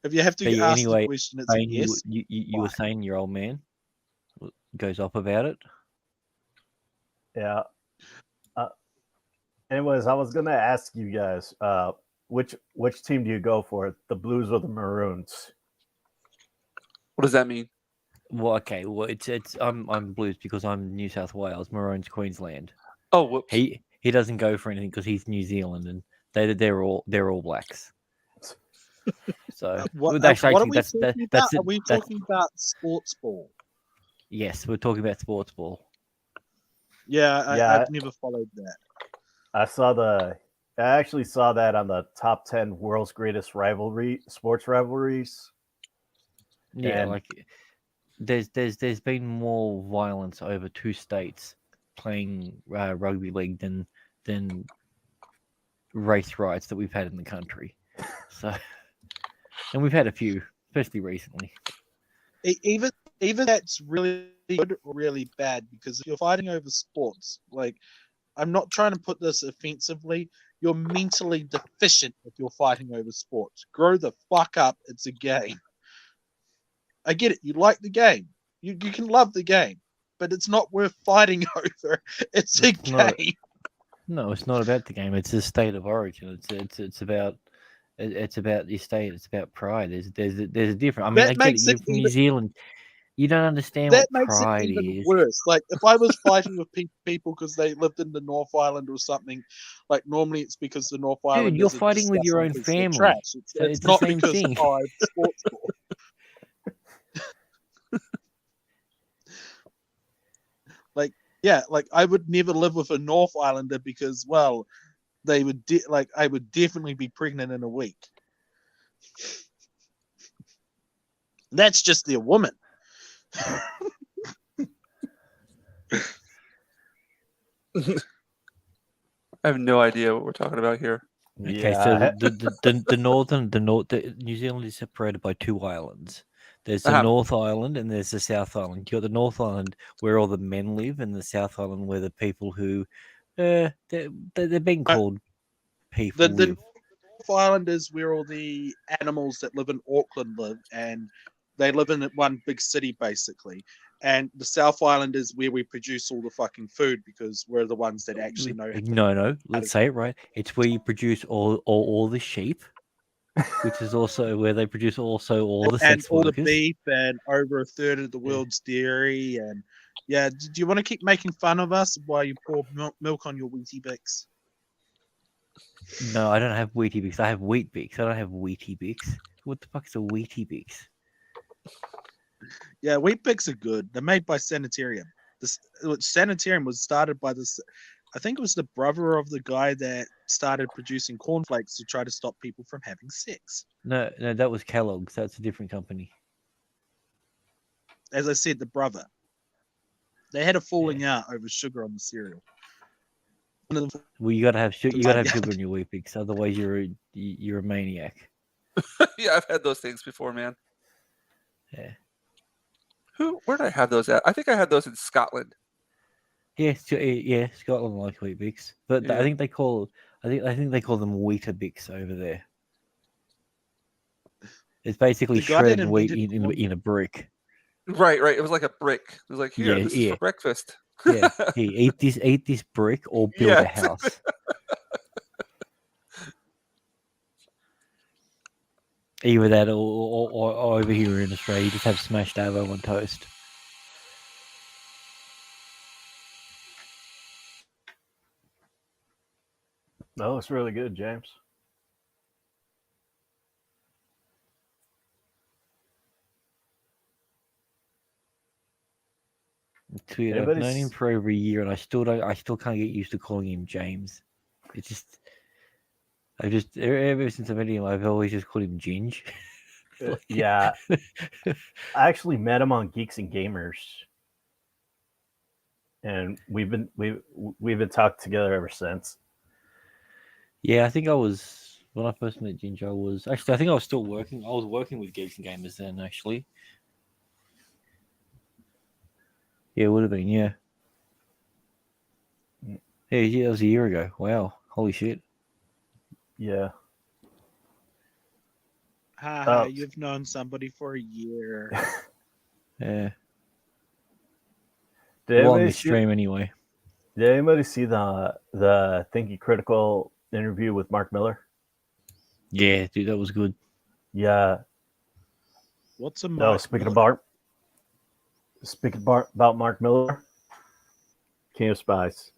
If you have to But yeah, ask anyway, the question, it's a Bane, yes. you were saying your old man. goes up about it. Yeah. Anyways, I was gonna ask you guys, which team do you go for, the Blues or the Maroons? What does that mean? Well, okay. Well, it's I'm Blues because I'm New South Wales. Maroon's Queensland. Oh, whoops. He doesn't go for anything because he's New Zealand and they're all Blacks. So What, that's what are actually we that's talking that, that's about? it. Are we That's talking about sports ball? yes, we're talking about sports ball. Yeah, Yeah. I've never followed that. I actually saw that on the top 10 world's greatest sports rivalries. Yeah, And- like there's been more violence over two states playing rugby league than race riots that we've had in the country. So, and we've had a few, especially recently. Even that's really good or really bad, because if you're fighting over sports, like, I'm not trying to put this offensively, you're mentally deficient if you're fighting over sports. Grow the fuck up. It's a game. I get it. You like the game. You can love the game, but it's not worth fighting over. It's a It's not- game. No, it's not about the game. It's a state of origin. It's about your state. It's about pride. There's a difference. I mean, That I get it. makes You're it from New even- Zealand. You don't understand That what makes it pride even is. worse. Like, if I was fighting with people because they lived in the North Island or something, like, normally it's because the North Island. Dude, you're fighting with your own family. Trash. So It's it's the not same because thing. I'm sports ball. Yeah, like, I would never live with a North Islander because, well, they would I would definitely be pregnant in a week. That's just their woman. I have no idea what we're talking about here. Okay, Yeah, so the New Zealand is separated by two islands. There's the Uh-huh. North Island and there's the South Island. You got the North Island where all the men live, and the South Island where the people who, they're being called people The live. North Island is where all the animals that live in Auckland live, and they live in one big city basically. And the South Island is where we produce all the fucking food, because we're the ones that actually know. No, let's say it right. It's where you produce all the sheep, which is also where they produce also all the And sex all the workers. beef, and over a third of the world's dairy. And yeah, do you want to keep making fun of us while you pour milk on your Wheatie Bix? No, I don't have Wheatie Bix. I have Wheat Bix. I don't have Wheatie Bix. What the fuck is a Wheatie Bix? Yeah, Wheat Bix are good. They're made by Sanitarium. Sanitarium was started by this. I think it was the brother of the guy that started producing cornflakes to try to stop people from having sex. No, that was Kellogg's. That's a different company. As I said, the brother. They had a falling out over sugar on the cereal. One of them, Well, you gotta have sugar. You gotta have Yeah. sugar in your Wheat Bix, otherwise you're a maniac. Yeah, I've had those things before, man. Yeah. Where did I have those at? I think I had those in Scotland. Yeah, Scotland like Wheat Bix, but Yeah. I think they call them Weetabix over there. It's basically The guy that shredded wheat invented in a brick. Right. It was like a brick. It was like, here, Yeah, this is for breakfast. Yeah, hey, eat this brick or build Yeah, a house. Either that or over here in Australia, you just have smashed avo on toast. no, it's really good, James. It's weird. I've known him for over a year, and I still can't get used to calling him James. It's just, ever since I met him, I've always just called him Ginge. Yeah, I actually met him on Geeks and Gamers, and we've been talking together ever since. Yeah, I think I was when I first met Jinja. I think I was still working. I was working with Geeks and Gamers then, actually. Yeah, it would have been. Yeah. Yeah, that was a year ago. Wow, holy shit. Yeah. You've known somebody for a year. Yeah. Did Well, on anybody the see, stream anyway. the Thinking Critical interview with Mark Miller? Yeah, dude, that was good. Yeah. What's a No, Mark speaking Miller? about Mark Miller, King of Spies.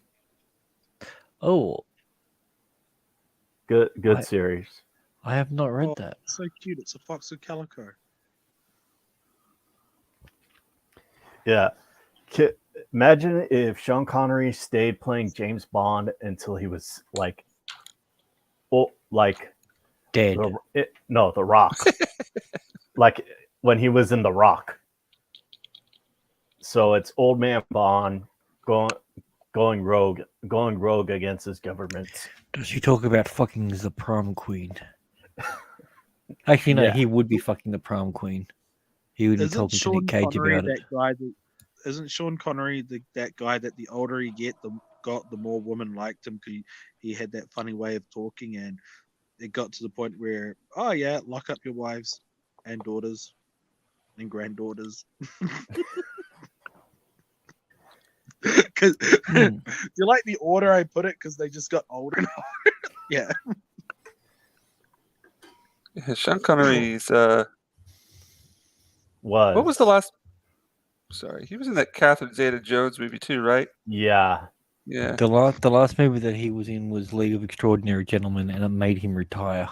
Oh, Good I- series. I have not read Oh, that. so cute. It's a fox with calico. Yeah. Imagine if Sean Connery stayed playing James Bond until he was like, Dead. The Rock. Like when he was in The Rock. So it's old man Bond going rogue against his government. Does he talk about fucking the prom queen? Actually, no, Yeah. he would be fucking the prom queen. He would be Isn't talking to Sean Nick Cage Connery about that it. guy that? Isn't Sean Connery that guy that the older he got, the more women liked him because he had that funny way of talking, and it got to the point where, oh yeah, lock up your wives and daughters and granddaughters. Because you like the order I put it, because they just got older and older. Yeah. Yeah, Sean Connery's What what was the last? Sorry, he was in that Catherine Zeta-Jones movie too, right? Yeah. Yeah. The last movie that he was in was League of Extraordinary Gentlemen, and it made him retire.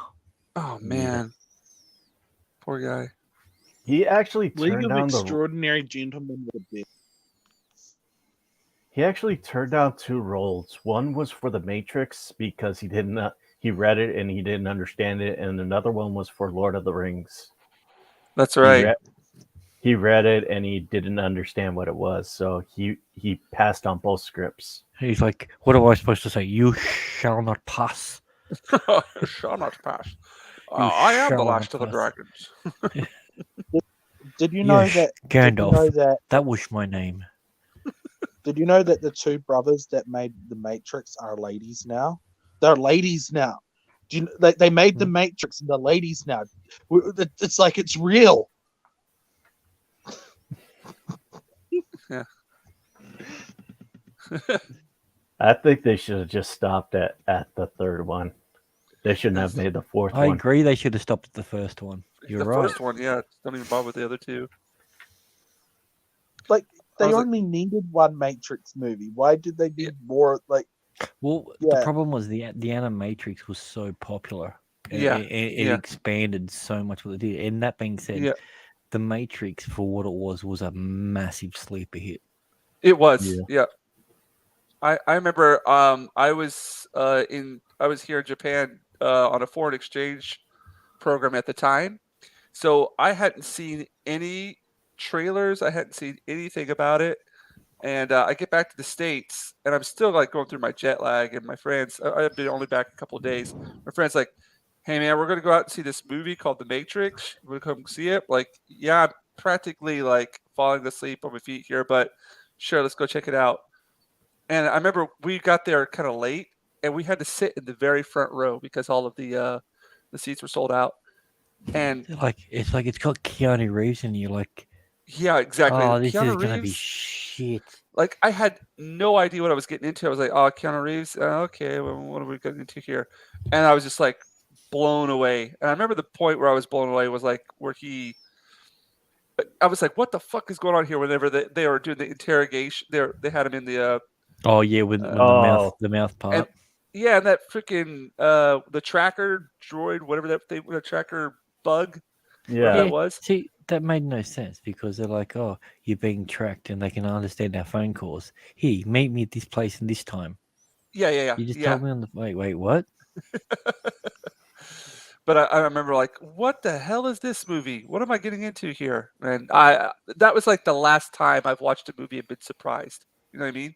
Oh man, poor guy. He actually League turned of down Extraordinary Gentlemen with a bit. He actually turned down 2 roles. One was for The Matrix because he read it and he didn't understand it, and another one was for Lord of the Rings. That's right. He read it and he didn't understand what it was, so he passed on both scripts. He's like, what am I supposed to say? You shall not pass. Shall not pass. You I am the shall last not of the pass. dragons. Did you know Yes, that? Gandalf. Did you know that? That was my name. Did you know that the 2 brothers that made the Matrix are ladies now? They're ladies now. Do you? They made the Matrix and they're ladies now. It's like it's real. Yeah. I think they should have just stopped at the 3rd one. They shouldn't have made the 4th I one. agree. They should have stopped at the first one. You're the right. first one, yeah. Don't even bother with the other 2. Like I they was like- only needed one Matrix movie. Why did they need more? Like Well, Yeah. the problem was the Animatrix was so popular. And Yeah, it yeah. expanded so much what it did. And that being said, Yeah, the Matrix, for what it was a massive sleeper hit. it was. Yeah. Yeah. I remember I was here in Japan on a foreign exchange program at the time. So I hadn't seen any trailers, I hadn't seen anything about it. And I get back to the States and I'm still like going through my jet lag, and my friends, I've been only back a couple of days. My friend's like, "Hey man, we're gonna go out and see this movie called The Matrix. We're gonna come see it." Like, yeah, I'm practically like falling asleep on my feet here, but sure, let's go check it out. And I remember we got there kind of late, and we had to sit in the very front row because all of the seats were sold out. And It's got Keanu Reeves in you. Like, yeah, exactly. oh, this Keanu is gonna be Reeves, shit. like I had no idea what I was getting into. I was like, "Oh, Keanu Reeves, okay, well, what are we getting into here?" And I was just like blown away. And I remember the point where I was blown away was like where I was like, "What the fuck is going on here?" Whenever they were doing the interrogation, they had him in the Oh yeah, when Oh. the mouth part. and yeah, and that freaking the tracker droid, whatever that thing, the tracker bug, whatever Yeah. that was. See, that made no sense because they're like, oh, you're being tracked and they can understand our phone calls. Here, meet me at this place and this time. Yeah. You just yeah. told me on the wait, what? But I remember like, what the hell is this movie? What am I getting into here? And that was like the last time I've watched a movie and been surprised. You know what I mean?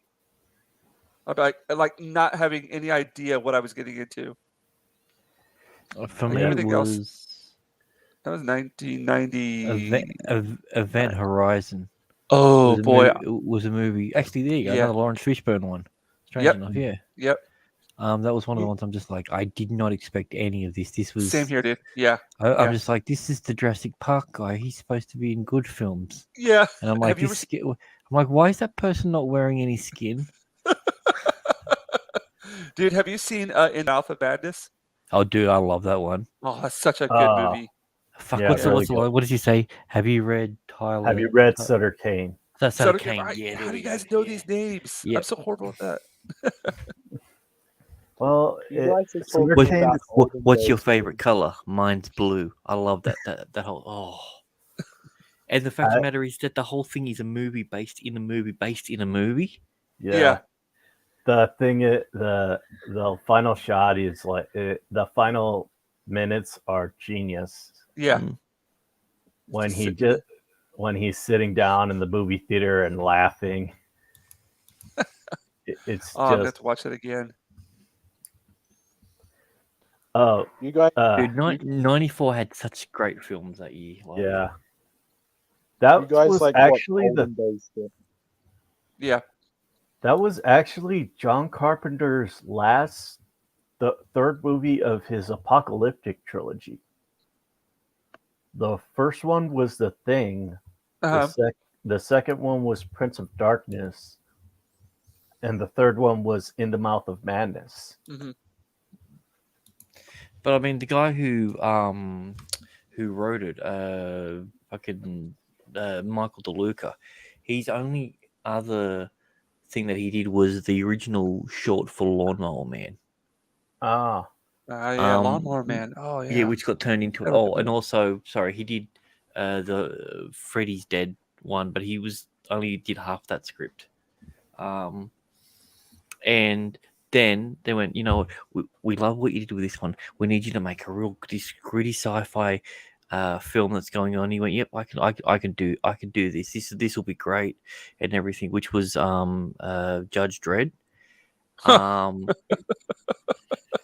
About like not having any idea what I was getting into. For Like me, it everything else- was That was 1990. Event Horizon. Oh boy. was a movie. Actually, there you go, Yeah. another Lawrence Fishburne one. Strange Yep. enough, yeah. Yep. That was one of the You- ones I'm just like, I did not expect any of this. This was Same here, dude. Yeah, I'm yeah. just like, this is the Jurassic Park guy. He's supposed to be in good films, yeah. and I'm like, Have you this. I'm like, why is that person not wearing any skin? Dude, have you seen In Alpha Madness? Oh, dude, I love that one. Oh, that's such a good movie. Fuck, Yeah, what's the really what's the good. line? What does he say? Have you read Tyler? Have you read Sutter Kane? That's So, Kane. Yeah, how there do we you go. guys know Yeah. these names? Yeah. I'm so horrible at that. Well, You guys are Sutter talking Kane about is olden What's your days favorite movies. color? Mine's blue. I love that whole And the fact of the matter is that the whole thing is a movie based in a movie based in a movie. yeah. The thing is, the final shot is like the final minutes are genius. Yeah. Mm. When he Sick. just when he's sitting down in the movie theater and laughing, it's Oh, I'm gonna have just to watch that again. oh You guys, Dude, 94 had such great films that year. Like, yeah. you That guys was like actually what olden days did. Yeah. that was actually John Carpenter's the third movie of his apocalyptic trilogy. The first one was The Thing. The second one was Prince of Darkness, and the third one was In the Mouth of Madness. Mm-hmm. But I mean, the guy who wrote it, Michael DeLuca, his only other thing that he did was the original short for Lawnmower Man. Ah, Yeah, Lawnmower Man. Oh yeah. Yeah, which got turned into and also, sorry, he did the Freddy's Dead one, but he only did half that script. And then they went, you know, we love what you did with this one. We need you to make a real gritty sci-fi film that's going on. He went, yep, I can do this. This will be great and everything. Which was Judge Dredd.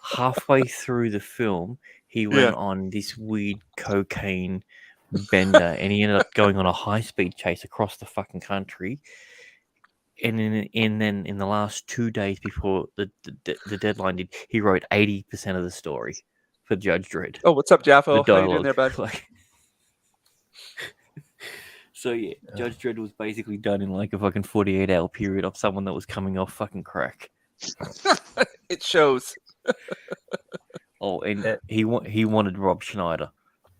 Halfway through the film, he went on this weird cocaine bender, and he ended up going on a high-speed chase across the fucking country. And then in the last 2 days before the deadline, he wrote 80% of the story for Judge Dredd. Oh, what's up, Jaffo? The How you doing there, dialogue. bud? So yeah, Judge Dredd was basically done in like a fucking 48-hour period of someone that was coming off fucking crack. It shows. Oh, and he wanted Rob Schneider.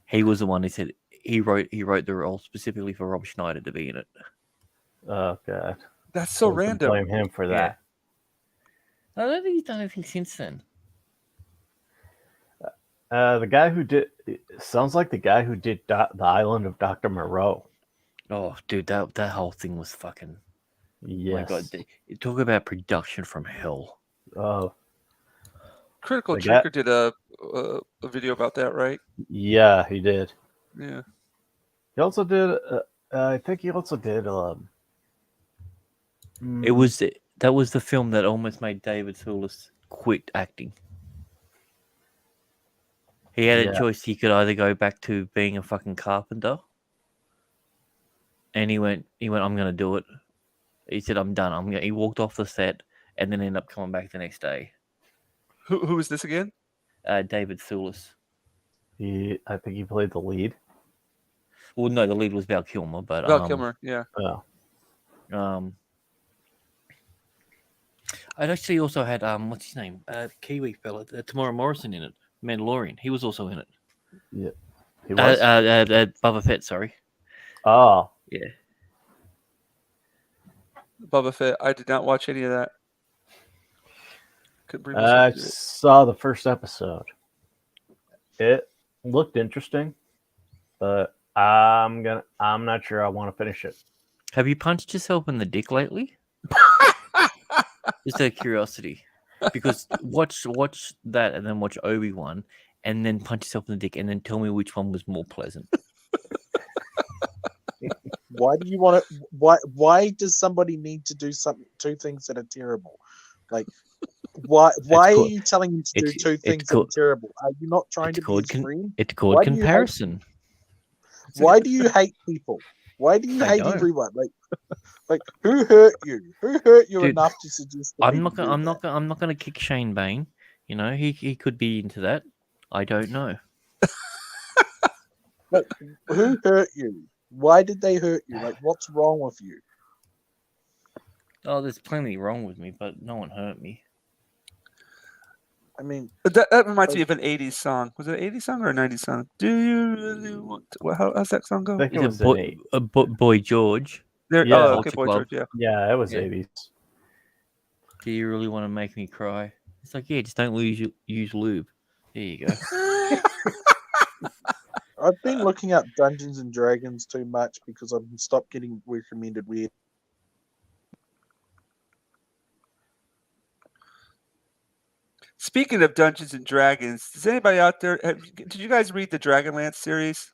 He was the one who said he wrote the role specifically for Rob Schneider to be in it. oh god. That's so We can random. blame him for that. I don't think he's done anything since then. The guy who did sounds like the guy who did the Island of Dr. Moreau. Oh, dude, that whole thing was fucking. Yes. My God, talk about production from hell. Oh, Critical The Drinker did a video about that, right? yeah, he did. Yeah. He also did. I think he also did. That was the film that almost made David Thewlis quit acting. He had a choice. He could either go back to being a fucking carpenter, and he went, I'm gonna do it. He said, I'm done. He walked off the set and then ended up coming back the next day. Who is this again? David Thewlis. I think he played the lead. Well, no, the lead was Val Kilmer, but Val Kilmer, yeah. I'd actually also had what's his name? Kiwi fella, Tamora Morrison in it. Mandalorian. He was also in it. Yeah, he was. Boba Fett. Sorry. Oh, Yeah. Boba Fett. I did not watch any of that. Couldn't bring I myself to do it. saw the first episode. It looked interesting, but I'm not sure I want to finish it. Have you punched yourself in the dick lately? Just out of curiosity, because watch that and then watch Obi-Wan, and then punch yourself in the dick, and then tell me which one was more pleasant. Why do you want to? Why does somebody need to do two things that are terrible? Like, why are you telling them to do two things that are terrible? Are you not trying to be extreme? It's called comparison. Why do you hate people? Why do you I hate don't. everyone? Like who hurt you? Who hurt you Dude, enough to suggest that I'm not people gonna. do that? I'm not gonna kick Shane Bane. You know, he could be into that. I don't know. Like, who hurt you? Why did they hurt you? Like, what's wrong with you? Oh, there's plenty wrong with me, but no one hurt me. I mean, That reminds me of an 80s song. Was it an 80s song or a 90s song? Do you really want to... how's that song I go? think it Is was it an 8. Boy George? There, Yeah. oh, okay, Culture Boy Club. George, yeah. Yeah, it was Yeah. 80s. Do you really want to make me cry? It's like, yeah, just don't use lube. There you go. I've been looking up Dungeons and Dragons too much because I've stopped getting recommended weird. Speaking of Dungeons and Dragons, does anybody out there... did you guys read the Dragonlance series?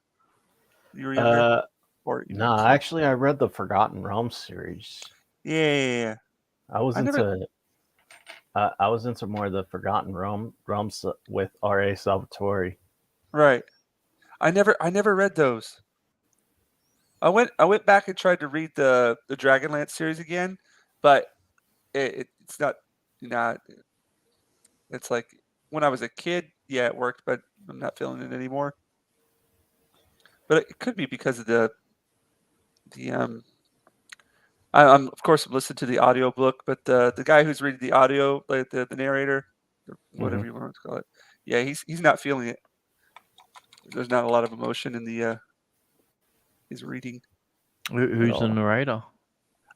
You were younger? Or, you know, Nah, actually, I read the Forgotten Realms series. yeah. I was I never- into. I was into more of the Forgotten Realms with R.A. Salvatore. Right. I never read those. I went back and tried to read the Dragonlance series again, but it's not, it's like when I was a kid, yeah, it worked, but I'm not feeling it anymore. But it could be because of the I'm of course listening to the audio book, but the guy who's reading the audio, like the narrator, or whatever you want to call it, yeah, he's not feeling it. There's not a lot of emotion in the his reading. Who's the narrator?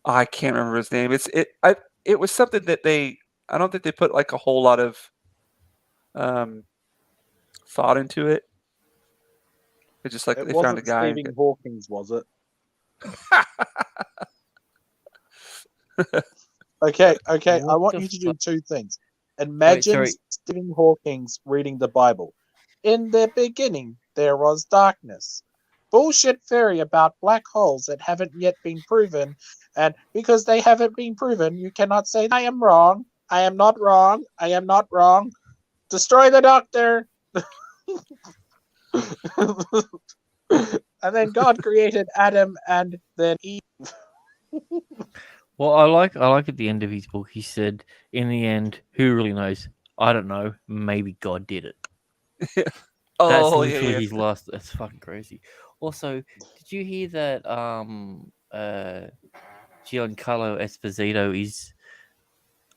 I can't remember his name. It was something that I don't think they put like a whole lot of thought into it. It's just like It they found a wasn't guy. Stephen Hawking's, was it? Okay. I What want the you to do two things. Wait, Imagine sorry. Stephen Hawking's reading the Bible. In the beginning, there was darkness. Bullshit theory about black holes that haven't yet been proven. And because they haven't been proven, you cannot say, I am wrong. I am not wrong. I am not wrong. Destroy the doctor. And then God created Adam and then Eve. Well, I like at the end of his book, he said, in the end, who really knows? I don't know. Maybe God did it. That's Oh literally yeah. his last. That's fucking crazy. Also, did you hear that Giancarlo Esposito is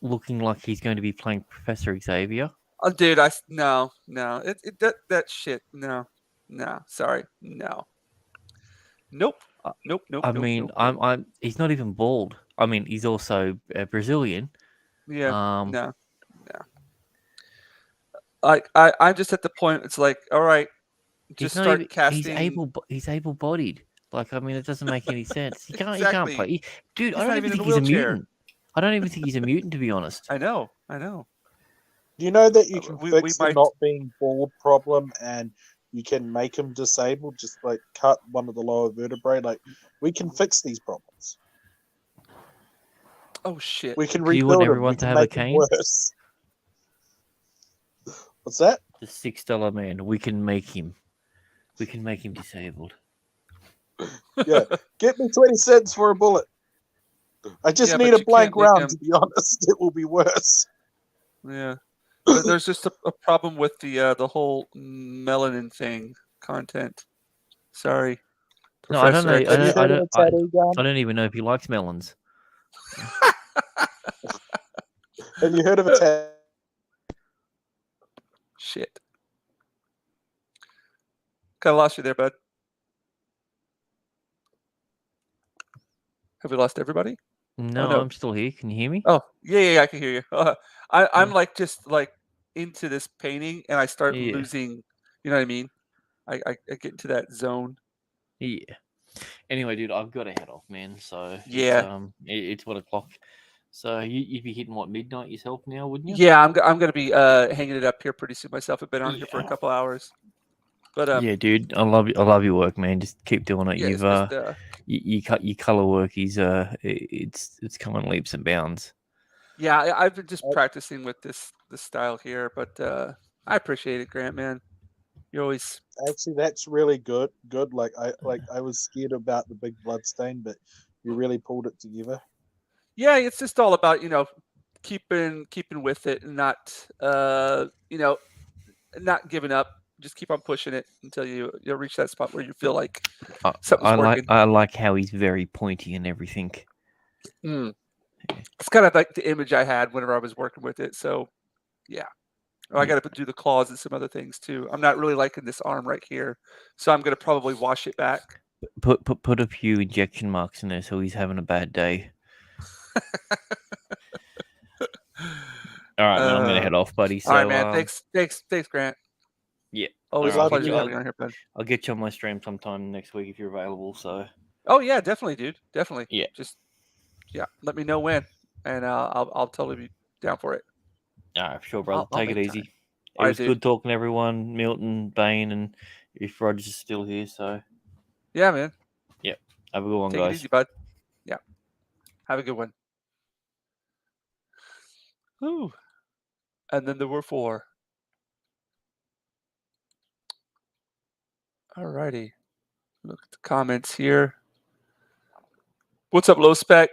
looking like he's going to be playing Professor Xavier? Oh, dude, no. That shit. No. Sorry. No. Nope. Nope. I mean, nope. I'm. He's not even bald. I mean, he's also Brazilian. Yeah. No. I'm just at the point. It's like, all right, just start casting. He's able-bodied. Like, I mean, it doesn't make any sense. He can't Exactly. play. Dude, He's I not don't even even in think a he's a wheelchair. mutant. I don't even think he's a mutant, to be honest. I know. Do you know that you can We fix the might- not being bald problem and you can make him disabled? Just like cut one of the lower vertebrae. Like we can fix these problems. Oh shit. We can Do you rebuild want him. everyone We to can have a make him cane? worse. What's that? The $6 man. We can make him disabled. Yeah, get me 20 cents for a bullet. I just Yeah, need but a you blank can't make round. him- To be honest, it will be worse. Yeah. But there's just a problem with the whole melanin thing content. Sorry. No, I don't know. Professor X. Have you heard of a tattoo gun? I don't even know if he likes melons. Have you heard of a tattoo? Shit. Kind of lost you there, bud. Have we lost everybody? No, no. I'm still here. Can you hear me? Oh, yeah, I can hear you. I'm Yeah. like just like into this painting, and I start Yeah. losing. You know what I mean? I get into that zone. Yeah. Anyway, dude, I've got to head off, man. So Yeah. it's 1 o'clock. So you'd be hitting what, midnight yourself now, wouldn't you? Yeah, I'm gonna be hanging it up here pretty soon myself. I've been on here for a Yeah. couple hours. But Yeah, dude, I love your work, man. Just keep doing it. yeah, You've it's just, your color work is it's coming leaps and bounds. yeah, I've been just practicing with this style here, but I appreciate it, Grant, man. You're always Actually, that's really good. Good. I was scared about the big blood stain, but you really pulled it together. yeah. It's just all about keeping with it and not giving up. Just keep on pushing it until you'll reach that spot where you feel like I, something's I like working. I like how he's very pointy and everything. Mm. It's kind of like the image I had whenever I was working with it. So yeah. Oh, I Yeah. got to do the claws and some other things too. I'm not really liking this arm right here, so I'm gonna probably wash it back. Put a few injection marks in there so he's having a bad day. All right, man. I'm gonna Uh, head off, buddy. all right, So man. Thanks, Grant. yeah. Always All a right, Love pleasure you. having you on here, bud. I'll get you on my stream sometime next week if you're available. So Oh yeah, definitely, dude. Definitely. yeah. Just let me know when, and I'll totally be down for it. All right, sure, brother. I'll Take it make time. easy. All It right, was dude. good talking to everyone, Milton, Bane, and if Rogers is still here. So Yeah, man. yeah, have a good one, Take it guys. easy, bud. Yeah. Have a good one. Ooh. And then there were 4. All righty. Look at the comments here. What's up, low spec?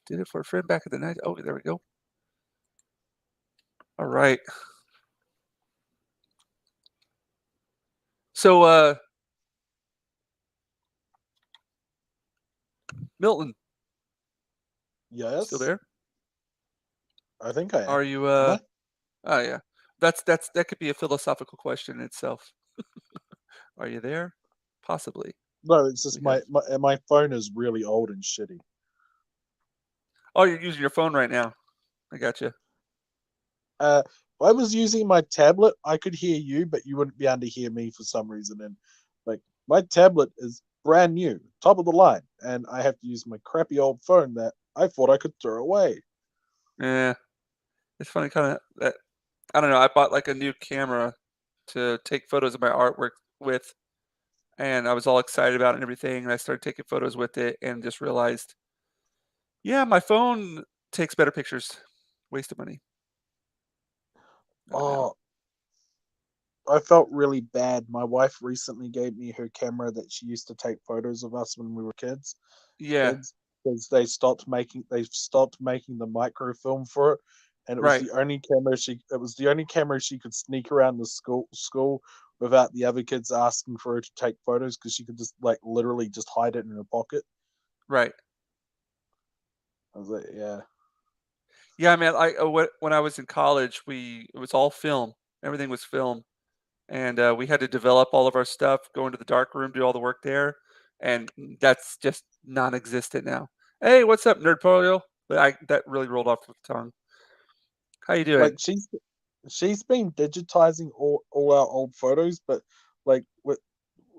Did it for a friend back in the night. Oh, there we go. All right. So, Milton, Yes, still there? I think I am. Are you? Am I? Oh yeah. That could be a philosophical question in itself. Are you there? Possibly. No, it's just We have- my phone is really old and shitty. Oh, you're using your phone right now. I got you. I was using my tablet. I could hear you, but you wouldn't be able to hear me for some reason. And like my tablet is brand new, top of the line, and I have to use my crappy old phone that I thought I could throw away. Yeah. It's funny, kind of that. I don't know. I bought like a new camera to take photos of my artwork with, and I was all excited about it and everything. And I started taking photos with it, and just realized, yeah, my phone takes better pictures. Waste of money. Oh man. Oh, I felt really bad. My wife recently gave me her camera that she used to take photos of us when we were kids. Yeah. Kids, because they've stopped making the microfilm for it, and Right. it was the only camera she could sneak around the school without the other kids asking for her to take photos because she could just like literally just hide it in her pocket. Right. I was like, yeah. Yeah, man. When I was in college, it was all film. Everything was film, and we had to develop all of our stuff, go into the dark room, do all the work there, and that's just non-existent now. Hey, what's up, Nerd Polio? That really rolled off the tongue. How you doing? Like she's been digitizing all our old photos, but like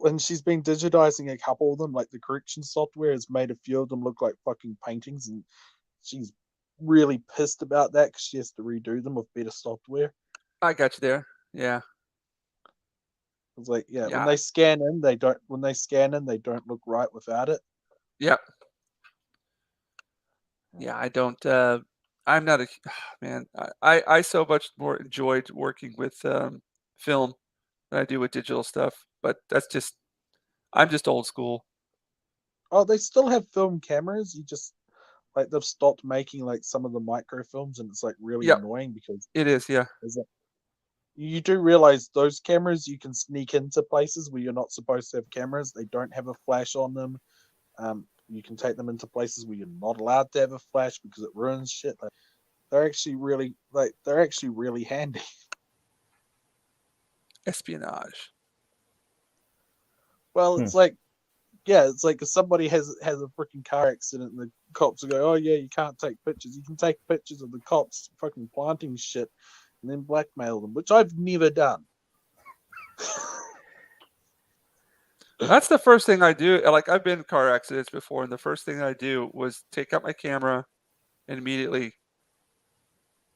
when she's been digitizing a couple of them, like the correction software has made a few of them look like fucking paintings, and she's really pissed about that because she has to redo them with better software. I got you there. Yeah, It's like, yeah, when yeah, they scan in, they don't. When they scan in, they don't look right without it. yeah, yeah. I don't. I'm not a man. I so much more enjoyed working with film than I do with digital stuff. But I'm just old school. Oh, they still have film cameras. You just like they've stopped making like some of the microfilms, and it's like really Yep, annoying because it is. Yeah, you do realize those cameras you can sneak into places where you're not supposed to have cameras. They don't have a flash on them. You can take them into places where you're not allowed to have a flash because it ruins shit. Like, they're actually really handy. espionage. Well, it's like it's like if somebody has a freaking car accident and the cops will go, oh yeah, you can't take pictures. You can take pictures of the cops fucking planting shit and then blackmail them, which I've never done. That's the first thing I do. Like I've been in car accidents before, and the first thing I do was take out my camera and immediately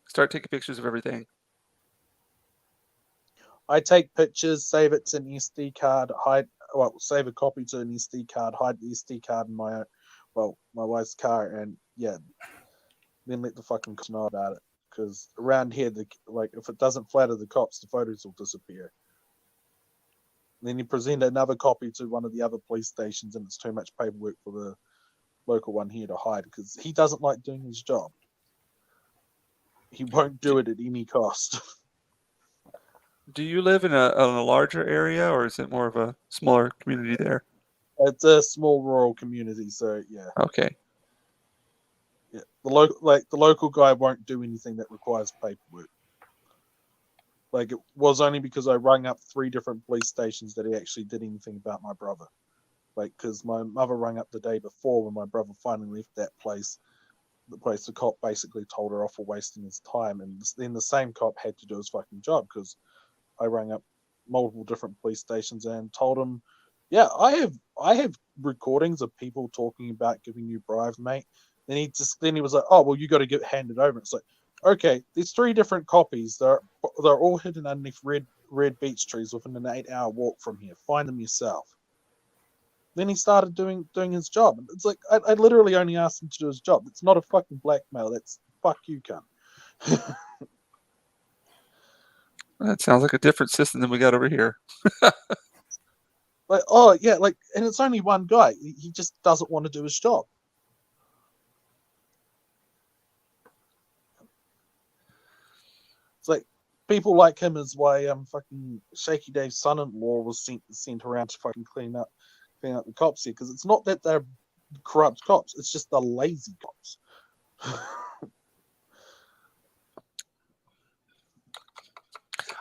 start taking pictures of everything. I take pictures, save it to an SD card, save a copy to an SD card, hide the SD card in my wife's car, and yeah, then let the fucking cops know about it. because around here, if it doesn't flatter the cops, the photos will disappear. Then you present another copy to one of the other police stations, and it's too much paperwork for the local one here to hide because he doesn't like doing his job. He won't do it at any cost. Do you live in a larger area, or is it more of a smaller community there? It's a small rural community, so yeah. Okay. Yeah, the local guy won't do anything that requires paperwork. Like, it was only because I rang up 3 different police stations that he actually did anything about my brother. Like, because my mother rang up the day before when my brother finally left that place. The cop basically told her off for wasting his time, and then the same cop had to do his fucking job because I rang up multiple different police stations and told him, yeah, I have recordings of people talking about giving you bribes, mate. Then he was like, oh well, you got to get handed over. It's like, okay, there's 3 different copies. They're all hidden underneath red beech trees within an 8-hour walk from here. Find them yourself. Then he started doing his job. It's like, I literally only asked him to do his job. It's not a fucking blackmail. That's fuck you, cunt. That sounds like a different system than we got over here. Like, oh yeah, like, and it's only one guy. He just doesn't want to do his job. It's like people like him is why fucking Shaky Dave's son-in-law was sent around to fucking clean up the cops here, because it's not that they're corrupt cops, it's just the lazy cops.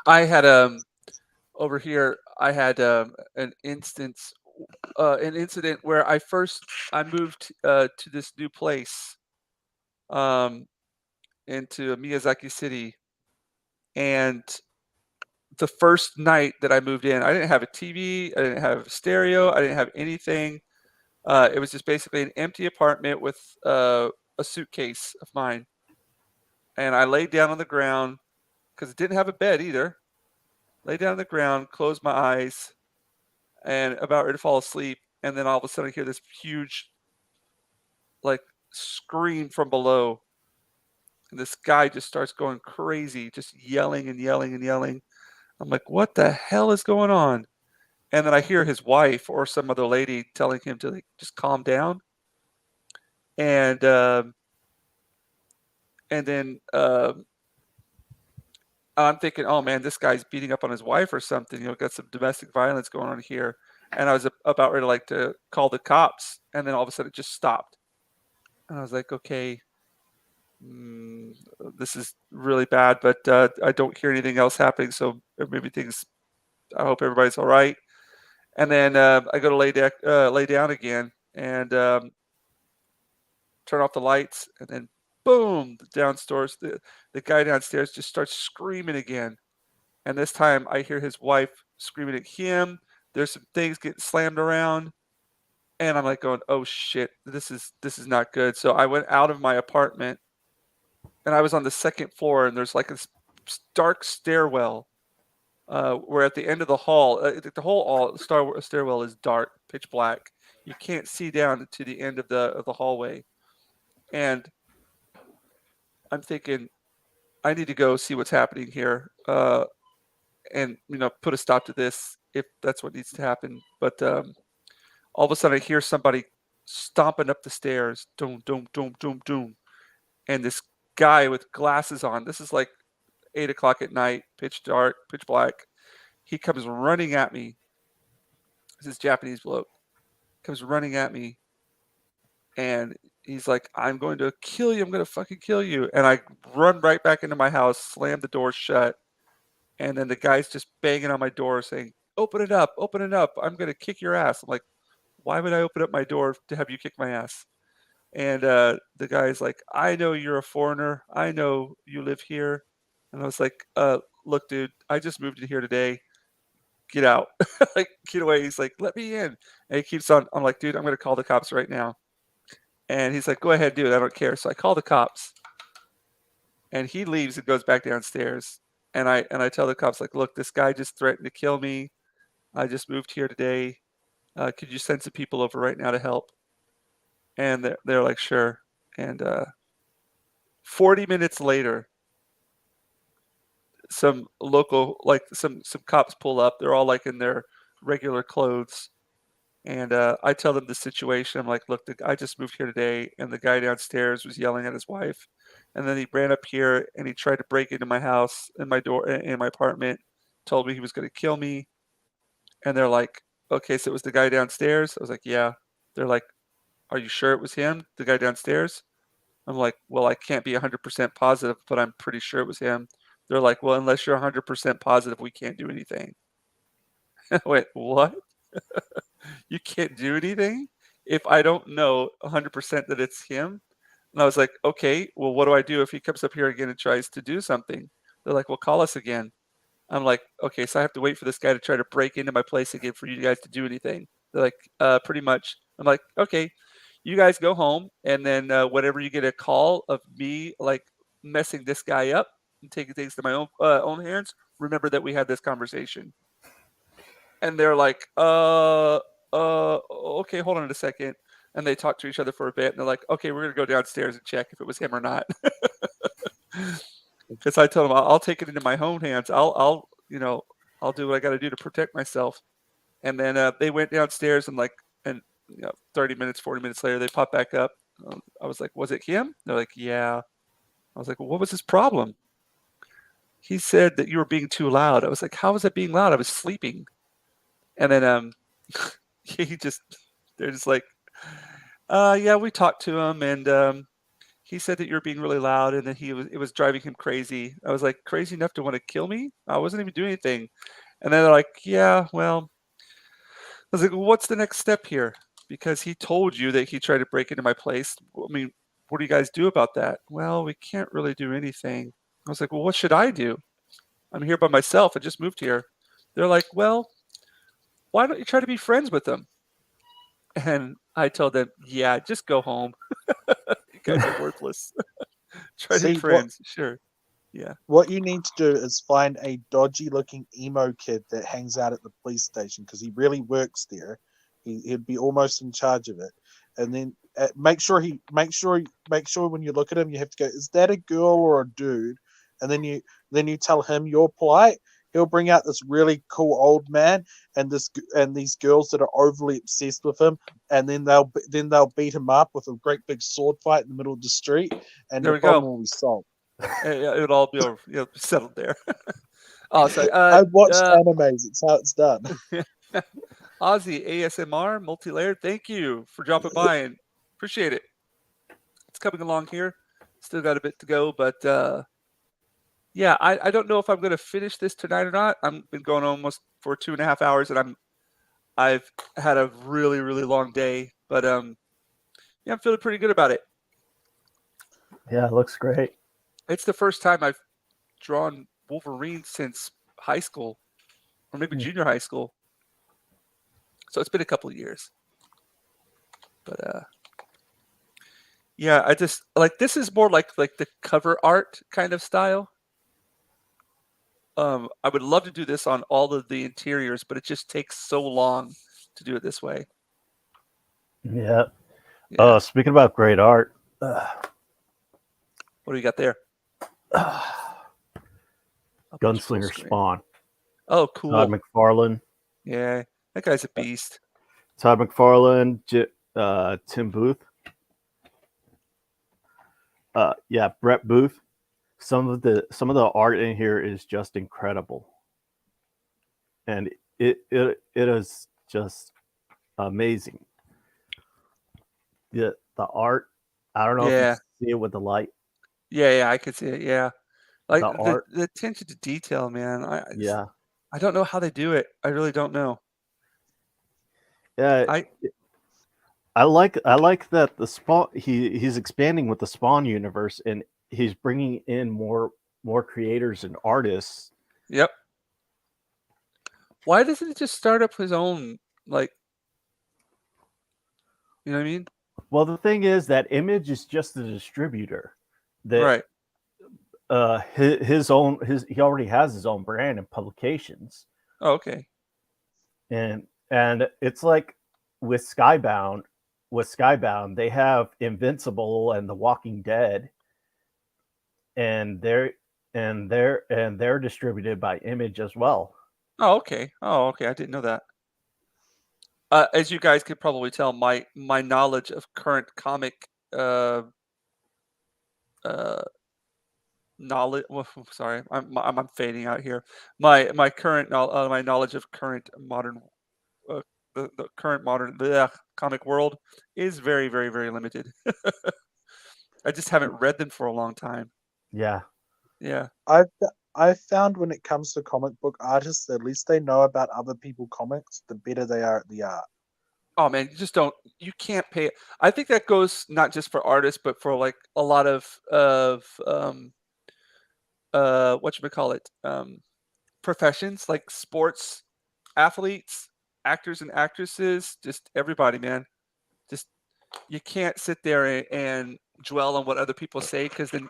I had over here. I had an incident where I moved to this new place, into Miyazaki City, and the first night that I moved in, I didn't have a TV, I didn't have stereo, I didn't have anything. It was just basically an empty apartment with a suitcase of mine, and I laid down on the ground because it didn't have a bed either. Lay down on the ground, closed my eyes, and about ready to fall asleep. And then all of a sudden, I hear this huge, like, scream from below. And this guy just starts going crazy, just yelling and yelling and yelling. I'm like, what the hell is going on? And then I hear his wife or some other lady telling him to, like, just calm down. And then I'm thinking, oh man, this guy's beating up on his wife or something. Got some domestic violence going on here. And I was about ready to call the cops, and then all of a sudden it just stopped. And I was like, okay, this is really bad, but I don't hear anything else happening, so maybe I hope everybody's all right. And then I go to lay down again and turn off the lights, and then boom, downstairs, the guy downstairs just starts screaming again. And this time I hear his wife screaming at him. There's some things getting slammed around. And I'm like going, oh shit, this is not good. So I went out of my apartment, and I was on the second floor, and there's like this dark stairwell where at the end of the hall, the whole stairwell is dark, pitch black. You can't see down to the end of the hallway. And I'm thinking, I need to go see what's happening here. And put a stop to this if that's what needs to happen. But all of a sudden I hear somebody stomping up the stairs, doom, doom, doom, doom, doom, and this guy with glasses on. This is like 8 o'clock at night, pitch dark, pitch black. He comes running at me. This is Japanese bloke. Comes running at me, and he's like, "I'm going to kill you. I'm going to fucking kill you." And I run right back into my house, slam the door shut. And then the guy's just banging on my door saying, open it up, I'm going to kick your ass. I'm like, why would I open up my door to have you kick my ass? And the guy's like, I know you're a foreigner. I know you live here. And I was like, look, dude, I just moved in here today. Get out. Like, get away. He's like, let me in. And he keeps on. I'm like, dude, I'm going to call the cops right now. And he's like, go ahead, dude. I don't care. So I call the cops. And he leaves and goes back downstairs. And I tell the cops, like, look, this guy just threatened to kill me. I just moved here today. Could you send some people over right now to help? And they're like, sure. And 40 minutes later, some local, like some cops pull up. They're all like in their regular clothes, and I tell them the situation. I'm like, look, I just moved here today, and the guy downstairs was yelling at his wife, and then he ran up here and he tried to break into my house, in my door, in my apartment, told me he was going to kill me, and they're like, okay, so it was the guy downstairs. I was like, yeah. They're like, are you sure it was him, the guy downstairs? I'm like, well, I can't be 100% positive, but I'm pretty sure it was him. They're like, well, unless you're 100% positive, we can't do anything. I went, what? You can't do anything if I don't know 100% that it's him? And I was like, okay, well, what do I do if he comes up here again and tries to do something? They're like, well, call us again. I'm like, okay, so I have to wait for this guy to try to break into my place again for you guys to do anything. They're like, pretty much. I'm like, okay, you guys go home, and then whenever you get a call of me like messing this guy up and taking things to my own hands, remember that we had this conversation. And they're like, okay, hold on a second. And they talk to each other for a bit, and they're like, okay, we're gonna go downstairs and check if it was him or not. Because I told them I'll take it into my own hands. I'll I'll do what I got to do to protect myself. And then they went downstairs, and 30 minutes, 40 minutes later, they popped back up. I was like, was it him? They're like, yeah. I was like, well, what was his problem? He said that you were being too loud. I was like, how was that being loud? I was sleeping. And then they're just like, yeah, we talked to him, and he said that you're being really loud, and that it was driving him crazy. I was like, crazy enough to want to kill me? I wasn't even doing anything. And then they're like, yeah, well, I was like, well, what's the next step here? Because he told you that he tried to break into my place. I mean, what do you guys do about that? Well, we can't really do anything. I was like, well, what should I do? I'm here by myself. I just moved here. They're like, well, why don't you try to be friends with them? And I told them, yeah, just go home. You guys are worthless. Try to See, be friends. Sure. Yeah. What you need to do is find a dodgy looking emo kid that hangs out at the police station, because he really works there. He'd be almost in charge of it. And then make sure when you look at him, you have to go, is that a girl or a dude? And then you tell him your plight. He'll bring out this really cool old man and these girls that are overly obsessed with him, and then they'll beat him up with a great big sword fight in the middle of the street, and There the we problem go. will be solved. It would all be over, settled there. Oh, sorry. I watched animes. It's how it's done. Ozzy ASMR multi-layered. Thank you for dropping by, and appreciate it. It's coming along here. Still got a bit to go, but yeah, I don't know if I'm going to finish this tonight or not. I've been going almost for 2.5 hours, and I've had a really, really long day, but yeah, I'm feeling pretty good about it. Yeah, it looks great. It's the first time I've drawn Wolverine since high school, or maybe junior high school. So it's been a couple of years. But yeah, I just like, this is more like the cover art kind of style. I would love to do this on all of the interiors, but it just takes so long to do it this way. Yeah. Yeah. Speaking about great art, What do you got there? Gunslinger Spawn. Oh, cool. Todd McFarlane. Yeah, that guy's a beast. Todd McFarlane, Tim Booth. Yeah, Brett Booth. Some of the art in here is just incredible, and it is just amazing. The art, I don't know if you see it with the light. Yeah, I could see it. Yeah, like The art, the attention to detail, man. I don't know how they do it. I really don't know. Yeah, I like that the Spawn he's expanding with the Spawn universe, and he's bringing in more creators and artists. Yep. Why doesn't he just start up his own, like, you know what I mean? Well, the thing is that Image is just a distributor. That Right. he already has his own brand and publications. Oh, okay. And it's like with Skybound, they have Invincible and The Walking Dead, and and they're distributed by Image as well. Oh, okay. I didn't know that. As you guys could probably tell, my knowledge of current comic uh, knowledge. Well, sorry, I'm fading out here. My current my knowledge of current modern uh, the current modern comic world is very very very limited. I just haven't read them for a long time. Yeah. Yeah. I've found when it comes to comic book artists, at least they know about other people comics, the better they are at the art. Oh man, you can't pay. I think that goes not just for artists, but for like a lot of whatchamacallit, professions like sports athletes, actors and actresses, just everybody, man. Just you can't sit there and dwell on what other people say because then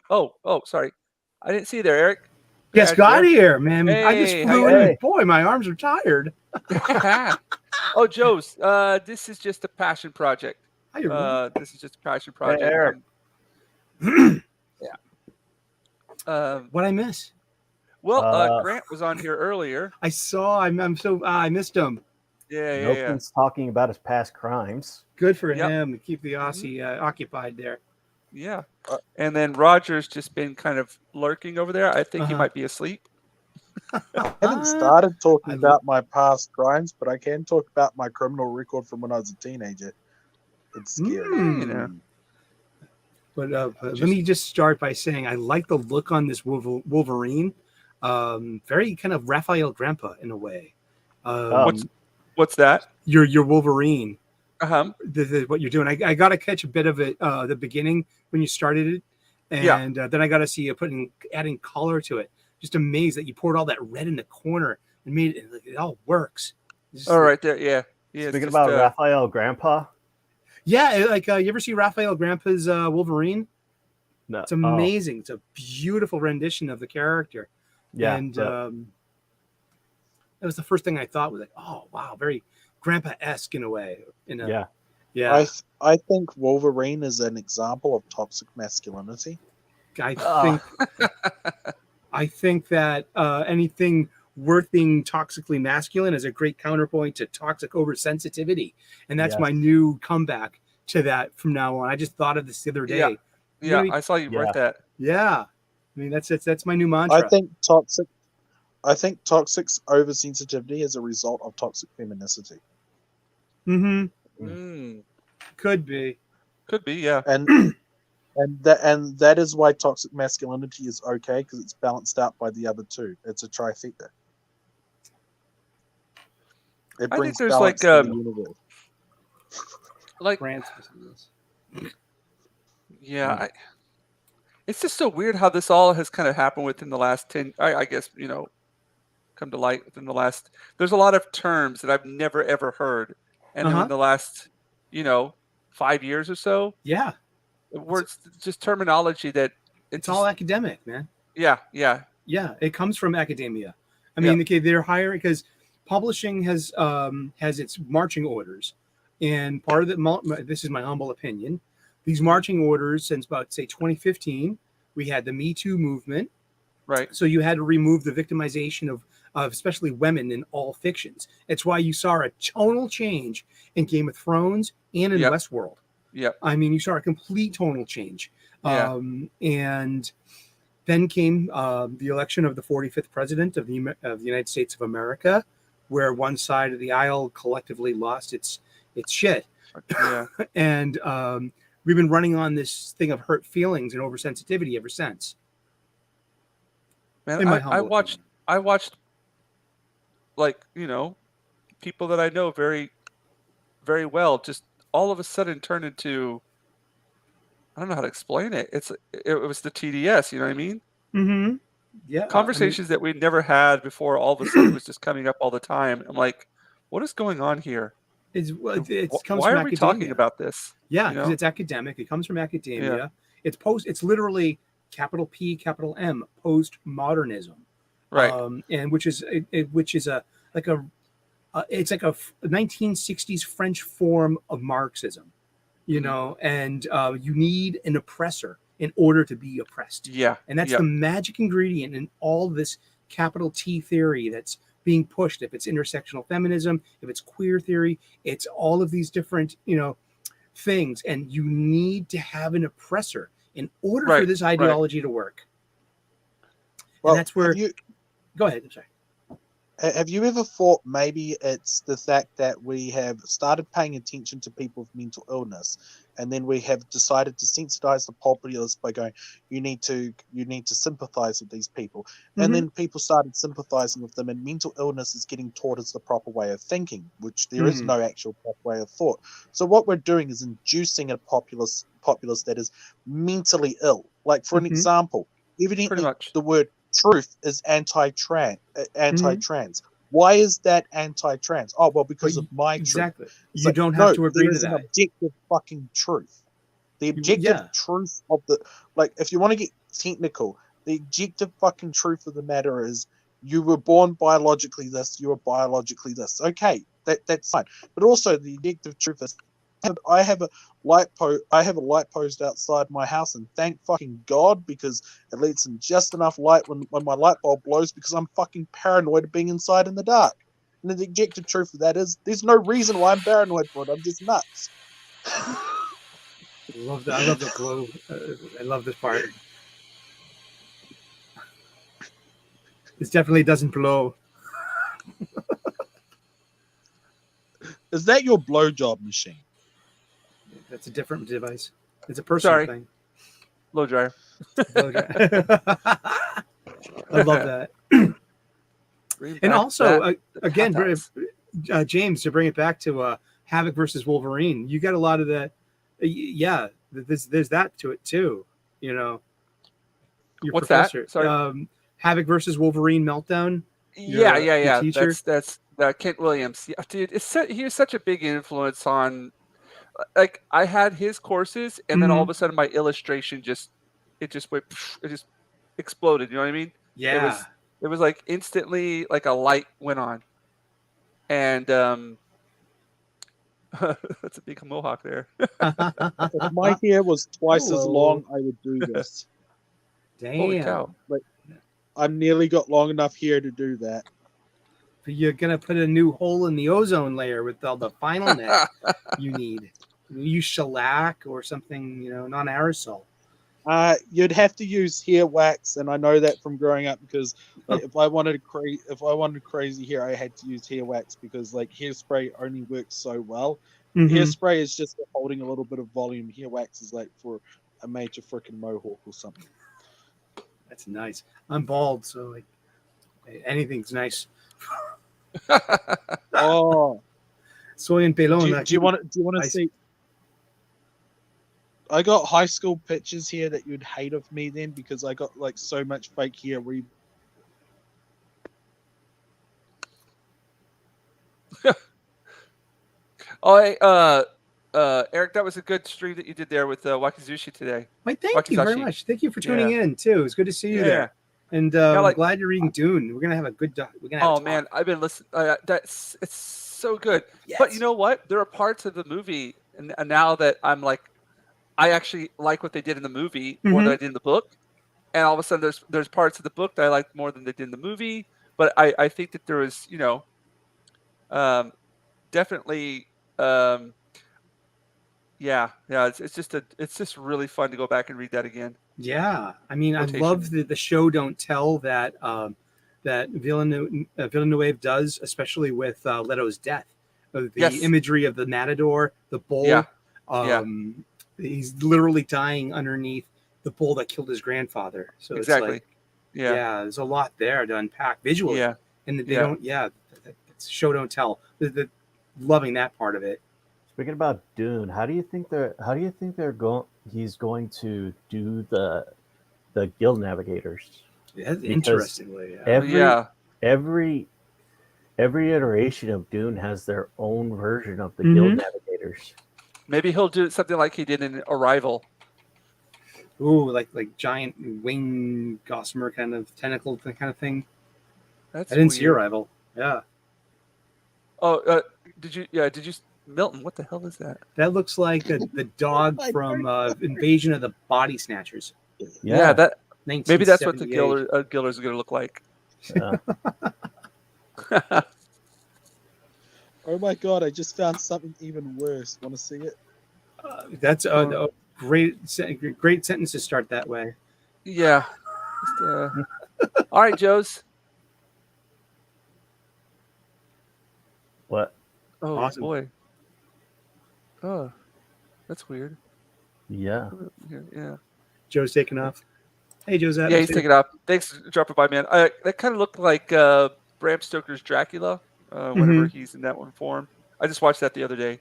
sorry. I didn't see you there, Eric. Yes, Had you got there. here, man. I just Hey, how flew you in. doing? And boy, my arms are tired. Oh, Joe's. This is just a passion project. How you doing? This is just a passion project. Eric. What I miss? Well, Grant was on here earlier. I saw. I missed him. Yeah. Nobody's talking about his past crimes. Good for Yep. him to keep the Aussie occupied there. Yeah. And then Roger's just been kind of lurking over there. I think he Uh-huh. might be asleep. I haven't started talking I about my past crimes, but I can talk about my criminal record from when I was a teenager. It's scary. You know. But let me just start by saying I like the look on this Wolverine. Very kind of Raphael Grandpa in a way. What's that? Your Wolverine. Uh-huh. What you're doing. I got to catch a bit of it the beginning when you started it, and then I got to see you adding color to it. Just amazed that you poured all that red in the corner and made it all works. All right there, yeah. Speaking about Raphael Grandpa. Yeah, like you ever see Raphael Grandpa's Wolverine? No, it's amazing. It's a beautiful rendition of the character. Yeah, and that was the first thing I thought was like, oh wow, very Grandpa-esque in a way. Yeah. I think Wolverine is an example of toxic masculinity. I think that anything worth being toxically masculine is a great counterpoint to toxic oversensitivity, and that's my new comeback to that from now on. I just thought of this the other day. Yeah, I saw you write that. Yeah, I mean that's my new mantra. I think toxic oversensitivity is a result of toxic femininity. Could be, yeah. And that is why toxic masculinity is okay, because it's balanced out by the other two. It's a trifecta. It brings balance to the universe. It's just so weird how this all has kind of happened within the last 10. I guess come to light within the last. There's a lot of terms that I've never ever heard, and then in the last 5 years or so. Yeah. Words, just terminology that it's all academic, man. Yeah. It comes from academia. I mean, they're hiring because publishing has its marching orders, and part of it. This is my humble opinion. These marching orders since about say 2015, we had the Me Too movement. Right. So you had to remove the victimization of especially women in all fictions. It's why you saw a tonal change in Game of Thrones and in Westworld. Yeah, I mean, you saw a complete tonal change. Yeah. And then came the election of the 45th president of the United States of America, where one side of the aisle collectively lost its shit. Yeah. And we've been running on this thing of hurt feelings and oversensitivity ever since. Man, I watched like, people that I know very, very well just all of a sudden turn into, I don't know how to explain it. It was the TDS, you know what I mean? Mm-hmm. Yeah. Conversations that we'd never had before all of a sudden was just coming up all the time. I'm like, what is going on here? Why are we talking about this? Yeah, because it's academic. It comes from academia. Yeah. It's literally capital P, capital M, postmodernism. Right. And which is a 1960s French form of Marxism, and you need an oppressor in order to be oppressed. Yeah. And that's yeah. the magic ingredient in all this capital T theory that's being pushed. If it's intersectional feminism, if it's queer theory, it's all of these different, things. And you need to have an oppressor in order for Right, this right. ideology to work. Well, and that's where. Go ahead. I'm sorry. Have you ever thought maybe it's the fact that we have started paying attention to people with mental illness, and then we have decided to sensitize the populace by going, you need to sympathize with these people, and then people started sympathizing with them, and mental illness is getting taught as the proper way of thinking, which there is no actual proper way of thought. So what we're doing is inducing a populace that is mentally ill. Like for an example, Pretty evidently much. the word truth is anti-trans. Why is that anti-trans? Oh, well, because of my exactly. truth. It's You don't have to agree there to is an that. objective fucking truth. The objective truth of the, like, if you want to get technical, the objective fucking truth of the matter is you were born biologically this, you were biologically this. Okay, that's fine. But also the objective truth is I have a light post outside my house, and thank fucking God, because it lets in just enough light when my light bulb blows, because I'm fucking paranoid of being inside in the dark. And the objective truth of that is there's no reason why I'm paranoid for it. I'm just nuts. I love the glow. I love this part. This definitely doesn't blow. Is that your blowjob machine? That's a different device. It's a personal thing. Blow dryer. Blow dryer. I love that. And also, again, James, to bring it back to Havoc versus Wolverine, you got a lot of that. Yeah, there's that to it too. Your What's professor. that? Sorry. Havoc versus Wolverine meltdown. Yeah. Teacher. That's Kent Williams. Yeah, dude, he was such a big influence on. Like, I had his courses, and then all of a sudden my illustration just exploded. You know what I mean? Yeah. It was like instantly, like a light went on, and that's a big mohawk there. If my hair was twice as long, I would do this. Damn. Holy cow! Like, I've nearly got long enough hair to do that. But you're gonna put a new hole in the ozone layer with all the final net you need. Use shellac or something, non-aerosol. You'd have to use hair wax, and I know that from growing up, because like, if I wanted crazy hair, I had to use hair wax, because like hairspray only works so well. Hairspray is just holding a little bit of volume. Hair wax is like for a major freaking mohawk or something. That's nice. I'm bald, so like anything's nice. Oh, soy and pelon. Do you want to see? I got high school pictures here that you'd hate of me then, because I got like so much fake hair. Eric, that was a good stream that you did there with Wakizushi today. Why, thank you very much. Thank you for tuning in too. It's good to see you there. And I'm glad you're reading Dune. We're gonna have a good. Man, I've been listening. It's so good. Yes. But you know what? There are parts of the movie, and now that I'm like, I actually like what they did in the movie more than I did in the book. And all of a sudden, there's parts of the book that I like more than they did in the movie. But I think that there was, definitely, it's just really fun to go back and read that again. Yeah, I mean, I love the show Don't Tell that that Villeneuve does, especially with Leto's death. The imagery of the matador, the bull. He's literally dying underneath the bull that killed his grandfather. So exactly. It's like, there's a lot there to unpack visually. Yeah, and they don't. Yeah, it's show Don't Tell. Loving that part of it. Speaking about Dune, how do you think he's going to do the guild navigators? Yeah, interestingly, every iteration of Dune has their own version of the guild navigators. Maybe he'll do something like he did in Arrival. Ooh, like giant wing gossamer kind of tentacle kind of thing. I didn't see Arrival. Yeah. Oh, did you Milton, what the hell is that? That looks like the dog from Invasion of the Body Snatchers. Yeah, that maybe that's what the 1978. Gillers are going to look like. Yeah. Oh my god! I just found something even worse. Want to see it? That's a great sentence to start that way. Yeah. Just, all right, Joe's. What? Oh Awesome. boy. Oh, that's weird. Yeah. Yeah. Joe's taking off. Hey, Josette. Yeah, he's taking it off. Thanks for dropping by, man. That kind of looked like Bram Stoker's Dracula whenever he's in that one form. I just watched that the other day.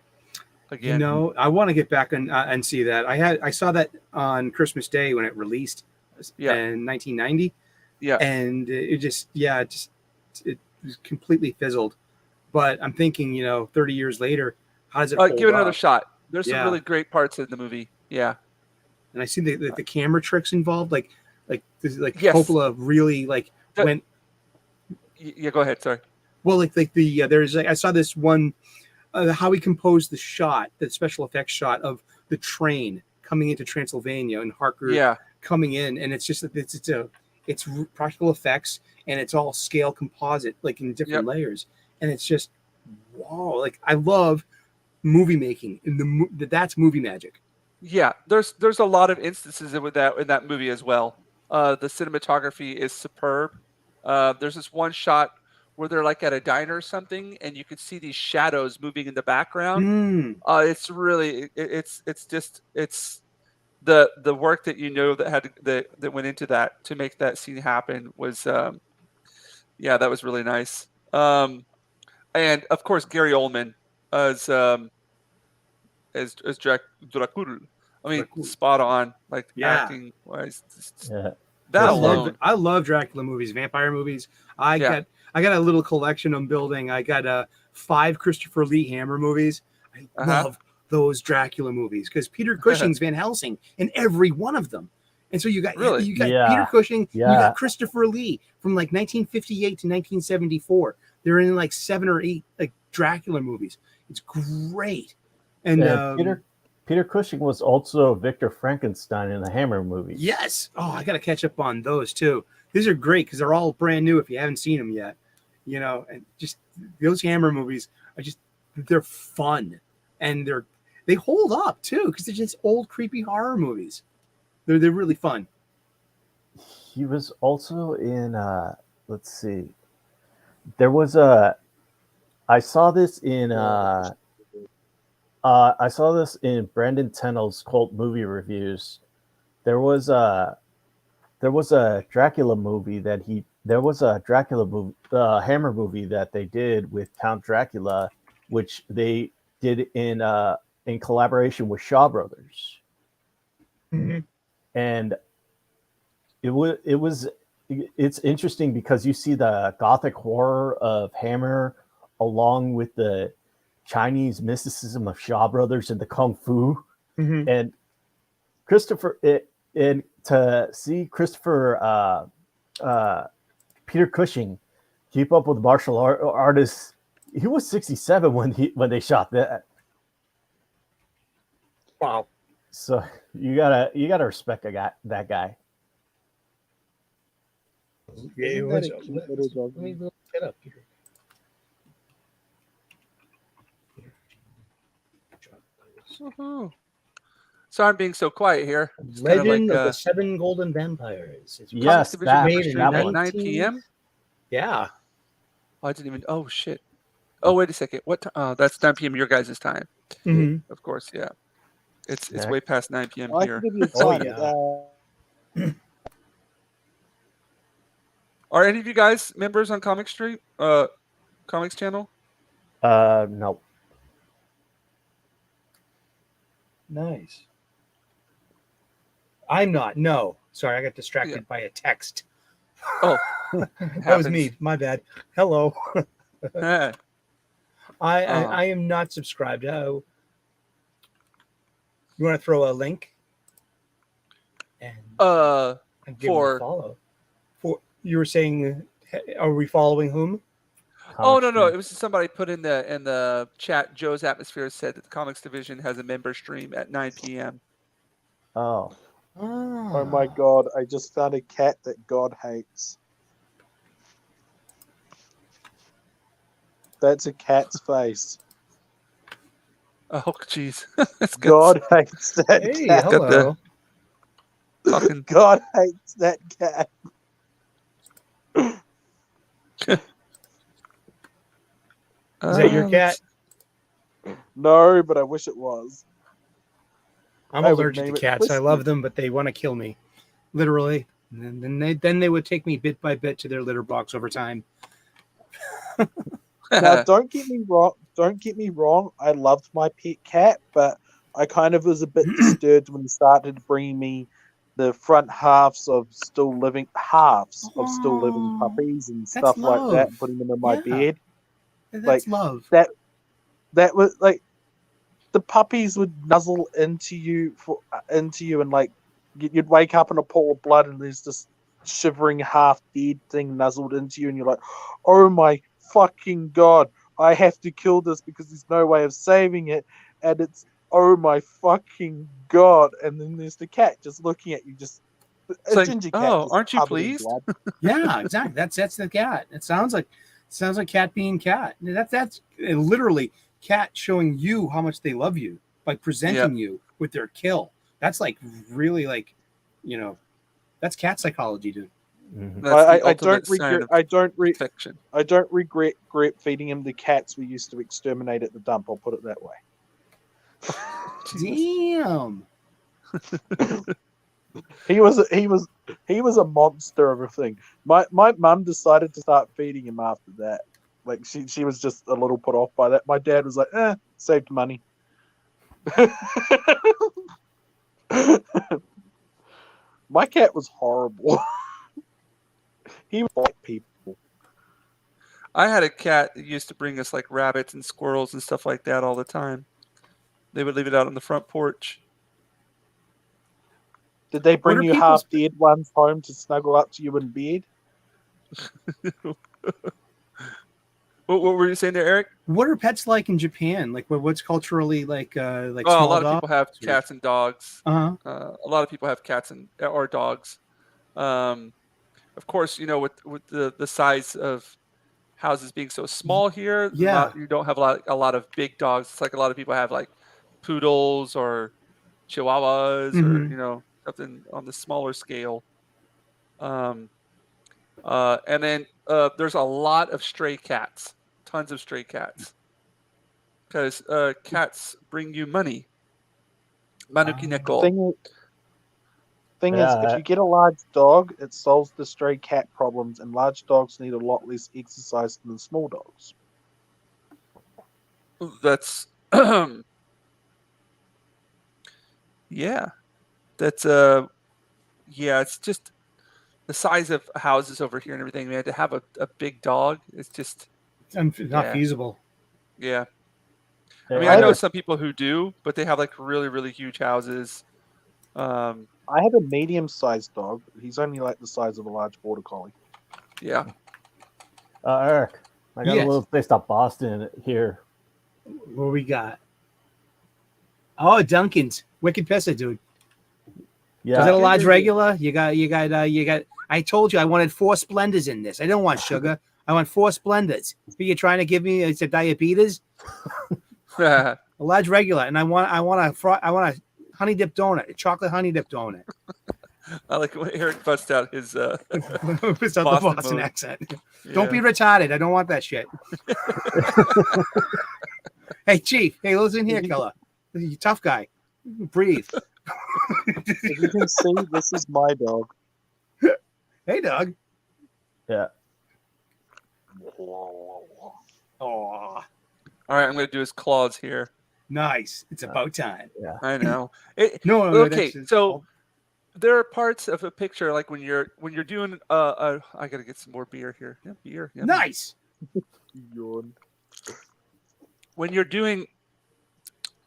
Again. You know, I want to get back and see that. I saw that on Christmas Day when it released in 1990. Yeah. And it was completely fizzled. But I'm thinking, 30 years later, how does it hold give it another up? shot. There's some really great parts in the movie. Yeah. And I see the camera tricks involved, like Yes. Coppola really went. Yeah, go ahead. Sorry. Well, there's I saw this one, how he composed the shot, the special effects shot of the train coming into Transylvania and Harker coming in, and it's just it's practical effects and it's all scale composite, like in different layers, and it's just wow. Like I love movie making, and that's movie magic. Yeah, there's a lot of instances in that movie as well. The cinematography is superb. There's this one shot where they're like at a diner or something, and you could see these shadows moving in the background. It's really it's the work that that went into that to make that scene happen was that was really nice. And of course Gary Oldman as Dracula. I mean, spot on, acting wise. I love Dracula movies, vampire movies. I got a little collection I'm building. I got 5 Christopher Lee Hammer movies. I love those Dracula movies because Peter Cushing's Van Helsing in every one of them. And so you got Peter Cushing, you got Christopher Lee from 1958 to 1974. They're in 7 or 8 Dracula movies. It's great. And Peter Cushing was also Victor Frankenstein in the Hammer movies. Yes. Oh, I got to catch up on those too. These are great because they're all brand new if you haven't seen them yet. And just those Hammer movies they're fun and they hold up too because they're just old creepy horror movies. They're really fun. He was also in let's see. There was I saw this in Brandon Tennell's Cult Movie Reviews. There was a Dracula movie Hammer movie that they did with Count Dracula, which they did in collaboration with Shaw Brothers. Mm-hmm. And it's interesting because you see the gothic horror of Hammer along with the Chinese mysticism of Shaw Brothers and the Kung Fu. Mm-hmm. And to see Peter Cushing keep up with martial artists, he was 67 when they shot that. Wow. So you gotta respect that guy. Yeah, Let me look it up here. Woohoo. So I'm being so quiet here. It's Legend of the 7 Golden Vampires. It's Yes, made in at 19... 9 p.m. Yeah. Oh, I didn't even. Oh shit. Oh wait a second. What time? Oh, that's 9 p.m. your guys' time. Mm-hmm. Of course, yeah. It's way past 9 p.m. I here. can give you time. Are any of you guys members on Comic Street? Comics channel? No. Nice. I'm not. No. Sorry, I got distracted by a text. Oh. That was me. My bad. Hello. I am not subscribed. You want to throw a link? And give it a follow. You were saying, are we following whom? Oh Comics no, stream. it was somebody put in the chat. Joe's Atmosphere said that the comics division has a member stream at 9 p.m. Oh, Oh my god, I just found a cat that God hates. That's a cat's face. Oh jeez, it's got, God hates that Hey, cat. got the hello. fucking. God hates that cat. Is that your cat? No, but I wish it was. I'm I would allergic to name it cats. I Whiskey. love them, but they want to kill me, literally. And then they would take me bit by bit to their litter box over time. Now, don't get me wrong. Don't get me wrong. I loved my pet cat, but I kind of was a bit disturbed when he started bringing me the front halves of still living puppies and That's stuff like that, love. and putting them in my Yeah. bed. That's Like, love. That was like the puppies would nuzzle into you and like you'd wake up in a pool of blood and there's this shivering half dead thing nuzzled into you and you're like, oh my fucking god, I have to kill this because there's no way of saving it, and it's oh my fucking god, and then there's the cat just looking at you, just It's a like, ginger cat. oh, just aren't you covered in pleased? blood. Yeah, exactly. That's the cat. It sounds like cat being cat. That's literally cat showing you how much they love you by presenting you with their kill. That's like really like, that's cat psychology, dude. mhm. That's the I ultimate don't sign regret. of affection. I don't regret feeding him the cats we used to exterminate at the dump. I'll put it that way. Damn. He was a monster of a thing. My mum decided to start feeding him after that. Like she was just a little put off by that. My dad was like, saved money. My cat was horrible. He was like people. I had a cat that used to bring us like rabbits and squirrels and stuff like that all the time. They would leave it out on the front porch. Did they bring are you people's- half dead ones home to snuggle up to you in bed? What were you saying there, Eric? What are pets like in Japan? Like what's culturally like Oh, a small lot of dogs? people have cats and dogs. Uh-huh. A lot of people have cats or dogs. Of course, with the size of houses being so small here, Yeah. you don't have a lot of big dogs. It's like a lot of people have like poodles or chihuahuas Mhm. or something on the smaller scale. And then there's a lot of stray cats, tons of stray cats, because cats bring you money. Manuki neko. Thing is, Yeah, if you get a large dog, it solves the stray cat problems, and large dogs need a lot less exercise than small dogs. That's yeah. That's it's just the size of houses over here and everything. Man, to have a big dog, it's just Not Yeah. feasible. yeah. I yeah, mean, I know some people who do, but they have like really, really huge houses. I have a medium-sized dog. He's only like the size of a large border collie. Yeah. Eric, I got Yes. a little place out Boston here. What we got? Oh, Dunkin's. Wicked pissa, dude. Yeah, Is that a large regular? You got. I told you I wanted 4 Splendors in this. I don't want sugar. I want 4 Splendors. But you're trying to give me a diabetes? A large regular, and I want a honey dip donut, a chocolate honey dip donut. I like when Eric busts out his It's not the Boston Boston mode. accent. Don't be retarded. I don't want that shit. Hey, Chief. Hey, listen here, killer. You tough guy. Breathe. As you can see, this is my dog. Hey, Doug. yeah. Oh, All right, I'm going to do his claws here. nice. It's about time. I know. No, Okay, that's- so there are parts of a picture like when you're doing I got to get some more beer here. Yeah, beer. Yummy. nice. Yawn. When you're doing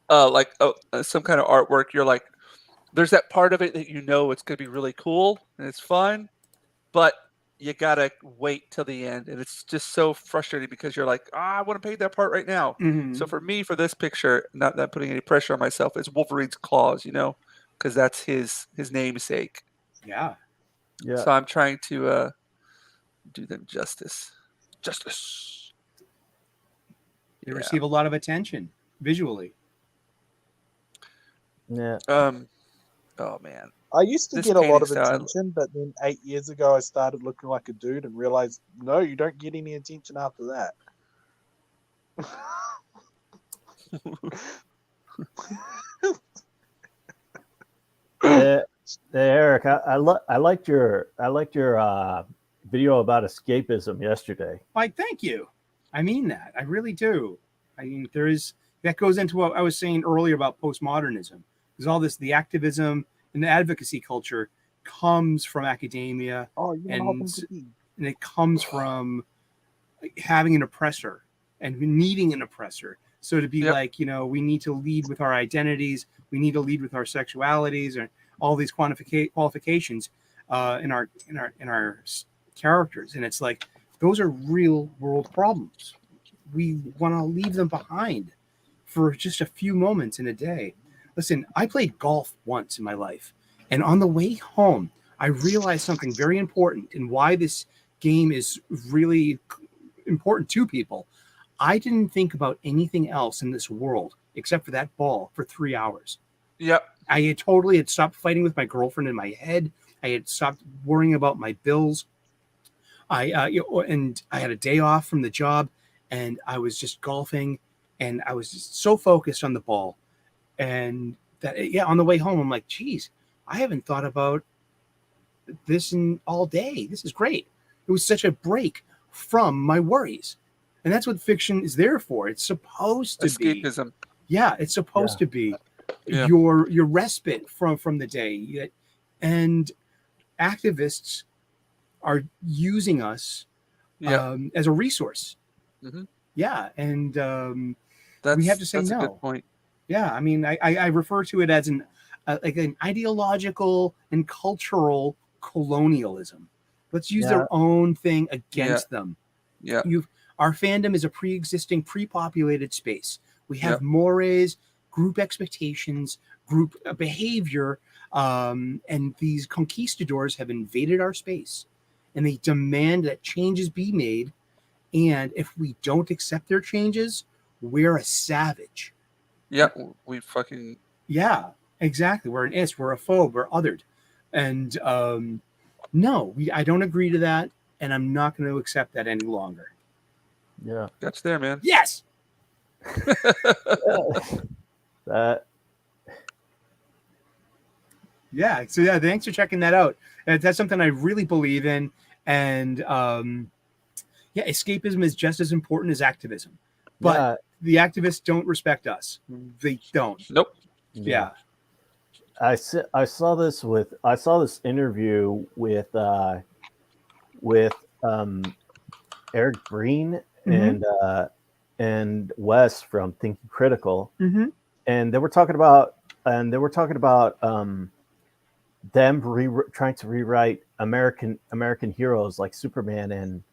some kind of artwork, you're like, there's that part of it that it's going to be really cool and it's fun, but you gotta wait till the end, and it's just so frustrating because you're like, I want to paint that part right now. Mhm. So for me, for this picture, not putting any pressure on myself, it's Wolverine's claws, because that's his namesake. Yeah. Yeah. So I'm trying to do them justice. Justice. They Yeah. receive a lot of attention visually. Yeah. Oh man. I used to This get a lot painting of style- attention, but then 8 years ago I started looking like a dude and realized, no, you don't get any attention after that. Eric, I liked your video about escapism yesterday. Like, thank you. I mean that. I really do. I mean, that goes into what I was saying earlier about postmodernism. There's all this, the activism and the advocacy culture comes from academia, Oh, you want to help him cookie? and it comes from having an oppressor and needing an oppressor. So to be Yep. like, we need to lead with our identities, we need to lead with our sexualities, or all these qualifications in our characters, and it's like those are real world problems. We want to leave them behind for just a few moments in a day. Listen, I played golf once in my life, and on the way home, I realized something very important and why this game is really important to people. I didn't think about anything else in this world except for that ball for 3 hours. Yep. I had stopped fighting with my girlfriend in my head. I had stopped worrying about my bills. And I had a day off from the job, and I was just golfing, and I was just so focused on the ball. And on the way home, I'm like, geez, I haven't thought about this in all day. This is great. It was such a break from my worries. And that's what fiction is there for. It's supposed to be. Escapism. Yeah, it's supposed to be Yeah. your respite from the day. And activists are using us Yeah. as a resource. Mhm. Yeah, and That's, have to say that's a no. good point. yeah, I mean, I refer to it as an ideological and cultural colonialism. Let's use their own thing against them. Yeah. Our fandom is a pre-existing, pre-populated space. We have mores, group expectations, group behavior, and these conquistadors have invaded our space, and they demand that changes be made. And if we don't accept their changes, we're a savage. Yeah. We fucking. Yeah, exactly. We're an we're a phobe, we're othered. And no, I don't agree to that, and I'm not going to accept that any longer. Yeah. That's there, man. Yes. That. Yeah. So yeah, thanks for checking that out. That's something I really believe in, and escapism is just as important as activism. But the activists don't respect us. They don't. Nope. Yeah. I saw this interview with Eric Green and Wes from Thinking Critical, and they were talking about them trying to rewrite American heroes like Superman and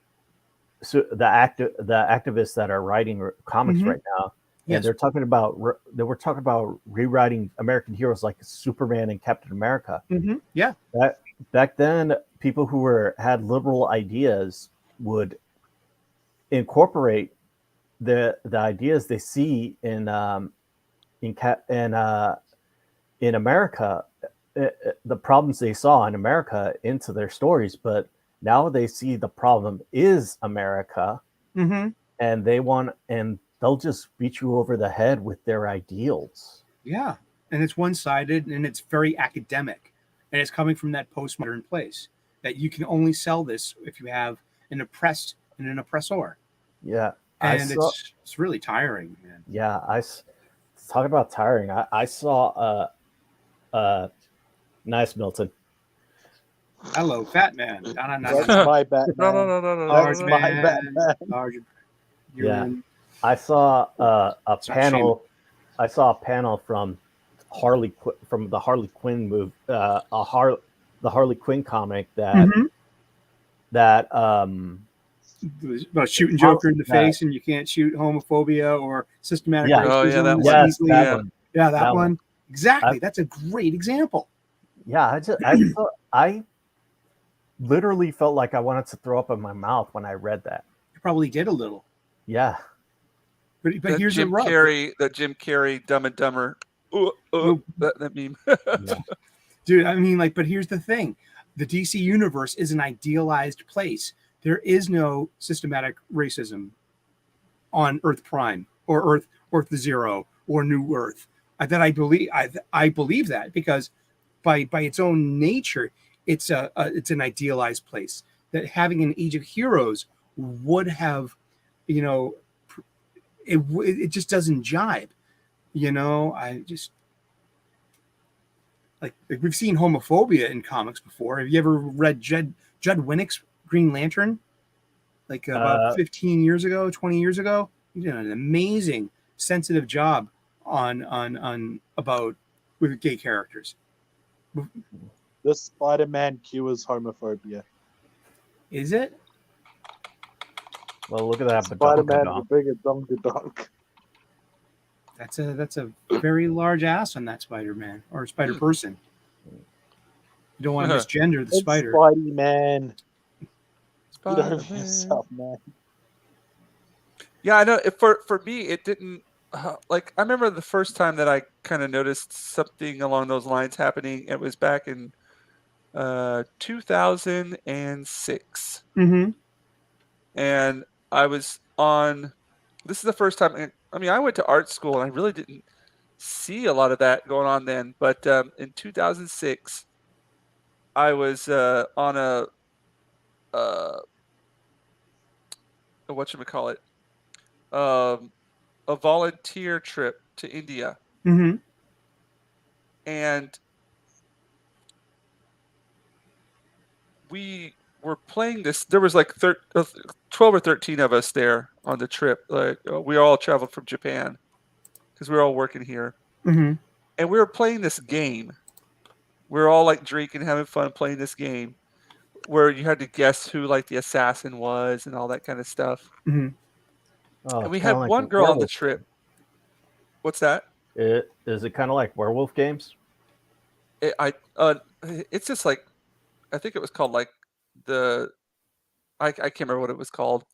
the activists that are writing comics right now. Yes. And they were talking about rewriting American heroes like Superman and Captain America. Yeah. Back then, people who had liberal ideas would incorporate the ideas they see in America, the problems they saw in America into their stories. But now they see the problem is America, and they'll just beat you over the head with their ideals. Yeah. And it's one-sided, and it's very academic, and it's coming from that postmodern place that you can only sell this if you have an oppressed and an oppressor. Yeah. And it's really tiring, man. Yeah. Talk about tiring. I saw nice, Milton. Hello, fat man. That's my Batman. No. That's my Batman. Yeah. I saw a panel. I saw a panel from the Harley Quinn movie, the Harley Quinn comic that that about shooting Policy Joker in the that- face, and you can't shoot homophobia or systematic Yeah. Oh, yeah, that racism. one. yes, easily. that Yeah. one. Yeah, that That one. one. Exactly. That's a great example. Yeah, I literally felt like I wanted to throw up in my mouth when I read that. You probably did a little. Yeah. But That here's Jim the rub. Carrey, Dumb and Dumber. That meme. Yeah. Dude, I mean, like, but here's the thing. The DC universe is an idealized place. There is no systematic racism on Earth Prime or Earth Zero or New Earth. That I believe that because by its own nature, it's an idealized place. That having an Age of Heroes would have, it just doesn't jibe. I just like we've seen homophobia in comics before. Have you ever read Judd Winnick's Green Lantern? Like about 15 years ago, 20 years ago, he did an amazing, sensitive job on about with gay characters. This Spider-Man cures homophobia. Is it? Well, look at that. Spider-Man badonka is a bigger donk. That's a very large ass on that Spider-Man or Spider Person. You don't want to misgender the It's spider. Spidey-Man. Get over Spider-Man. yourself, man. Yeah, I know. For me, it didn't. Like, I remember the first time that I kind of noticed something along those lines happening. It was back in 2006, Mm-hmm. and I was on. This is the first time. I mean, I went to art school, and I really didn't see a lot of that going on then. But in 2006, I was on a whatchamacallit, a volunteer trip to India, Mm-hmm. and we were playing this. There was like 12 or 13 of us there on the trip. Like, we all traveled from Japan because we were all working here, Mm-hmm. and we were playing this game. We were all like drinking, having fun playing this game where you had to guess who like the assassin was and all that kind of stuff. Mm-hmm. Oh, And we it's had kinda like one the girl on the werewolf trip. game. What's that? Is it kind of like werewolf games? It's just like, I think it was called like I can't remember what it was called,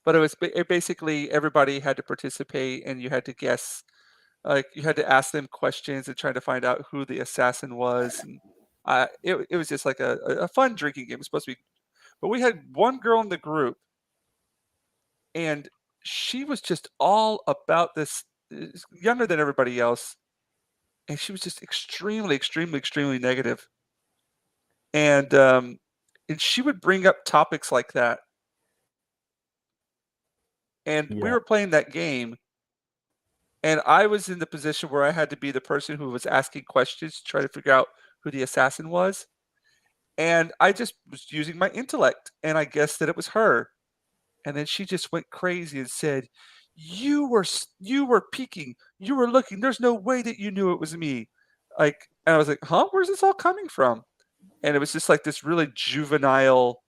but it basically everybody had to participate and you had to guess, like you had to ask them questions and try to find out who the assassin was. And it was just like a fun drinking game. It was supposed to be, but we had one girl in the group, and she was just all about this, younger than everybody else, and she was just extremely, extremely, extremely negative. And she would bring up topics like that. And we Yeah. were playing that game, and I was in the position where I had to be the person who was asking questions to try to figure out who the assassin was. And I just was using my intellect, and I guessed that it was her. And then she just went crazy and said, you were peeking, you were looking, there's no way that you knew it was me. Like, and I was like, huh, where's this all coming from? And it was just like this really juvenile,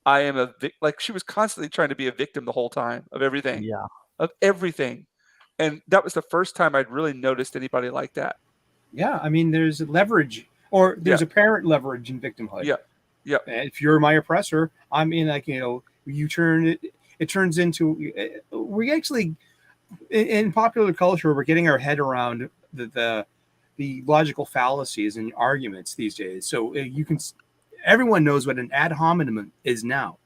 I am like she was constantly trying to be a victim the whole time of everything. Yeah. Of everything. And that was the first time I'd really noticed anybody like that. Yeah, I mean, there's leverage, or there's apparent leverage in victimhood. Yeah. Yeah. And if you're my oppressor, I'm in, like, you turn it. It turns into, we actually in popular culture, we're getting our head around the logical fallacies and arguments these days. So everyone knows what an ad hominem is now,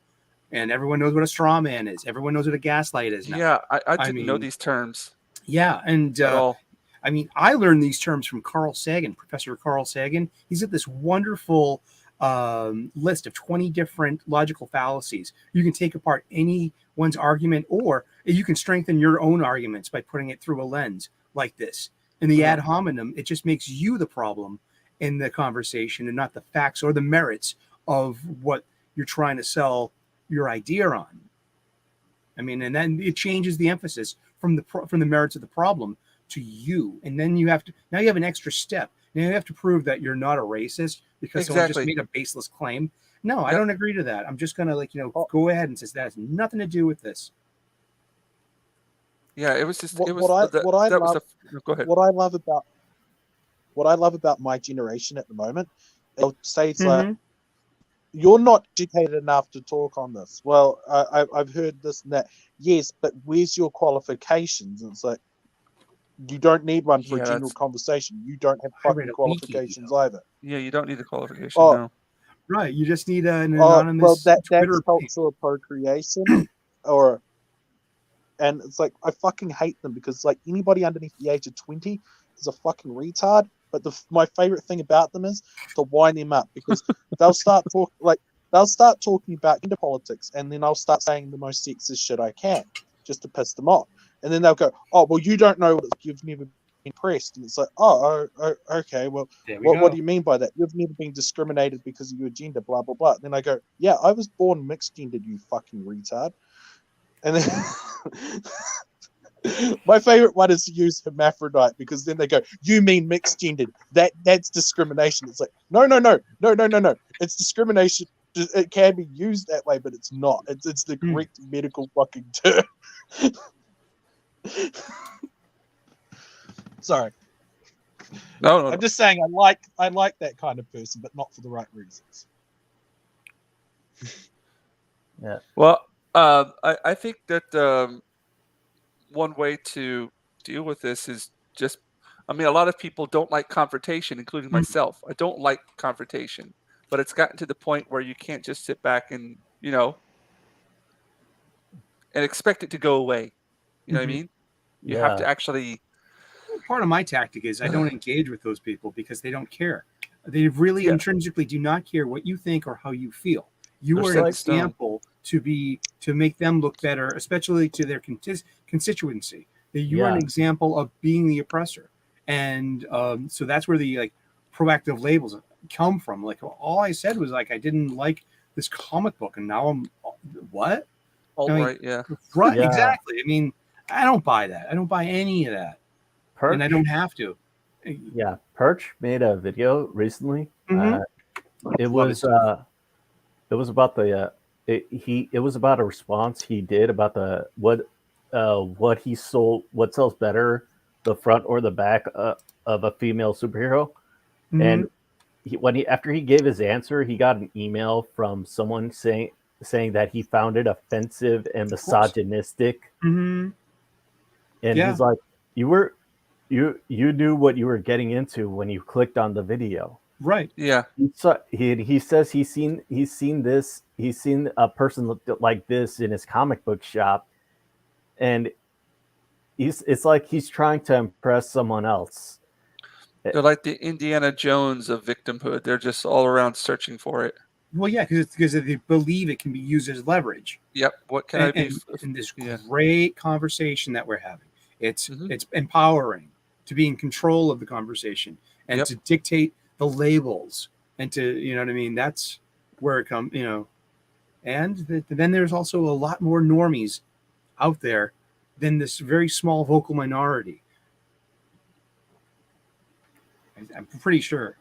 and everyone knows what a straw man is. Everyone knows what a gaslight is now. Yeah, I didn't know these terms. Yeah, and at all. I mean, I learned these terms from Carl Sagan, Professor Carl Sagan. He's got this wonderful list of 20 different logical fallacies. You can take apart anyone's argument, or you can strengthen your own arguments by putting it through a lens like this. In the ad hominem, it just makes you the problem in the conversation and not the facts or the merits of what you're trying to sell your idea on. I mean, and then it changes the emphasis from the merits of the problem to you. And then you have an extra step. Now you have to prove that you're not a racist because someone just made a baseless claim. No, I Yep. don't agree to that. I'm just gonna Oh. go ahead and say that has nothing to do with this. Yeah, it was just What, it was what I that what I that was love the go ahead. what I love about my generation at the moment, they'll say it's like, Mhm. you're not educated enough to talk on this. Well, I've heard this and that. Yes, but where's your qualifications? And it's like, you don't need one for Yeah, a general that's conversation. You don't have I read fucking a wiki qualifications ago. either. yeah, you don't need the qualification, Oh, no. Right. You just need an well, anonymous that's Twitter page. cultural appropriation, and it's like, I fucking hate them because like anybody underneath the age of 20 is a fucking retard. But my favorite thing about them is to wind them up because they'll start talking about gender politics, and then I'll start saying the most sexist shit I can just to piss them off, and then they'll go, "Oh, well, you don't know what you've never been pressed," and it's like, "Oh, okay, well, There we what go. do you mean by that? You've never been discriminated because of your gender, blah blah blah." And then I go, "Yeah, I was born mixed gendered, you fucking retard." And then my favorite one is to use hermaphrodite because then they go, "You mean mixed gendered? That's discrimination." It's like, no. It's discrimination. It can be used that way, but it's not. It's the correct medical fucking term. Sorry, No. I'm just saying I like that kind of person, but not for the right reasons. Well, I think that one way to deal with this is just, I mean, a lot of people don't like confrontation, including Mm. myself. I don't like confrontation, but it's gotten to the point where you can't just sit back and, and expect it to go away. You know what I Mhm. mean? You have to Yeah. actually, Part of my tactic is I don't engage with those people because they don't care. They really Yeah. intrinsically do not care what you think or how you feel. You They're are set an in stone. example to make them look better, especially to their constituency. That you are an Yeah. example of being the oppressor, and so that's where the proactive labels come from. Like all I said was like I didn't like this comic book, and now I'm what? I mean, Alt-right, yeah. right? Yeah. Exactly. I mean, I don't buy that. I don't buy any of that, and I Perch. don't have to. Yeah. Perch made a video recently. Mhm. It Love was his stuff. it was about it was about a response he did about the what he sold, what sells better, the front or the back of a female superhero. Mhm. And after he gave his answer, he got an email from someone saying that he found it offensive and Of course. misogynistic. Mhm. And Yeah. he's like, you knew what you were getting into when you clicked on the video. Right. Yeah. He says he's seen a person like this in his comic book shop, and it's like he's trying to impress someone else. They're like the Indiana Jones of victimhood. They're just all around searching for it. Well, yeah, because they believe it can be used as leverage. Yep. What can I be? And in this Yeah. great conversation that we're having, it's Mhm. it's empowering to be in control of the conversation and Yep. to dictate the labels and to what I mean. That's where it comes. And then there's also a lot more normies out there than this very small vocal minority. I'm pretty sure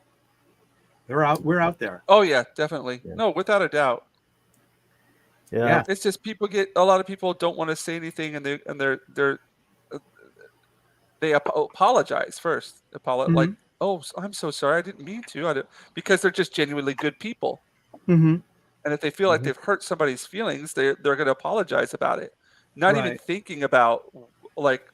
we're out there. Oh yeah, definitely. Yeah. No, without a doubt. Yeah. It's just a lot of people don't want to say anything, and uh, they apologize first. Like, Mhm. oh, I'm so sorry, I didn't mean to. I don't, because they're just genuinely good people, Mm-hmm. and if they feel like Mhm. they've hurt somebody's feelings, they're going to apologize about it, not even Right. thinking about like,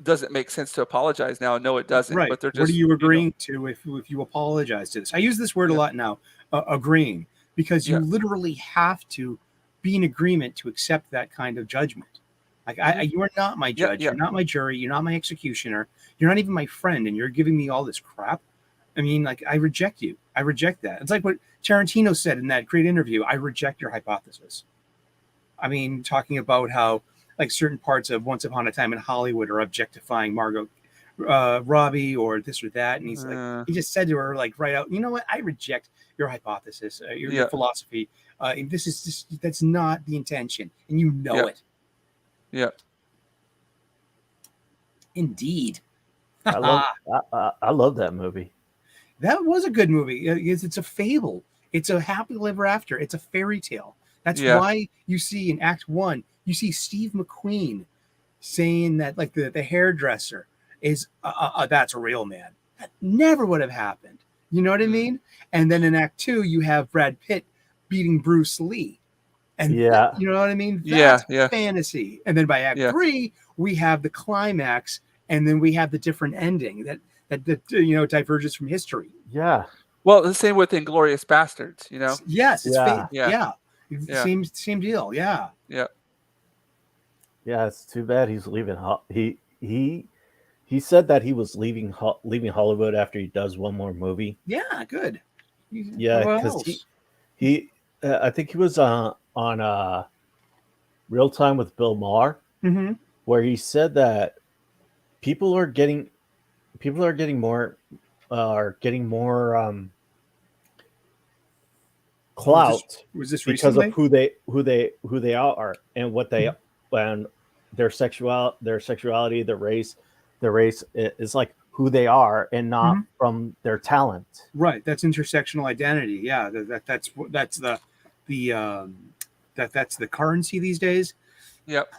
does it make sense to apologize now? No, it doesn't. Right. But they're What are just, you agreeing to if you apologize to this? I use this word a yeah, lot now, agreeing, because you yeah, literally have to be in agreement to accept that kind of judgment. Like mhm, you are not my yeah, judge. yeah, You're not my jury. You're not my executioner. You're not even my friend, and you're giving me all this crap. I mean, like I reject you. I reject that. It's like what Tarantino said in that great interview. I reject your hypothesis. I mean, talking about how like certain parts of Once Upon a Time in Hollywood are objectifying Margot Robbie or this or that, and uh, he just said to her like right out, you know what? I reject your hypothesis, your yeah, philosophy. This is just that's not the intention, and you know yeah, it. yeah. Indeed, I love that movie. that was a good movie. It's a fable. It's a happily ever after. It's a fairy tale. That's Yeah. why you see in Act 1, you see Steve McQueen saying that, like, the hairdresser is that's a real man. That never would have happened. You know what I Mm. mean? And then in Act 2, you have Brad Pitt beating Bruce Lee. And Yeah. you know what I mean? Yeah, That's yeah. fantasy. And then by Act Yeah. 3, we have the climax, and then we have the different ending that diverges from history. Yeah. Well, the same with Inglorious Bastards, you know? Yes, it's Yeah. Yeah. Yeah. Same deal. Yeah. Yeah. Yeah, it's too bad he's leaving. He said that he was leaving Hollywood after he does one more movie. Yeah, good. Yeah, What because else? he I think he was on Real Time with Bill Maher, Mm-hmm. where he said that people are getting more clout Was this because recently? of who they are and what they and their sexuality, their race is like who they are and not from their talent. Right. That's intersectional identity. Yeah. That's the currency these days. Yep.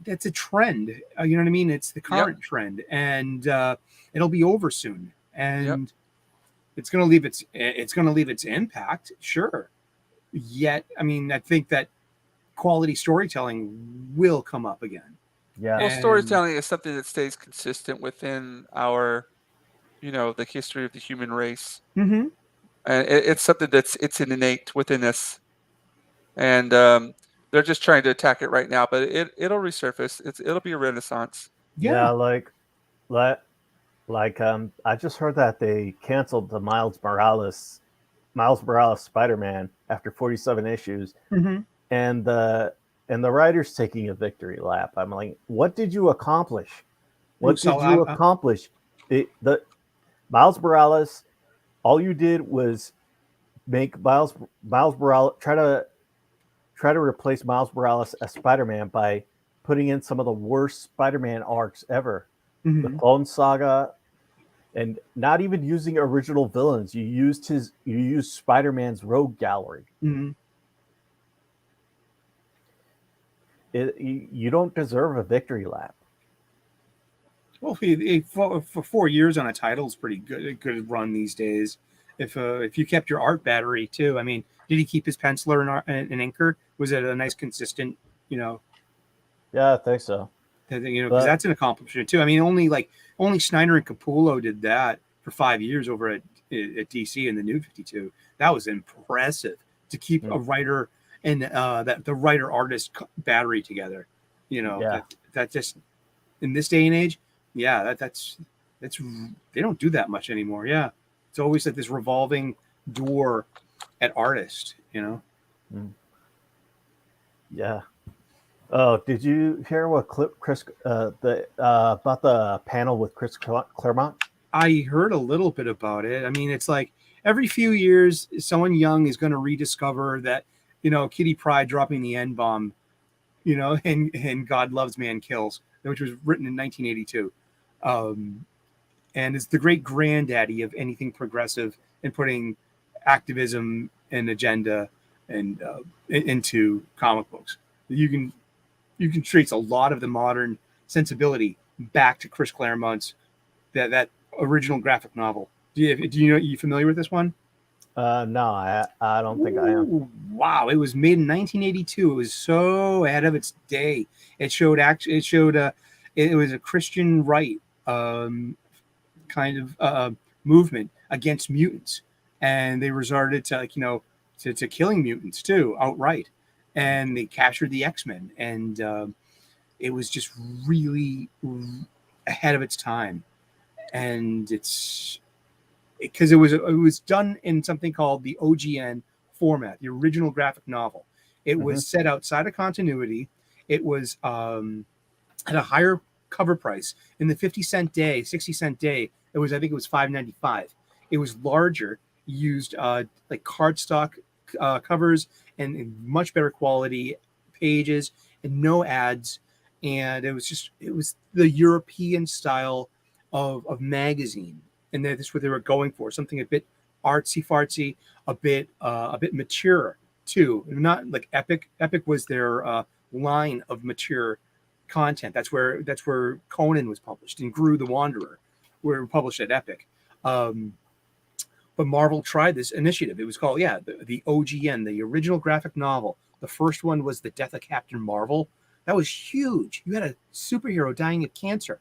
That's a trend. You know what I mean? It's the current trend, and it'll be over soon. And it's going to leave its impact. Sure. Yet, I mean, I think that quality storytelling will come up again. Yeah. Well, And- storytelling is something that stays consistent within our, the history of the human race. Mm-hmm. And it's something it's innate within us. And they're just trying to attack it right now, but it'll resurface. It'll be a renaissance. Yeah, like I just heard that they canceled the Miles Morales Spider-Man after 47 issues, Mm-hmm. and the writer's taking a victory lap. I'm like, what did you accomplish? What So did you accomplish? The Miles Morales, all you did was make Miles Morales try to replace Miles Morales as Spider-Man by putting in some of the worst Spider-Man arcs ever. Mhm. The Clone Saga, and not even using original villains. You used Spider-Man's rogue gallery. Mhm. You don't deserve a victory lap. Well, for 4 years on a title is pretty good. A good run these days. If you kept your art battery too, I mean, did he keep his penciler and inker? Was it a nice consistent? Yeah, I think so. Because that's an accomplishment too. I mean, only Snyder and Capullo did that for 5 years over at DC in the New 52. That was impressive to keep a writer and the writer artist battery together. That just in this day and age, that's they don't do that much anymore. Yeah, it's always like this revolving door at artist. Yeah. Oh, did you hear what Chris about the panel with Chris Claremont? I heard a little bit about it. I mean, it's like every few years, someone young is going to rediscover that, Kitty Pryde dropping the N-bomb, and God Loves Man Kills, which was written in 1982. And it's the great granddaddy of anything progressive and putting activism and agenda and into comic books. You can trace a lot of the modern sensibility back to Chris Claremont's that original graphic novel. Are you familiar with this one? No, I don't think I am. Ooh, wow, it was made in 1982. It was so ahead of its day. It was a Christian right kind of movement against mutants, and they resorted to to killing mutants too outright. And they captured the X-Men, and it was just really ahead of its time. And it's because it was done in something called the OGN format, the original graphic novel. It was set outside of continuity. It was at a higher cover price. In the 50-cent day, 60-cent day, I think it was $5.95. It was larger, used like cardstock covers and much better quality pages and no ads. And it was the European style of magazine. And that's what they were going for, something a bit artsy fartsy, a bit mature too. Not like Epic. Epic was their line of mature content. That's where Conan was published, and Gru the Wanderer were published at Epic. But Marvel tried this initiative. It was called, the OGN, the original graphic novel. The first one was The Death of Captain Marvel. That was huge. You had a superhero dying of cancer,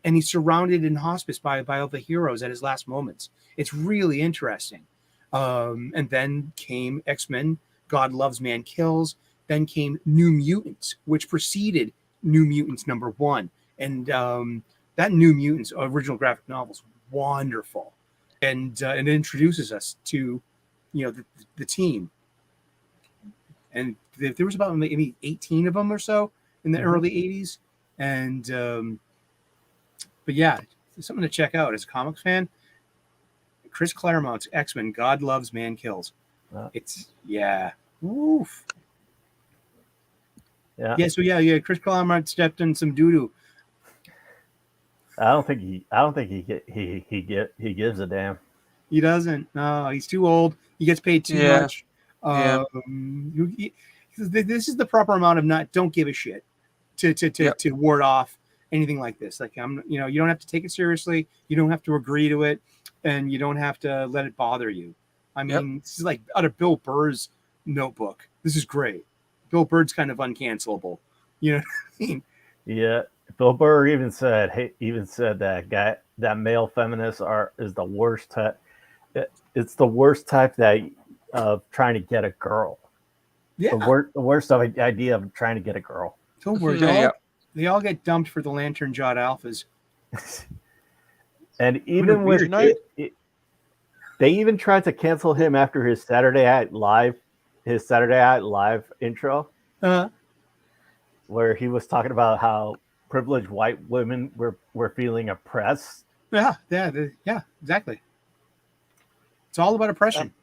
and he's surrounded in hospice by all the heroes at his last moments. It's really interesting. And then came X-Men, God Loves, Man Kills. Then came New Mutants, which preceded New Mutants #1. And that New Mutants original graphic novel is wonderful. And it introduces us to, the team. And there was about maybe 18 of them or so in the early 80s. And but yeah, it's something to check out as a comics fan. Chris Claremont's X-Men, God Loves, Man Kills. Oof. Yeah. So Chris Claremont stepped in some doo-doo. I don't think he gives a damn. He doesn't. No, he's too old. He gets paid too much. This is the proper amount of don't give a shit to ward off anything like this. Like you don't have to take it seriously. You don't have to agree to it, and you don't have to let it bother you. I mean, this is like out of Bill Burr's notebook. This is great. Bill Burr's kind of uncancelable. You know what I mean? Yeah. Bill Burr even said that male feminists is the worst type. It's the worst type of trying to get a girl. Yeah. The worst of idea of trying to get a girl. Don't worry. They all get dumped for the Lantern Jawed Alphas. And even with they even tried to cancel him after his Saturday Night Live intro, where he was talking about how privileged white women were feeling oppressed. Yeah, exactly. It's all about oppression.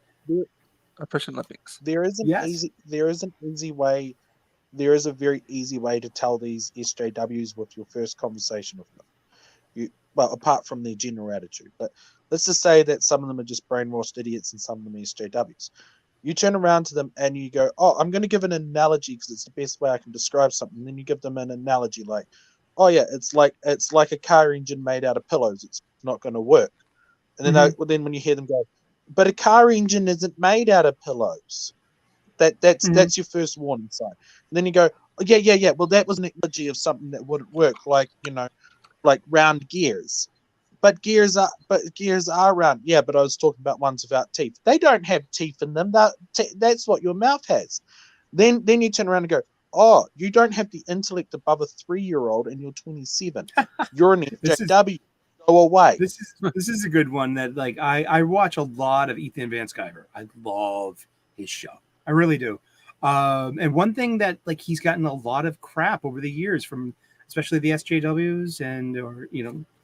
Oppression Olympics. There is an easy way. There is a very easy way to tell these SJWs with your first conversation with them. Apart from their general attitude, but let's just say that some of them are just brainwashed idiots and some of them are SJWs. You turn around to them and you go, "Oh, I'm going to give an analogy because it's the best way I can describe something." And then you give them an analogy like, "Oh yeah, it's like a car engine made out of pillows. It's not going to work." And then then when you hear them go, "But a car engine isn't made out of pillows," that's your first warning sign. And then you go, "Oh, yeah. Well, that was an analogy of something that wouldn't work, like like round gears." But gears are round. Yeah, but I was talking about ones without teeth. They don't have teeth in them. That's what your mouth has. Then you turn around and go, "Oh, you don't have the intellect above a 3-year-old and you're 27. You're an SJW. Go away." This is a good one that I watch a lot of Ethan Van Sciver. I love his show. I really do. And one thing that he's gotten a lot of crap over the years from especially the SJWs or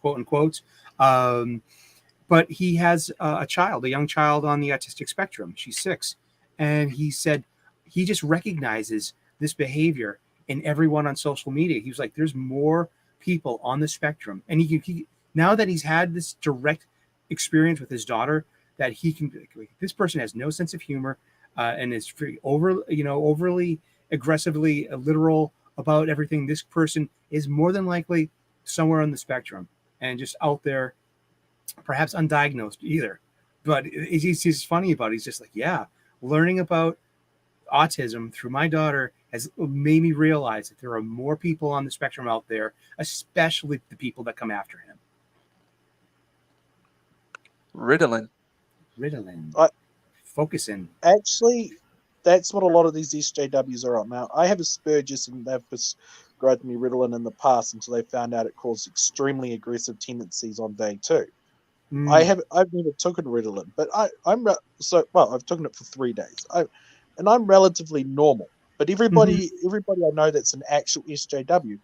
quote unquote. But he has a young child on the autistic spectrum. She's 6. And he said he just recognizes this behavior in everyone on social media. He was like, there's more people on the spectrum. And he now that he's had this direct experience with his daughter, that he can be like, this person has no sense of humor and is very overly aggressively literal about everything. This person is more than likely somewhere on the spectrum and just out there, perhaps undiagnosed either. But he's funny about it. He's just like, learning about autism through my daughter has made me realize that there are more people on the spectrum out there, especially the people that come after him. Ritalin. Focusing. Actually, that's what a lot of these SJWs are on. Now, I have Asperger's and they've prescribed me Ritalin in the past until they found out it caused extremely aggressive tendencies on day 2. I've never taken Ritalin, but I've taken it for 3 days. I'm relatively normal. But everybody I know that's an actual SJW,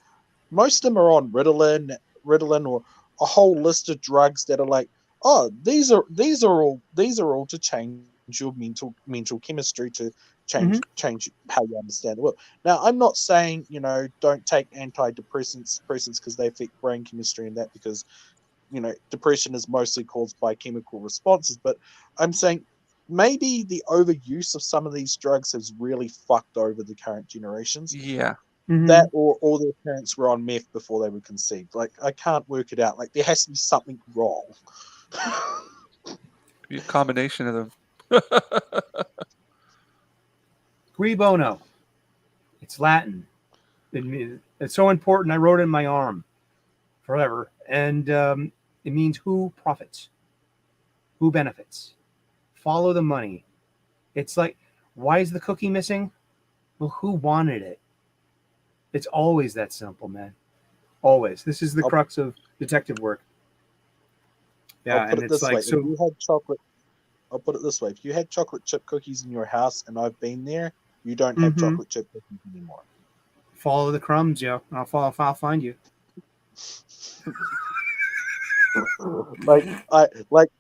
most of them are on Ritalin or a whole list of drugs that are like, "Oh, these are all to change your mental chemistry, to change how you understand the world." Now, I'm not saying don't take antidepressants because they affect brain chemistry and that, because depression is mostly caused by chemical responses. But I'm saying maybe the overuse of some of these drugs has really fucked over the current generations. Yeah. Mhm. That or all their parents were on meth before they were conceived. Like, I can't work it out. Like, there has to be something wrong. Be a combination of them. Cui bono. It's Latin. It's so important. I wrote it in my arm forever. And it means who profits, who benefits. Follow the money. It's like, why is the cookie missing? Well, who wanted it? It's always that simple, man. Always. This is the crux of detective work. Yeah, I'll put and it it's this like, way. so If you had chocolate, I'll put it this way. If you had chocolate chip cookies in your house and I've been there, you don't have Mhm. chocolate chip cookies anymore. follow the crumbs, yo. I'll find you.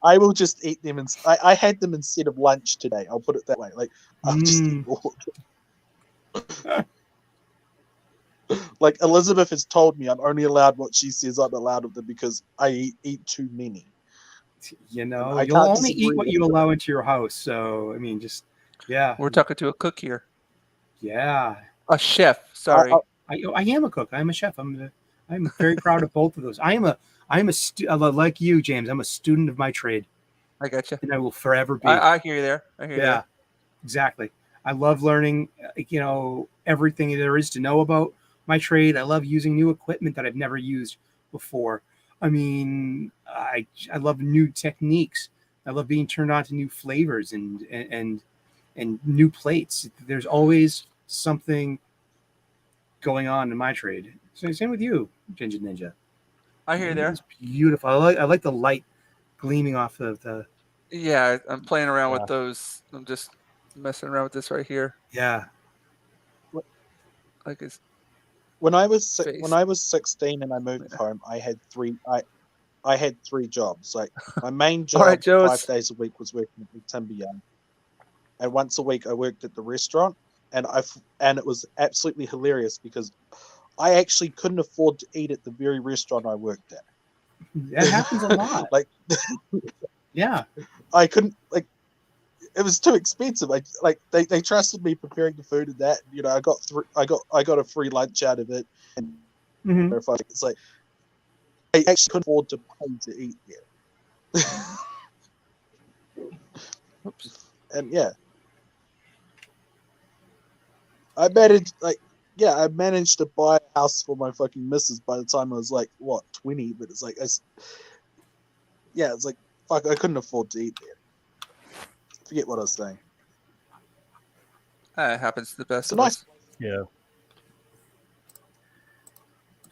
I will just eat them. I had them instead of lunch today. I'll put it that way. Like, I'll just eat all of them. Like, Elizabeth has told me I'm only allowed what she says I'm allowed of them because I eat too many. You And know, I you'll can't only eat disagree what with you her. allow into your house. So, I mean, just, yeah. We're talking to a cook here. Yeah. A chef. Sorry. I am a cook. I'm a chef. I'm very proud of both of those. Like you, James, I'm a student of my trade, I got you. and I will forever be. I hear you there. I hear you Yeah, there. exactly. I love learning, everything there is to know about my trade. I love using new equipment that I've never used before. I mean, I love new techniques. I love being turned on to new flavors and new plates. There's always something going on in my trade. So same with you, Jinja Ninja. I hear you there. It's beautiful. I like the light gleaming off of the. Yeah, I'm playing around Yeah. with those. I'm just messing around with this right here. Yeah. Like it's When I was 16 and I moved home, I had three jobs. Like, my main All right, job Joe. 5 days a week was working at the timber yard, and once a week I worked at the restaurant. And it was absolutely hilarious because I actually couldn't afford to eat at the very restaurant I worked at. That happens a lot. Like, Yeah. I couldn't, like, it was too expensive. They trusted me preparing the food and that. I got a free lunch out of it. And Mhm. it's like, I actually couldn't afford to pay to eat there. Oops. And yeah, I managed to buy a house for my fucking missus by the time I was like, what, 20? But it's like, it's like, fuck, I couldn't afford to eat there. Forget what I was saying. It happens to the best It's a of nice. us. Yeah.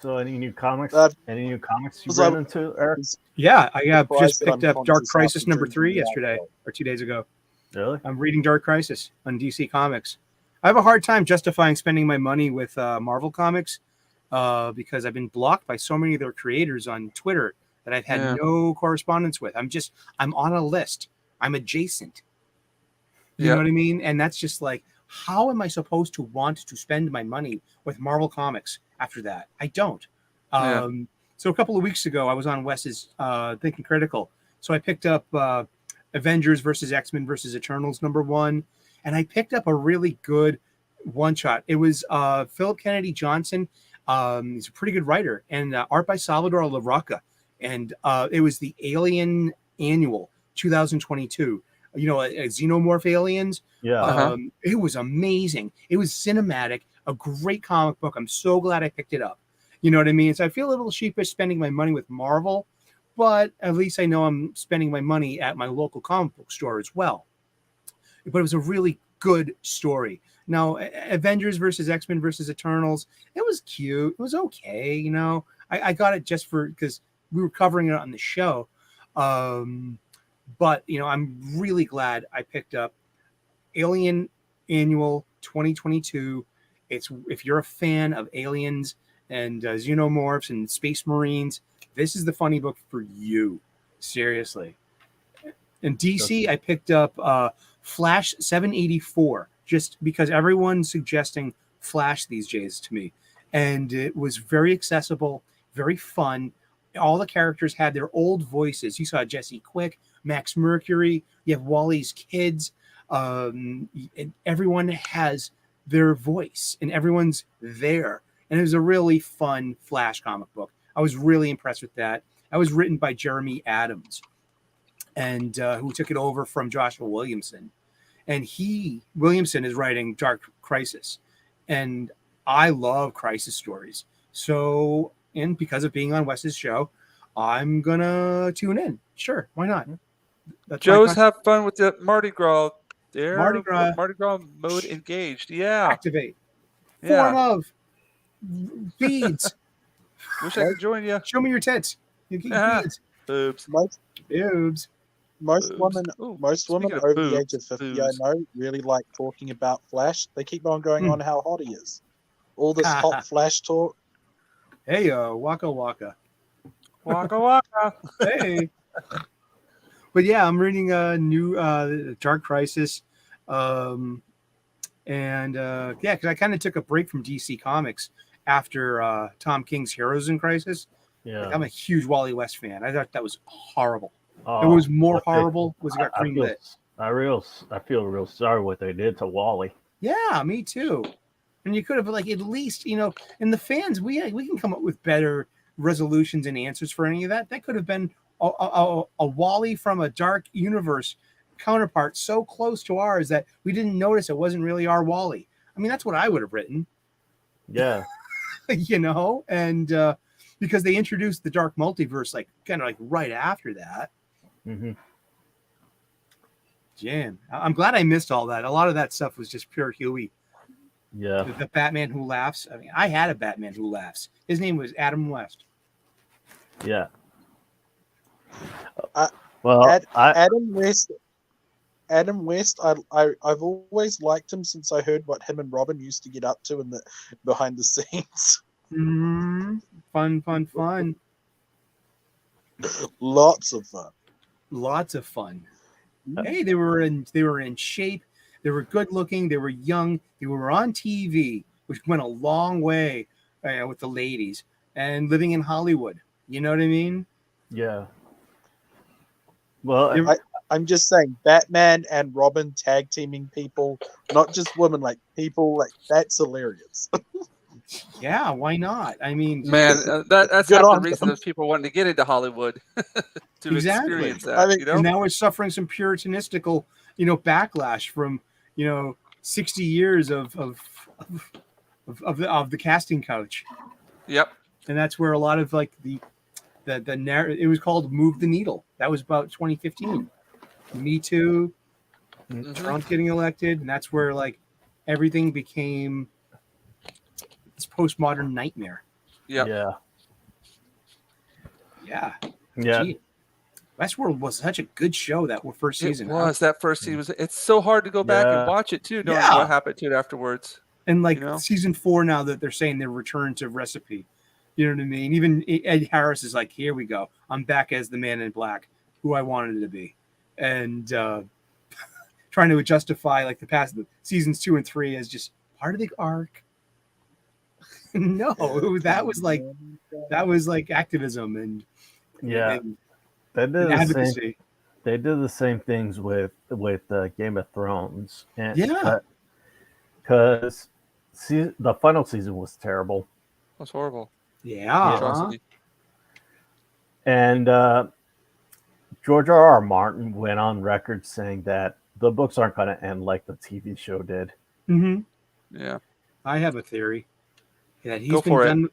So any new comics? Any new comics you was I- ran into, Eric? Yeah, I Surprised just that I'm picked up Dark conscious Crisis after number drinking 3 the yesterday alcohol. or 2 days ago. Really? I'm reading Dark Crisis on DC Comics. I have a hard time justifying spending my money with Marvel Comics because I've been blocked by so many of their creators on Twitter that I've had Yeah. no correspondence with. I'm on a list. I'm adjacent. You Yeah. know what I mean? And that's just like, how am I supposed to want to spend my money with Marvel Comics after that? I don't. Yeah. So a couple of weeks ago, I was on Wes's Thinking Critical. So I picked up Avengers versus X-Men versus Eternals #1, and I picked up a really good one-shot. It was Philip Kennedy Johnson. He's a pretty good writer, and art by Salvador Larroca. And it was the Alien Annual 2022. Xenomorph aliens. Yeah. Uh-huh. It was amazing. It was cinematic, a great comic book. I'm so glad I picked it up. You know what I mean? So I feel a little sheepish spending my money with Marvel, but at least I know I'm spending my money at my local comic book store as well. But it was a really good story. Now, Avengers versus X-Men versus Eternals, it was cute. It was okay. I got it just because we were covering it on the show. But I'm really glad I picked up Alien Annual 2022. If you're a fan of aliens and xenomorphs and space marines, this is the funny book for you. Seriously. In DC, I picked up Flash 784 just because everyone's suggesting Flash these days to me, and it was very accessible, very fun. all the characters had their old voices. You saw Jesse Quick, Max Mercury, you have Wally's kids, and everyone has their voice and everyone's there. And it was a really fun Flash comic book. I was really impressed with that. That was written by Jeremy Adams, and who took it over from Joshua Williamson. And Williamson is writing Dark Crisis, and I love crisis stories. So, and because of being on Wes's show, I'm gonna tune in. Sure, why not? That's Joe's have fun with the Mardi Gras. There, Mardi Gras. Mardi Gras mode engaged. Yeah, Activate. yeah. Form of beads. Wish I could join you. Show me your tits. You keep beads. Boobs. Most Boobs. most Boobs. women Ooh, most women speaking of over the age of boobs, 50 I boobs. know really like talking about Flash. They keep on going on how hot he is. All this hot Flash talk. Hey, waka waka. Waka waka. Hey. But yeah, I'm reading a new Dark Crisis. And yeah, because I kind of took a break from DC Comics after Tom King's Heroes in Crisis. Yeah. Like, I'm a huge Wally West fan. I thought that was horrible. Oh, it was more what they- horrible was it got I feel, greenlit. I feel real sorry what they did to Wally. Yeah, me too. And you could have like at least, and the fans, we can come up with better resolutions and answers for any of that. That could have been a Wally from a dark universe counterpart so close to ours that we didn't notice it wasn't really our Wally. I mean, that's what I would have written. Yeah. And because they introduced the dark multiverse like kind of like right after that. Mm-hmm. Jam. I'm glad I missed all that. A lot of that stuff was just pure Huey. Yeah. The Batman Who Laughs. I mean, I had a Batman Who Laughs. His name was Adam West. Yeah. Well, Adam West. Adam West. I've always liked him since I heard what him and Robin used to get up to in the behind the scenes. Fun. Lots of fun. Lots of fun. Hey, they were in shape. They were good looking. They were young. They were on TV, which went a long way with the ladies and living in Hollywood. You know what I mean? Yeah. Well, I'm just saying, Batman and Robin tag teaming people, not just women, like people, like that's hilarious. Yeah, why not? I mean, Man, that's Good half the on reason them. that people wanting to get into Hollywood to Exactly. experience that. I mean, and now we're suffering some puritanistical, backlash from 60 years of the casting couch. Yep. And that's where a lot of like the narrative. It was called "Move the Needle." That was about 2015. Me Too, Trump getting elected, and that's where like everything became this postmodern nightmare. Yep. Yeah. Yeah. Yeah. Gee, Westworld was such a good show that first season. It was that first season. It's so hard to go back and watch it too, knowing what happened to it afterwards. And like season 4 now that they're saying they're return to recipe. You know what I mean? Even Ed Harris is like, here we go. I'm back as the Man in Black, who I wanted to be. And trying to justify like the past seasons 2 and 3 as just part of the arc. No, that was like activism and they did the advocacy. same. They did the same things with Game of Thrones, and because the final season was terrible. It was horrible. Yeah. And George R.R. Martin went on record saying that the books aren't going to end like the TV show did. Mm-hmm. Yeah. I have a theory that he's Go been for done.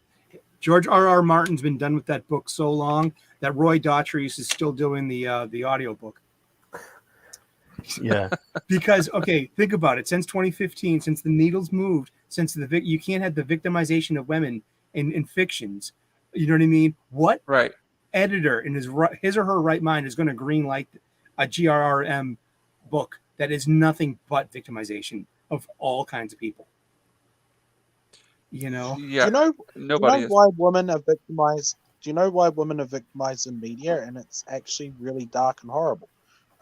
George R.R. Martin's been done with that book so long that Roy Daughtry is still doing the audiobook. Yeah. Because think about it. Since 2015, since the needles moved, since you can't have the victimization of women in fictions. You know what I mean? What editor in his or her right mind is going to green light a GRRM book that is nothing but victimization of all kinds of people? Yeah. Nobody. Do you know why women are victimized? Do you know why women are victimized in media? And it's actually really dark and horrible,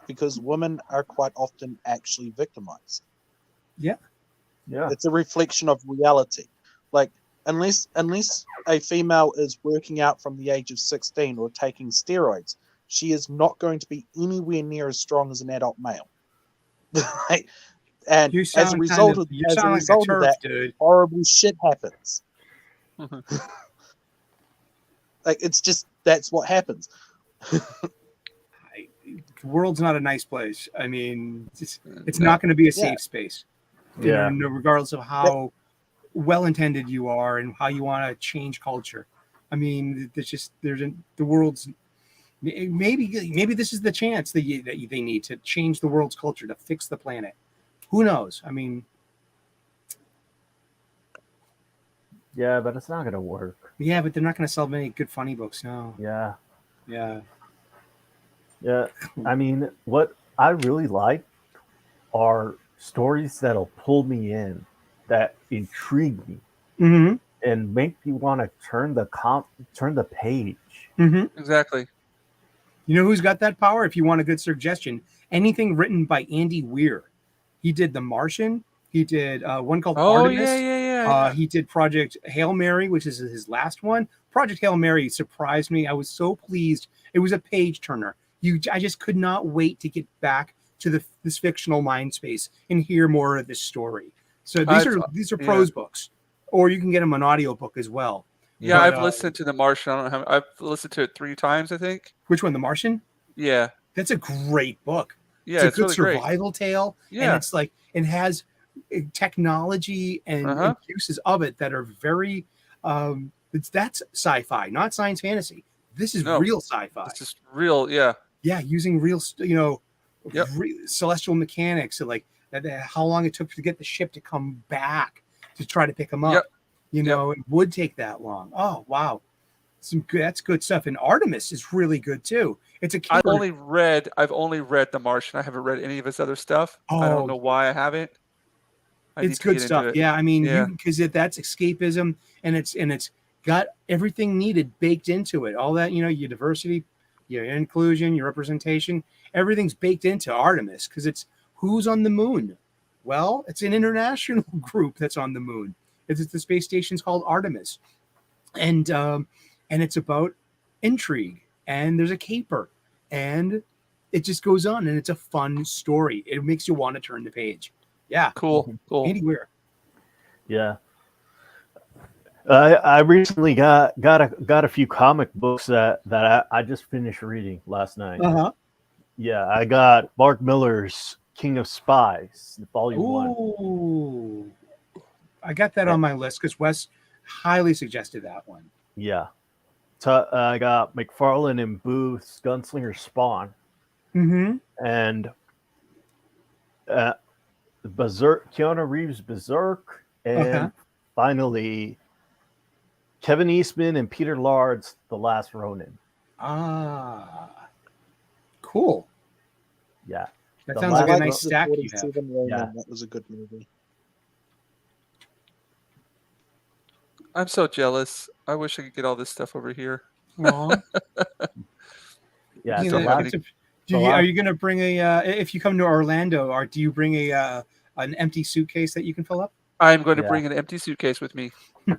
because women are quite often actually victimized. Yeah. Yeah. It's a reflection of reality. Like unless a female is working out from the age of 16 or taking steroids, she is not going to be anywhere near as strong as an adult male. Like, and You as a sound result you of sound like a that, turf, dude. horrible shit happens. Like, it's just, that's what happens. The world's not a nice place. I mean, it's No. not going to be a Yeah. safe space. Yeah. You know, regardless of how well intended you are and how you want to change culture. I mean, the world's maybe this is the chance that they need to change the world's culture to fix the planet. Who knows? I mean, Yeah, but it's not gonna work. yeah, but they're not going to sell many good funny books now. Yeah. Yeah. Yeah. I mean, what I really like are stories that'll pull me in, that intrigue me, Mm-hmm. and make me want to turn the page. Mm-hmm. Exactly. You know who's got that power? If you want a good suggestion, anything written by Andy Weir. He did The Martian. He did one called Oh Artemis. yeah. He did Project Hail Mary, which is his last one. Project Hail Mary surprised me. I was so pleased. It was a page turner. I just could not wait to get back to this fictional mind space and hear more of this story. So these are prose books, or you can get them on audiobook as well. Yeah, But, I've listened to The Martian. I don't know how, I've listened to it 3 times, I think. Which one, The Martian? Yeah. That's a great book. Yeah, it's a good really great. survival tale, and Yeah. it's like it has technology and uses of it that are very. That's sci-fi, not science fantasy. This is real sci-fi. It's just real, yeah. Yeah, using real, celestial mechanics and like how long it took to get the ship to come back to try to pick them up. It would take that long. Oh wow, that's good stuff. And Artemis is really good too. It's a I've only read The Martian. I haven't read any of his other stuff. I don't know why I haven't. It's good stuff. Yeah, I mean, because that's escapism, and it's got everything needed baked into it. All that, your diversity, your inclusion, your representation, everything's baked into Artemis because it's who's on the moon. Well, it's an international group that's on the moon. It's the space station's called Artemis, and it's about intrigue, and there's a caper, and it just goes on, and it's a fun story. It makes you want to turn the page. Yeah, cool. Andy Weir. Yeah, I recently got a few comic books that I just finished reading last night. Yeah, I got Mark Miller's King of Spies, Volume 1. Ooh, I got that on my list because Wes highly suggested that one. Yeah, I got McFarlane and Booth's Gunslinger Spawn, and Berserk, Keanu Reeves' Berserk, and finally Kevin Eastman and Peter Lard's The Last Ronin. Ah, cool. Yeah, that sounds like a nice stack you have. Yeah, that was a good movie. I'm so jealous. I wish I could get all this stuff over here. Aww. Yeah, are you going to bring if you come to Orlando, or do you bring an empty suitcase that you can fill up? I'm going to bring an empty suitcase with me.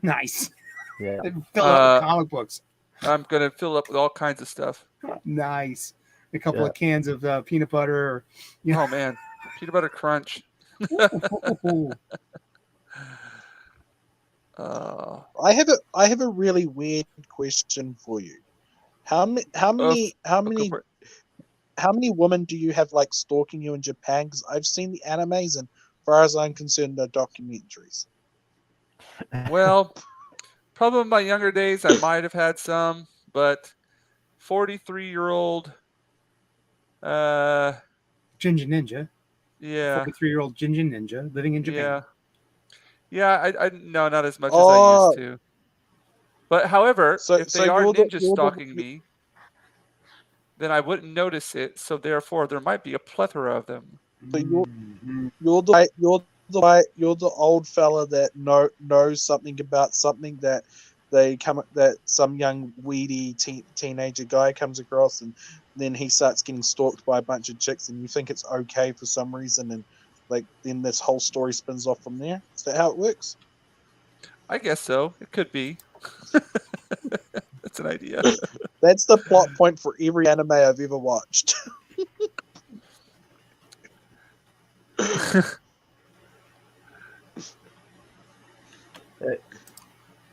Nice. Yeah. Fill up with comic books. I'm going to fill up with all kinds of stuff. Nice. A couple of cans of peanut butter. Oh man, peanut butter crunch. I have a really weird question for you. How many women do you have like stalking you in Japan? Because I've seen the animes, and as far as I'm concerned, they're documentaries. Well, probably in my younger days, I might have had some, but 43-year-old Jinja Ninja. Yeah. 43-year-old Jinja Ninja living in Japan. Yeah, I no, not as much as I used to. But however, if they are ninja stalking me, then I wouldn't notice it. So therefore, there might be a plethora of them. So you're the old fella that knows something about something that that some young weedy teenager guy comes across, and then he starts getting stalked by a bunch of chicks, and you think it's okay for some reason, and then this whole story spins off from there. Is that how it works? I guess so. It could be. That's an idea. That's the plot point for every anime I've ever watched.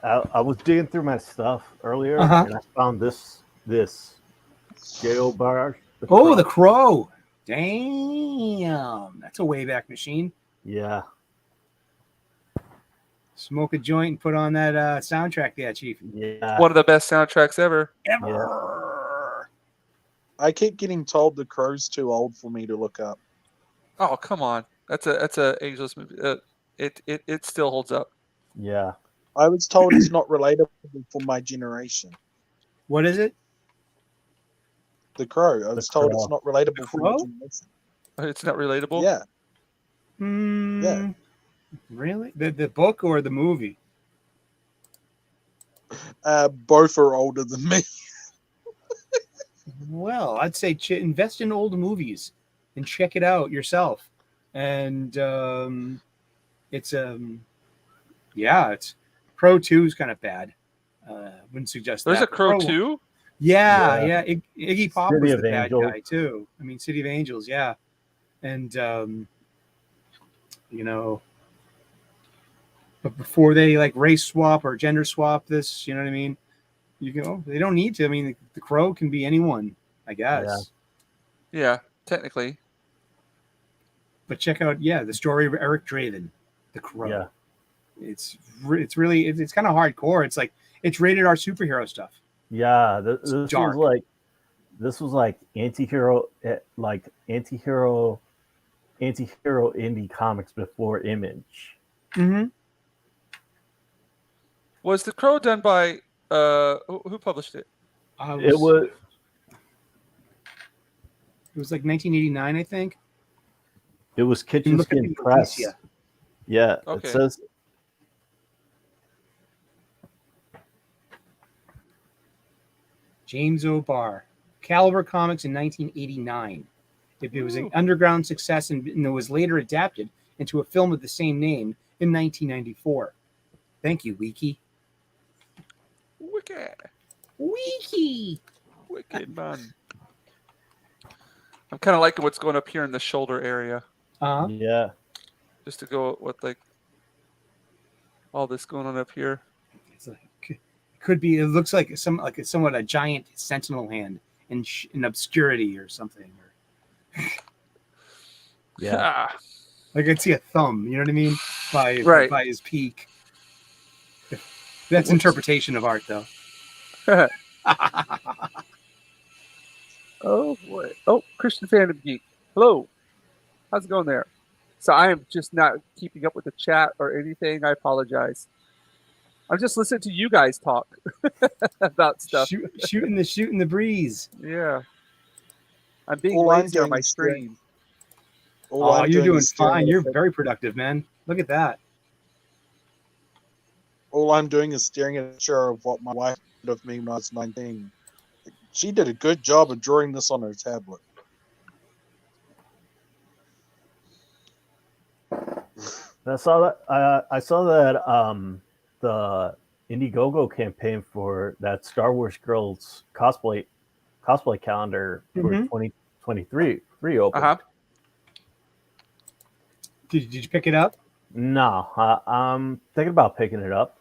I was digging through my stuff earlier, Uh-huh. and I found this jail bar. Oh, the Crow. Damn. That's a Wayback Machine. Yeah. Smoke a joint and put on that soundtrack there, Chief. Yeah. One of the best soundtracks ever. Ever. I keep getting told The Crow's too old for me to look up. Oh, come on. That's a ageless movie. It still holds up. Yeah. I was told it's not relatable for my generation. What is it? The Crow. I was told Crow. it's not relatable for my Crow? generation. It's not relatable. Yeah. Yeah. Really? The book or the movie? Both are older than me. Well, I'd say invest in old movies and check it out yourself. And it's Crow 2 is kind of bad. Wouldn't suggest There's that. a Crow 2? Yeah. Iggy Pop City was of the bad Angels. guy too. I mean, City of Angels, yeah. And but before they like race swap or gender swap this, you know what I mean? They don't need to. I mean, the Crow can be anyone, I guess. Yeah, technically. But check out, the story of Eric Draven, the Crow. Yeah. It's really kind of hardcore. It's like it's rated R superhero stuff. Yeah. This dark. was like anti-hero indie comics before Image. Mm-hmm. Was The Crow done by who published it? It was like 1989, I think. It was Kitchen Look at Skin the Press. Wikipedia. Yeah. Okay. It says James O'Barr, Caliber Comics in 1989. It was an underground success and it was later adapted into a film of the same name in 1994. Thank you, Wiki. Wicked. Wiki. Wicked, man. I'm kind of liking what's going up here in the shoulder area. yeah. Just to go with like all this going on up here. It's like, could be. It looks like somewhat a giant sentinel hand in obscurity or something. Yeah. Like I'd see a thumb. You know what I mean? By his peak. That's interpretation of art, though. Oh boy. Oh, Christian Fandom Geek. Hello. How's it going there? So I am just not keeping up with the chat or anything. I apologize. I'm just listening to you guys talk about stuff. Shooting the breeze. Yeah. I'm being All I'm lazy on doing my is staring. stream. All I'm You're doing is staring fine. at You're the- very productive, man. Look at that. All I'm doing is staring at a picture of what my wife did of me when I was 19. She did a good job of drawing this on her tablet. I saw that. I saw that the Indiegogo campaign for that Star Wars Girls cosplay calendar for 2023 reopened. Uh-huh. Did you pick it up? No, I'm thinking about picking it up.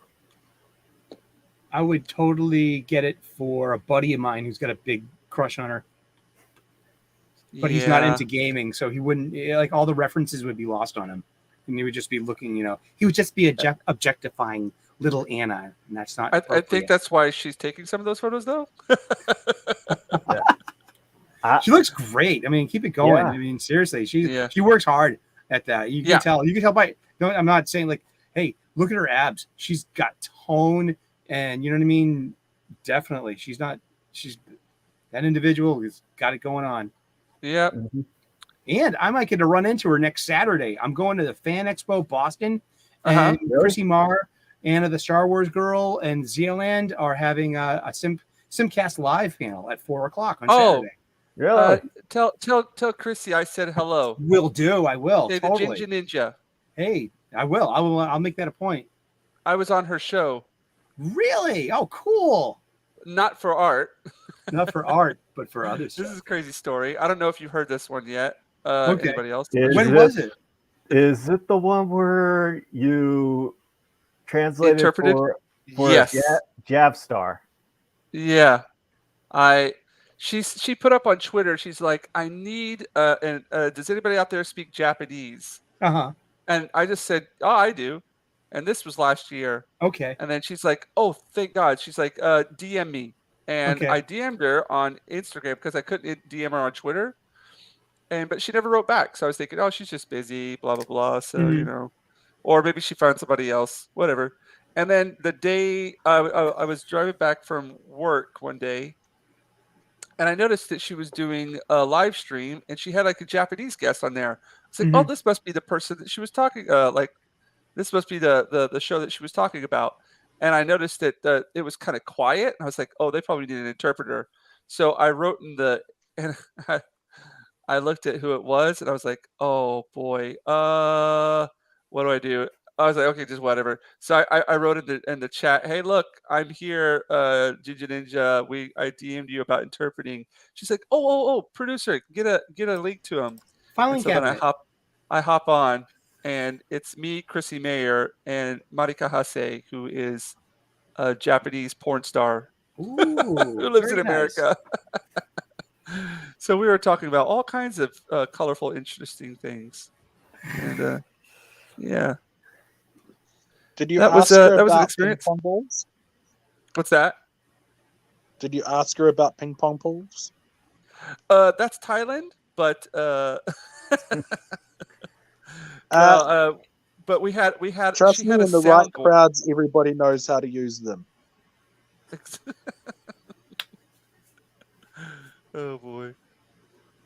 I would totally get it for a buddy of mine who's got a big crush on her. But he's not into gaming, so he wouldn't like all the references would be lost on him. And he would just be looking, he would just be objectifying little Anna, and that's not. I think that's why she's taking some of those photos, though. She looks great. I mean, keep it going. Yeah. I mean, seriously, she works hard at that. You can tell. You can tell by. No, I'm not saying like, hey, look at her abs. She's got tone, and you know what I mean. Definitely, she's that individual who's got it going on. Yeah. Mm-hmm. And I might get to run into her next Saturday. I'm going to the Fan Expo Boston, and Chrissy Marr, Anna the Star Wars Girl, and Zealand are having a Simcast live panel at 4:00 on Saturday. Really? Tell Chrissy I said hello. Will do. I will. Say Totally. the Jinja Ninja. Hey, I will. I'll make that a point. I was on her show, Really? Oh, cool. not for art. Not for art, but for other This stuff. is a crazy story. I don't know if you've heard this one yet. Okay. Anybody else? When was it? Is it the one where you translated Interpreted? for Yes. Javstar? Yeah. She put up on Twitter, she's like, I need does anybody out there speak Japanese? Uh-huh. And I just said, oh, I do. And this was last year. Okay. And then she's like, oh, thank God. She's like, DM me. And Okay. I DM'd her on Instagram because I couldn't DM her on Twitter. But she never wrote back. So I was thinking, oh, she's just busy, blah, blah, blah. So, Mhm. or maybe she found somebody else, whatever. And then the day I was driving back from work one day, and I noticed that she was doing a live stream, and she had like a Japanese guest on there. It's like, oh, Mhm. this must be the person that she was talking. This must be the show that she was talking about. And I noticed that it was kind of quiet, and I was like, oh, they probably need an interpreter. So I wrote in and I looked at who it was, and I was like, oh boy, what do I do? I was like, okay, just whatever. So I wrote in the chat, hey, look, I'm here, Jinja Ninja. I DM'd you about interpreting. She's like, oh, producer, get a link to him. And Filing so then cabinet. I hop on, and it's me, Chrissy Mayer, and Marika Hase, who is a Japanese porn star Ooh, who lives very in nice. America. So we were talking about all kinds of colorful, interesting things, and yeah, Did you that was ask her an about ping experience. pong balls? What's that? Did you ask her about ping pong balls? That's Thailand, but but we had Trust she me, had a in the right soundboard. crowds, everybody knows how to use them. Oh boy,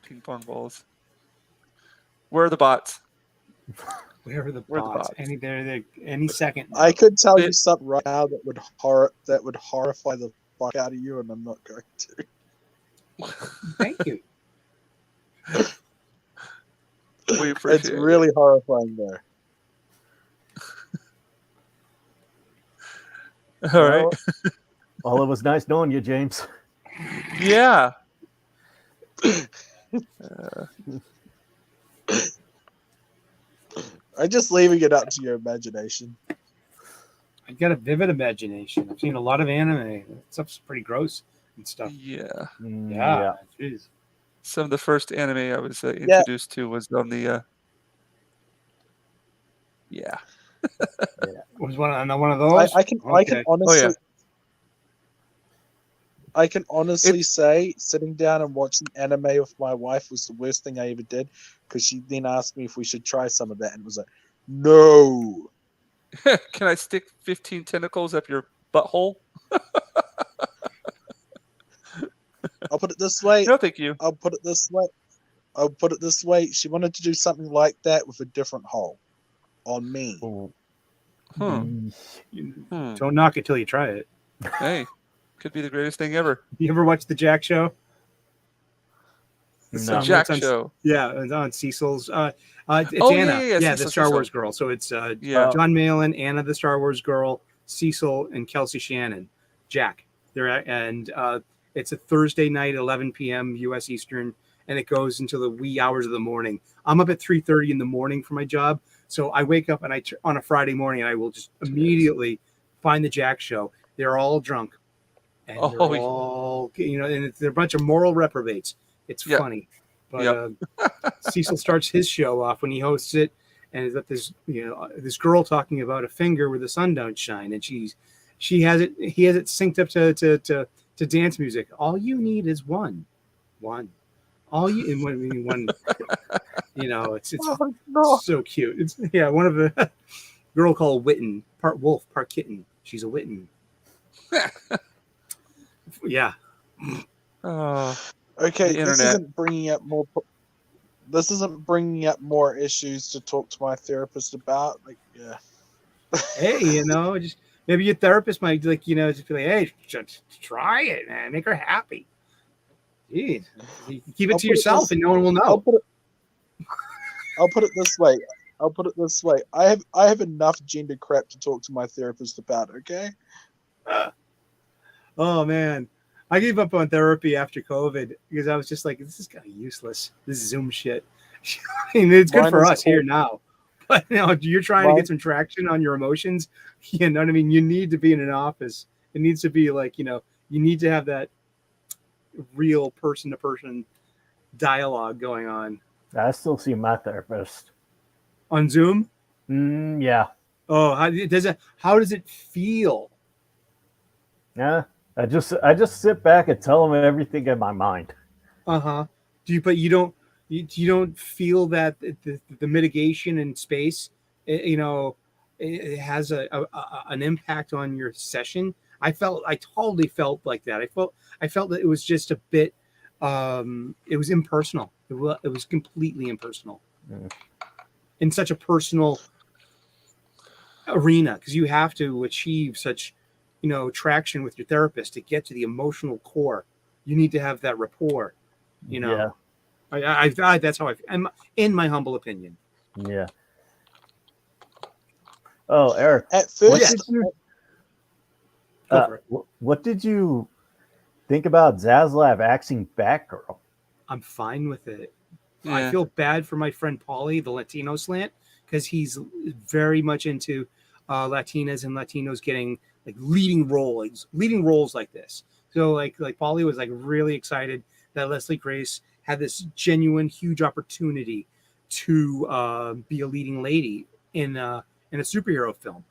ping pong balls. Where are the bots? Where are the Where are the bots? bots? Any second. I could tell It- you something right now that would horrify the fuck out of you, and I'm not going to. Thank you. We appreciate It's really horrifying, though. it. All right. Well, it was nice knowing you, James. Yeah. I'm just leaving it up to your imagination. I got a vivid imagination. I've seen a lot of anime. That stuff's pretty gross and stuff. Yeah. Yeah. Jeez. Some of the first anime I was introduced to was on the. Yeah. Was one of those? I can Okay. honestly. Oh, yeah. I can honestly say sitting down and watching anime with my wife was the worst thing I ever did, because she then asked me if we should try some of that, and it was like, no. Can I stick 15 tentacles up your butthole? I'll put it this way. No, thank you. I'll put it this way. She wanted to do something like that with a different hole on me. Hmm. Don't knock it till you try it. Hey, could be the greatest thing ever. You ever watch the Jack Show? No. Jack it's on- Show. Yeah, it's on Cecil's. It's Oh, Anna. yeah, the Cecil, Star Cecil. Wars girl. So it's Yeah. John Malin, Anna, the Star Wars girl, Cecil, and Kelsey Shannon. Jack. It's a Thursday night, 11 p.m. U.S. Eastern, and it goes until the wee hours of the morning. I'm up at 3:30 in the morning for my job, so I wake up and on a Friday morning, and I will just immediately find the Jack Show. They're all drunk, and they're all and they're a bunch of moral reprobates. It's funny, but Cecil starts his show off when he hosts it, and is that this girl talking about a finger where the sun don't shine, and he has it synced up to dance music. All you need is one. All you and one. It's so cute. It's one of the girl called Witten, part wolf, part kitten. She's a Witten. Yeah. Oh, Okay, the this internet. isn't bringing up more. This isn't bringing up more issues to talk to my therapist about. Like, yeah. Hey, just maybe your therapist might just be like, hey, try it, man, make her happy. Jeez. You keep it to yourself, and no one will know. I'll put it this way. I'll put it this way: I have enough gender crap to talk to my therapist about. Okay. Oh man, I gave up on therapy after COVID because I was just like, this is kind of useless. This Zoom shit. I mean, it's good Mine for is us here now, but you're trying to Mine- get some traction on your emotions. You know what I mean? You need to be in an office. It needs to be like, you need to have that real person to person dialogue going I still see my therapist. on Zoom. Yeah. Oh, how does it feel? Yeah. I just sit back and tell them everything in my mind. Uh-huh. But you don't feel that the mitigation in space, it has an impact on your session. I totally felt like that. I felt that it was just a bit, it was impersonal. It was completely impersonal in such a personal arena, because you have to achieve such, traction with your therapist to get to the emotional core. You need to have that rapport. Yeah. I that's how I'm, in my humble opinion. Yeah. Oh, Eric, At what first, did you Go for it. what did you think about Zaslav axing Batgirl? I'm fine with it. Yeah. I feel bad for my friend Paulie, the Latino slant, because he's very much into Latinas and Latinos getting like leading roles like this. So like Paulie was like really excited that Leslie Grace had this genuine huge opportunity to be a leading lady in a superhero film.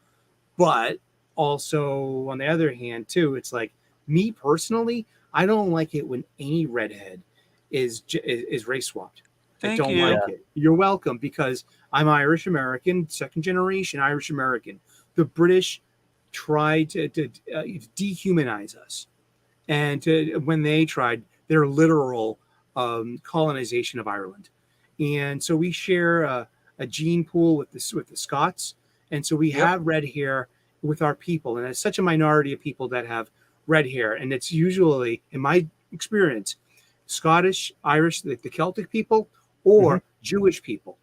But also on the other hand too, it's like, me personally, I don't like it when any redhead is race swapped. I Thank don't you. like it. You're welcome, because I'm Irish American, second generation Irish American. The British tried to dehumanize us, and when they tried their literal colonization of Ireland, and so we share a gene pool with the Scots, and so we Yep. have red hair with our people, and it's such a minority of people that have red hair, and it's usually, in my experience, Scottish, Irish, the Celtic people, or Jewish people.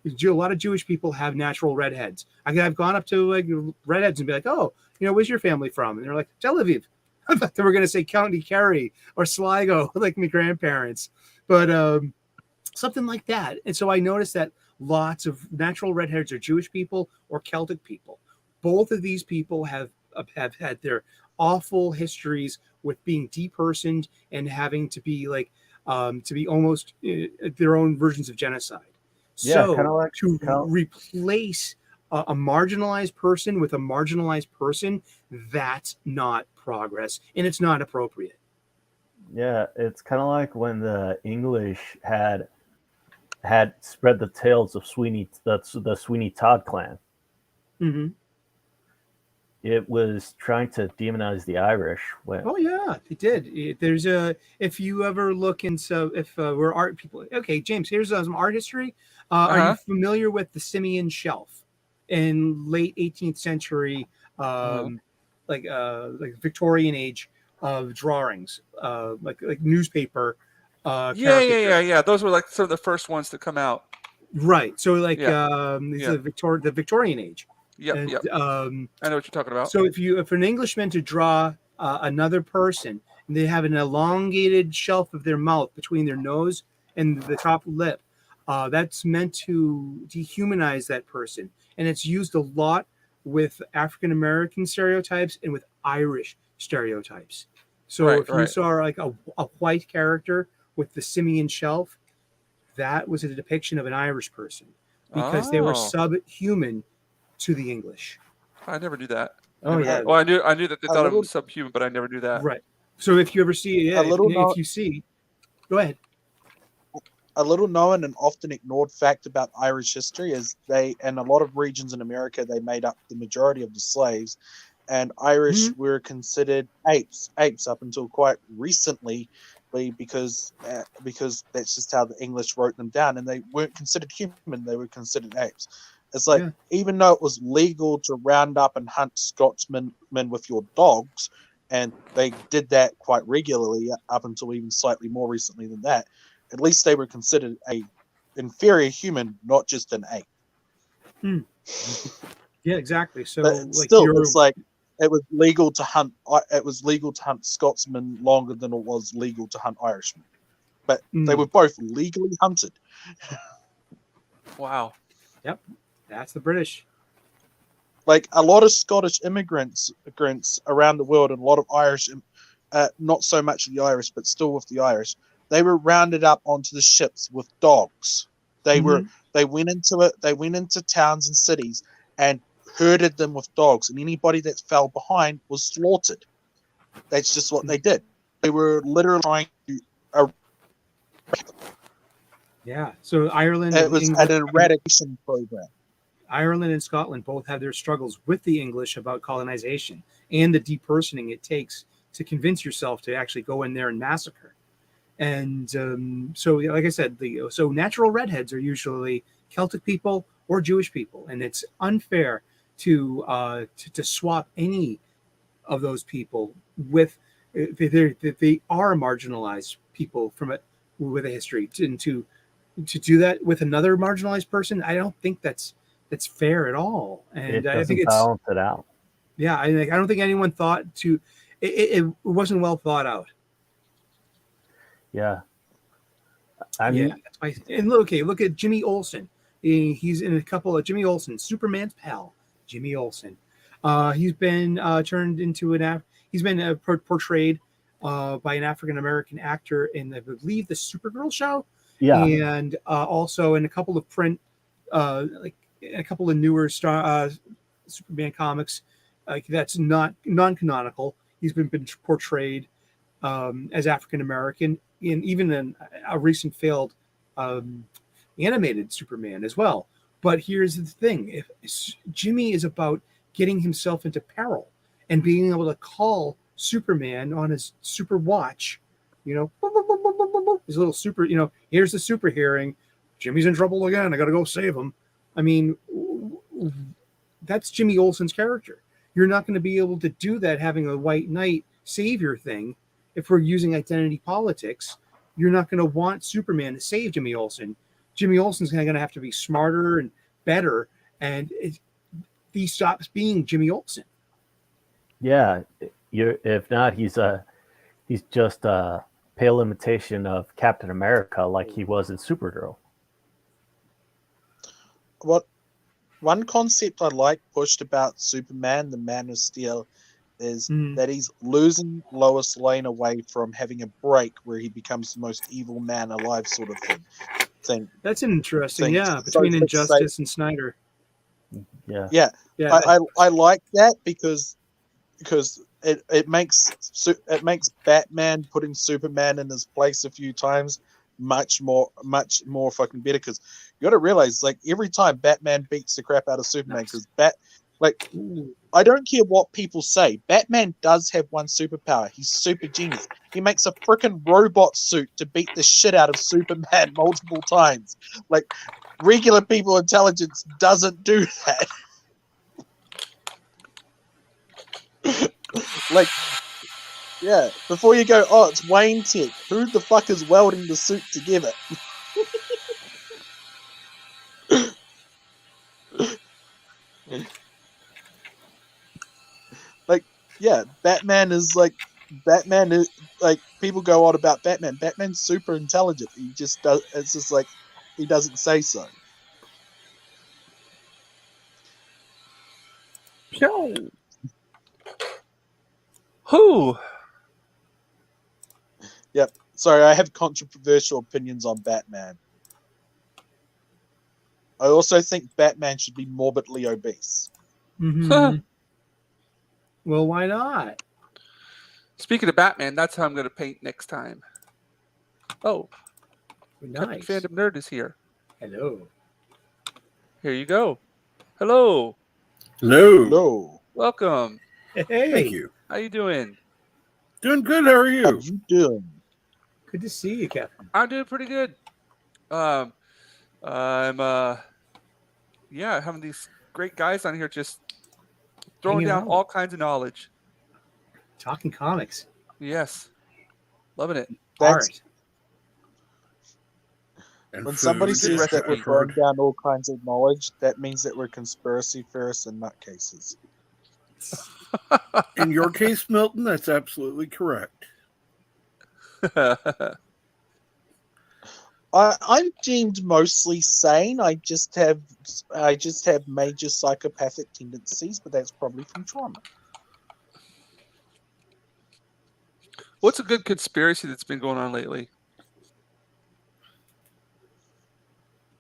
A lot of Jewish people have natural redheads. I've gone up to like redheads and be like, "Oh, where's your family from?" And they're like, "Tel Aviv." I thought they were going to say County Kerry or Sligo, like my grandparents, but something like that. And so I noticed that lots of natural redheads are Jewish people or Celtic people. Both of these people have had their awful histories with being depersoned and having to be like to be almost their own versions of genocide. Yeah, So kinda like- to kinda- replace a marginalized person with a marginalized person, that's not progress, and it's not appropriate. Yeah, it's kind of like when the English had spread the tales of the Sweeney Todd clan. Mm-hmm. It was trying to demonize the Irish. Oh yeah, it did. There's a, if you ever look into, if we're art people. Okay, James, here's some art history. Are you familiar with the Simeon shelf in late 18th century, like Victorian age of drawings, like newspaper caricature? Yeah. Those were like some of the first ones to come out. Right. So like it's Yeah. the Victorian age. Yep. And, Yep. I know what you're talking about. So if an Englishman to draw another person, and they have an elongated shelf of their mouth between their nose and the top lip, that's meant to dehumanize that person, and it's used a lot with African American stereotypes and with Irish stereotypes. So if you saw like a white character with the simian shelf, that was a depiction of an Irish person, because they were subhuman to the English. I never knew that. Oh yeah. Well, I knew that they thought it was subhuman, but I never knew that. Right. So if you ever see, if you see, go ahead. A little known and often ignored fact about Irish history is in a lot of regions in America, they made up the majority of the slaves, and Irish were considered apes up until quite recently, because that's just how the English wrote them down, and they weren't considered human; they were considered apes. It's like, even though it was legal to round up and hunt Scotsmen with your dogs, and they did that quite regularly up until even slightly more recently than that, at least they were considered a inferior human, not just an ape. Yeah, exactly. So But like still, you're it's like it was legal to hunt. It was legal to hunt Scotsmen longer than it was legal to hunt Irishmen. But they were both legally hunted. Wow. that's the British. Like a lot of Scottish immigrants around the world, and a lot of Irish, not so much the Irish, but still with the Irish, they were rounded up onto the ships with dogs. They went into it. They went into towns and cities and herded them with dogs, and anybody that fell behind was slaughtered. That's just what they did. They were literally trying to. Yeah. So Ireland It and was England, an eradication program. Ireland and Scotland both have their struggles with the English about colonization and the depersoning it takes to convince yourself to actually go in there and massacre. And so, like I said, so natural redheads are usually Celtic people or Jewish people, and it's unfair to swap any of those people with they are marginalized people from it with a history, and to do that with another marginalized person, I don't think that's fair at all. And It I think doesn't it's balance it out. yeah, I don't think anyone thought to it wasn't well thought out. Yeah. I mean, And look at Jimmy Olsen. He's in a couple of Jimmy Olsen, Superman's pal, Jimmy Olsen. He's been turned into he's been portrayed by an African American actor in, I believe, the Supergirl show. yeah. And also in a couple of print, like a couple of newer Superman comics, that's not non-canonical. He's been portrayed as African American in even in a recent failed animated Superman as well. But here's the thing: if Jimmy is about getting himself into peril and being able to call Superman on his super watch, his little super, here's the super hearing. Jimmy's in trouble again. I got to go save him. I mean, that's Jimmy Olsen's character. You're not going to be able to do that having a white knight savior thing. If we're using identity politics, you're not going to want Superman to save Jimmy Olsen. Jimmy Olsen's going to have to be smarter and better, and he stops being Jimmy Olsen. Yeah. If not, he's just a pale imitation of Captain America, like he was in Supergirl. What one concept I like pushed about Superman, the Man of Steel, is that he's losing Lois Lane away from having a break where he becomes the most evil man alive, sort of thing. That's interesting, thing. between So Injustice and Snyder. Yeah. I like that because it makes Batman putting Superman in his place a few times much more fucking better, because you got to realize, like, every time Batman beats the crap out of Superman, because I don't care what people say, Batman does have one superpower. He's super genius. He makes a freaking robot suit to beat the shit out of Superman multiple times. Like, regular people intelligence doesn't do that. Like, yeah, before you go, oh, it's Wayne Tech. Who the fuck is welding the suit together? Like, yeah, Batman is like people go on about Batman. Batman's super intelligent. He just does. It's just like he doesn't say so. No. Who? Yep. Sorry, I have controversial opinions on Batman. I also think Batman should be morbidly obese. Mm-hmm. Well, why not? Speaking of Batman, that's how I'm going to paint next time. Oh, Nice. Captain Fandom Nerd is here. Hello. Here you go. Hello. Hello. Hello. Welcome. Hey. Thank you. How you doing? Doing good. How are you? How you doing? Good to see you, Captain. I'm doing pretty good. I'm having these great guys on here just throwing Hanging down out. all kinds of knowledge. Talking comics. Yes. Loving it. That's And When somebody food says is that we're recipe. throwing down all kinds of knowledge, that means that we're conspiracy theorists and nutcases. In your case, Milton, that's absolutely correct. I'm deemed mostly sane. I just have major psychopathic tendencies, but that's probably from trauma. What's a good conspiracy that's been going on lately?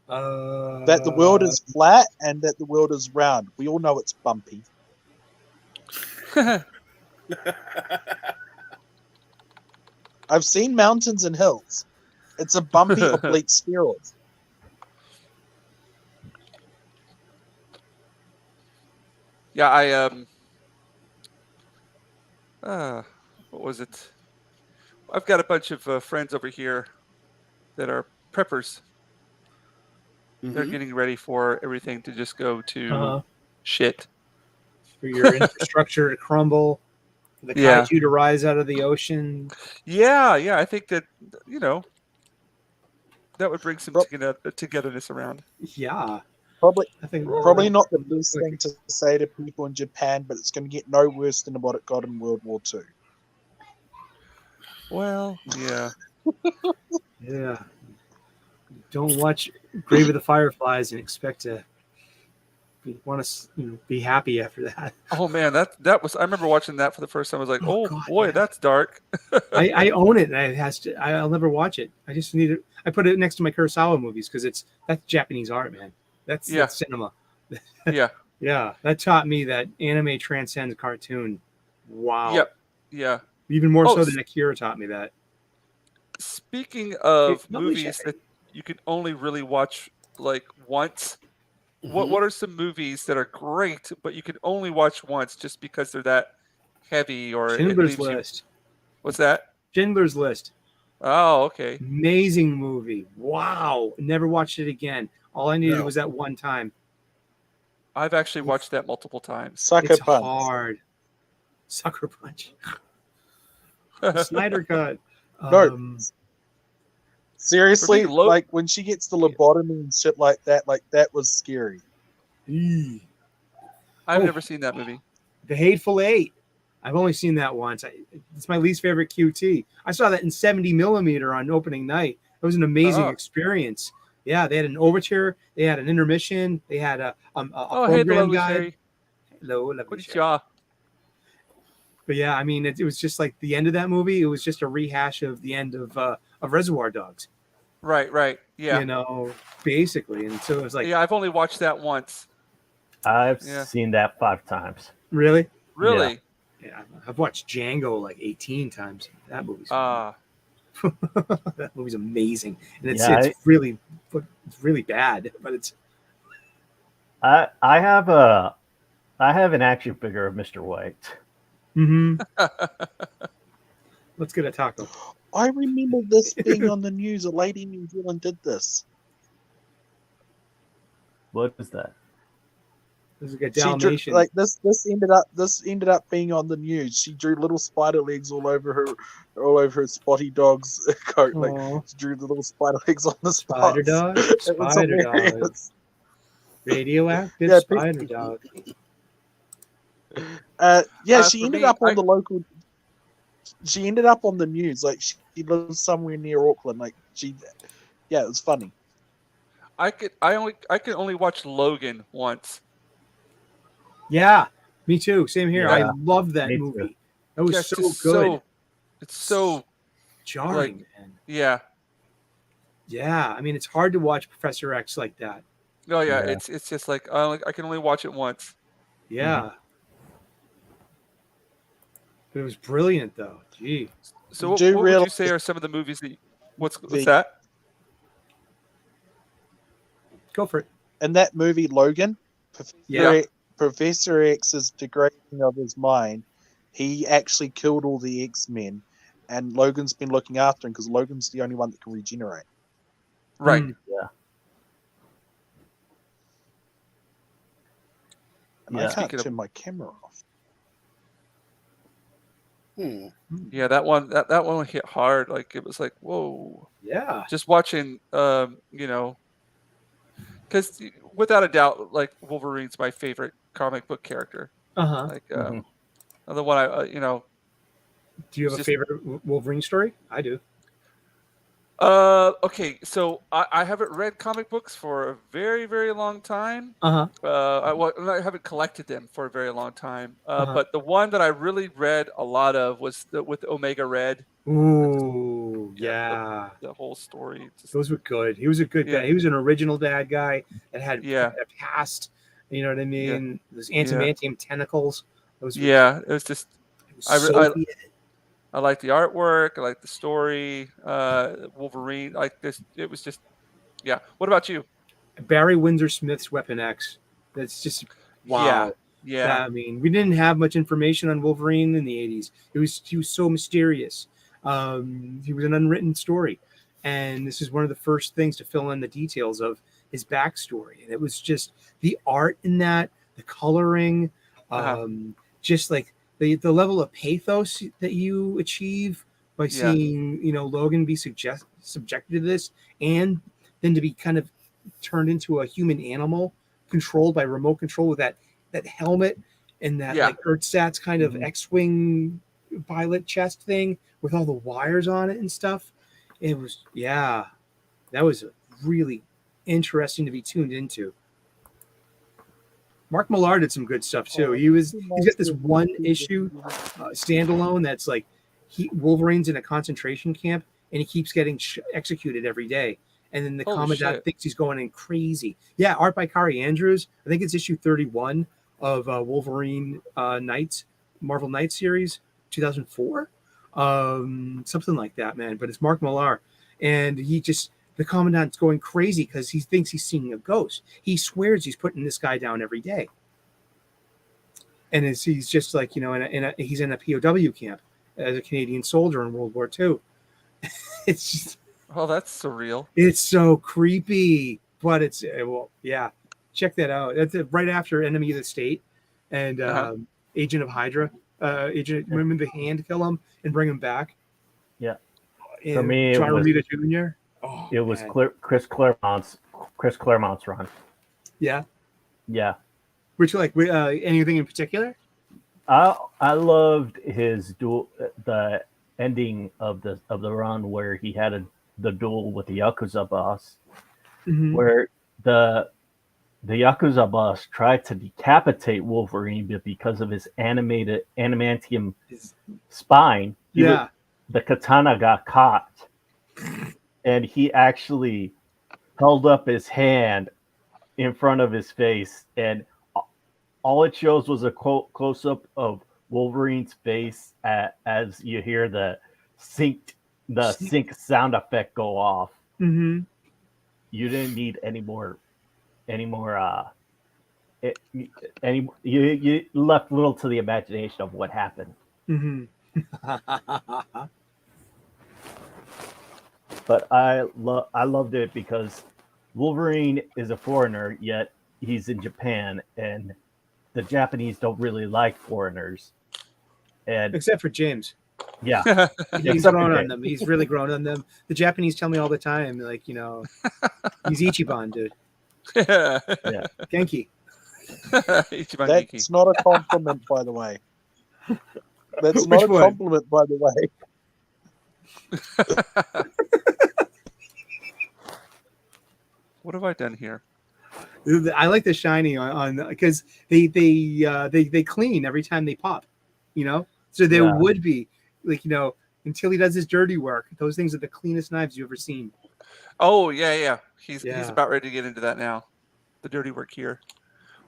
That the world is flat and that the world is round. We all know it's bumpy. I've seen mountains and hills. It's a bumpy oblique spheroid. Yeah, what was it? I've got a bunch of friends over here that are preppers. They're Mhm. getting ready for everything to just go to shit. For your infrastructure to crumble, the Yeah. kaiju to rise out of the ocean. Yeah, I think that that would bring some Pro- togetherness around. Yeah, Probably I think probably not the best thing to say to people in Japan, but it's going to get no worse than what it got in World War II. Well, yeah. Yeah, don't watch Grave of the Fireflies and expect to want to be happy after that. Oh man, that was. I remember watching that for the first time. I was like, oh God, boy, yeah. that's dark. I own it, and I'll never watch it. I just need it. I put it next to my Kurosawa movies because that's Japanese art, man. That's cinema. Yeah. Yeah, that taught me that anime transcends cartoon. Wow. Yep. Yeah. Even more so than Akira taught me that. Speaking of nobody movies should- that you can only really watch like once, Mhm. what are some movies that are great but you can only watch once just because they're that heavy or it Schindler's leaves you? List. What's that? Schindler's List. Oh, okay. Amazing movie. Wow. Never watched it again. All I needed No. was that one time. I've actually watched that multiple times. Sucker It's Punch. hard. Sucker Punch. Snyder Cut. No. Seriously, For me, Lo- like when she gets the lobotomy and shit like that was scary. Eee. I've Oh. never seen that movie. The Hateful Eight. I've only seen that once. It's my least favorite QT. I saw that in 70 millimeter on opening night. It was an amazing Oh. experience. Yeah, they had an overture. They had an intermission. They had a Oh, hey, the program lovely guide. Sherry. Hello, lovely Sherry. Konnichiwa. But yeah, I mean, it was just like the end of that movie. It was just a rehash of the end of Reservoir Dogs. Right. Yeah. You know, basically. And so it was like, Yeah, I've only watched that once. I've Yeah. seen that 5 times. really? Really? Yeah, I've watched Django like 18 times. That movie's that movie's amazing, and it's really bad, but it's. I have an action figure of Mr. White. Mm-hmm. Let's get a taco. I remember this being on the news. A lady in New Zealand did this. What is that? This is like a She drew, Dalmatian. like this ended up being on the news. She drew little spider legs all over her spotty dog's coat. Like Aw. she drew the little spider legs on the Spider spots. dog, It was spider dog, hilarious. radioactive Yeah, spider dog. She for ended me, up on the local. She ended up on the news. Like she lives somewhere near Auckland. Like it was funny. I can only watch Logan once. Yeah, me too. Same here. Yeah, I loved that me too. movie. That was Yeah, it's so just good. it's so Jarring, man. yeah. Yeah, I mean, it's hard to watch Professor X like that. Oh yeah, Yeah. it's just like I can only watch it once. Yeah. But it was brilliant, though. Gee. So what Do would you realize say are some of the movies that what's the- that? Go for it. In that movie, Logan, Yeah. Professor X's degrading of his mind, he actually killed all the X-Men, and Logan's been looking after him because Logan's the only one that can regenerate. Right. Mm. And Yeah. I can't Speaking of- turn my camera off. Yeah, that one hit hard. Like it was like, whoa. Yeah. Just watching, because without a doubt, like Wolverine's my favorite comic book character. Uh-huh. Like, Mhm. the one Do you have it's a just favorite Wolverine story? I do. okay. So I haven't read comic books for a very, very long time. Uh-huh. I haven't collected them for a very long time. Uh-huh. But the one that I really read a lot of was with Omega Red. Ooh, Yeah, yeah. the whole story. Just, Those were good. He was a good yeah, guy. He was an original bad guy that had yeah, a past. You know what I yeah, mean? Those yeah, antimantium tentacles. Those were yeah. It was just it was I re- I Soviet. I like the artwork. I like the story. Wolverine. Like this. It was just yeah. What about you? Barry Windsor Smith's Weapon X. That's just Yeah, wow. yeah, That, I mean, we didn't have much information on Wolverine in the 80s. He was so mysterious. He was an unwritten story. And this is one of the first things to fill in the details of his backstory. And it was just the art in that, the coloring, uh-huh. just like the level of pathos that you achieve by Yeah, seeing, Logan be subjected to this, and then to be kind of turned into a human animal controlled by remote control with that helmet and that yeah. like Earthsats kind of Mhm. X-wing pilot chest thing with all the wires on it and stuff. It was, yeah, that was really interesting to be tuned into. Mark Millar did some good stuff too. He's got this one issue standalone that's like Wolverine's in a concentration camp and he keeps getting executed every day. And then the Holy commandant shit. thinks he's going in crazy. Yeah, art by Kari Andrews. I think it's issue 31 of Wolverine Knights, Marvel Knights series, 2004, something like that, man. But it's Mark Millar, and the commandant's going crazy because he thinks he's seeing a ghost. He swears he's putting this guy down every day, and he's just like he's in a POW camp as a Canadian soldier in World War II. It's just, Oh, that's surreal. it's so creepy, but it's well, yeah. Check that out. That's right after Enemy of the State and Uh-huh. Agent of Hydra. Remember the Hand kill him and bring him back. Yeah. And For me, it John was Romita Jr. Oh, it was man. Chris Claremont's run. Yeah. Yeah, Which anything in particular? I loved his the ending of the run where he had the duel with the Yakuza boss, Mhm. where the Yakuza boss tried to decapitate Wolverine, but because of his adamantium spine, Yeah. the katana got caught, and he actually held up his hand in front of his face, and all it shows was a close up of Wolverine's face as you hear the sync sound effect go off. Mm-hmm. You didn't need any more you left little to the imagination of what happened. Mm-hmm. But I loved it because Wolverine is a foreigner, yet he's in Japan, and the Japanese don't really like foreigners. And Except for James. yeah, He's Except for grown on James. them. He's really grown on them. The Japanese tell me all the time, like, he's Ichiban, dude. Yeah. Genki. Ichiban Geeky. That's not a compliment, by the way. That's Which not a one? compliment, by the way. What have I done here? I like the shiny on because they clean every time they pop, So there Yeah. would be like until he does his dirty work. Those things are the cleanest knives you've ever seen. Oh yeah. He's Yeah. about ready to get into that now. The dirty work here.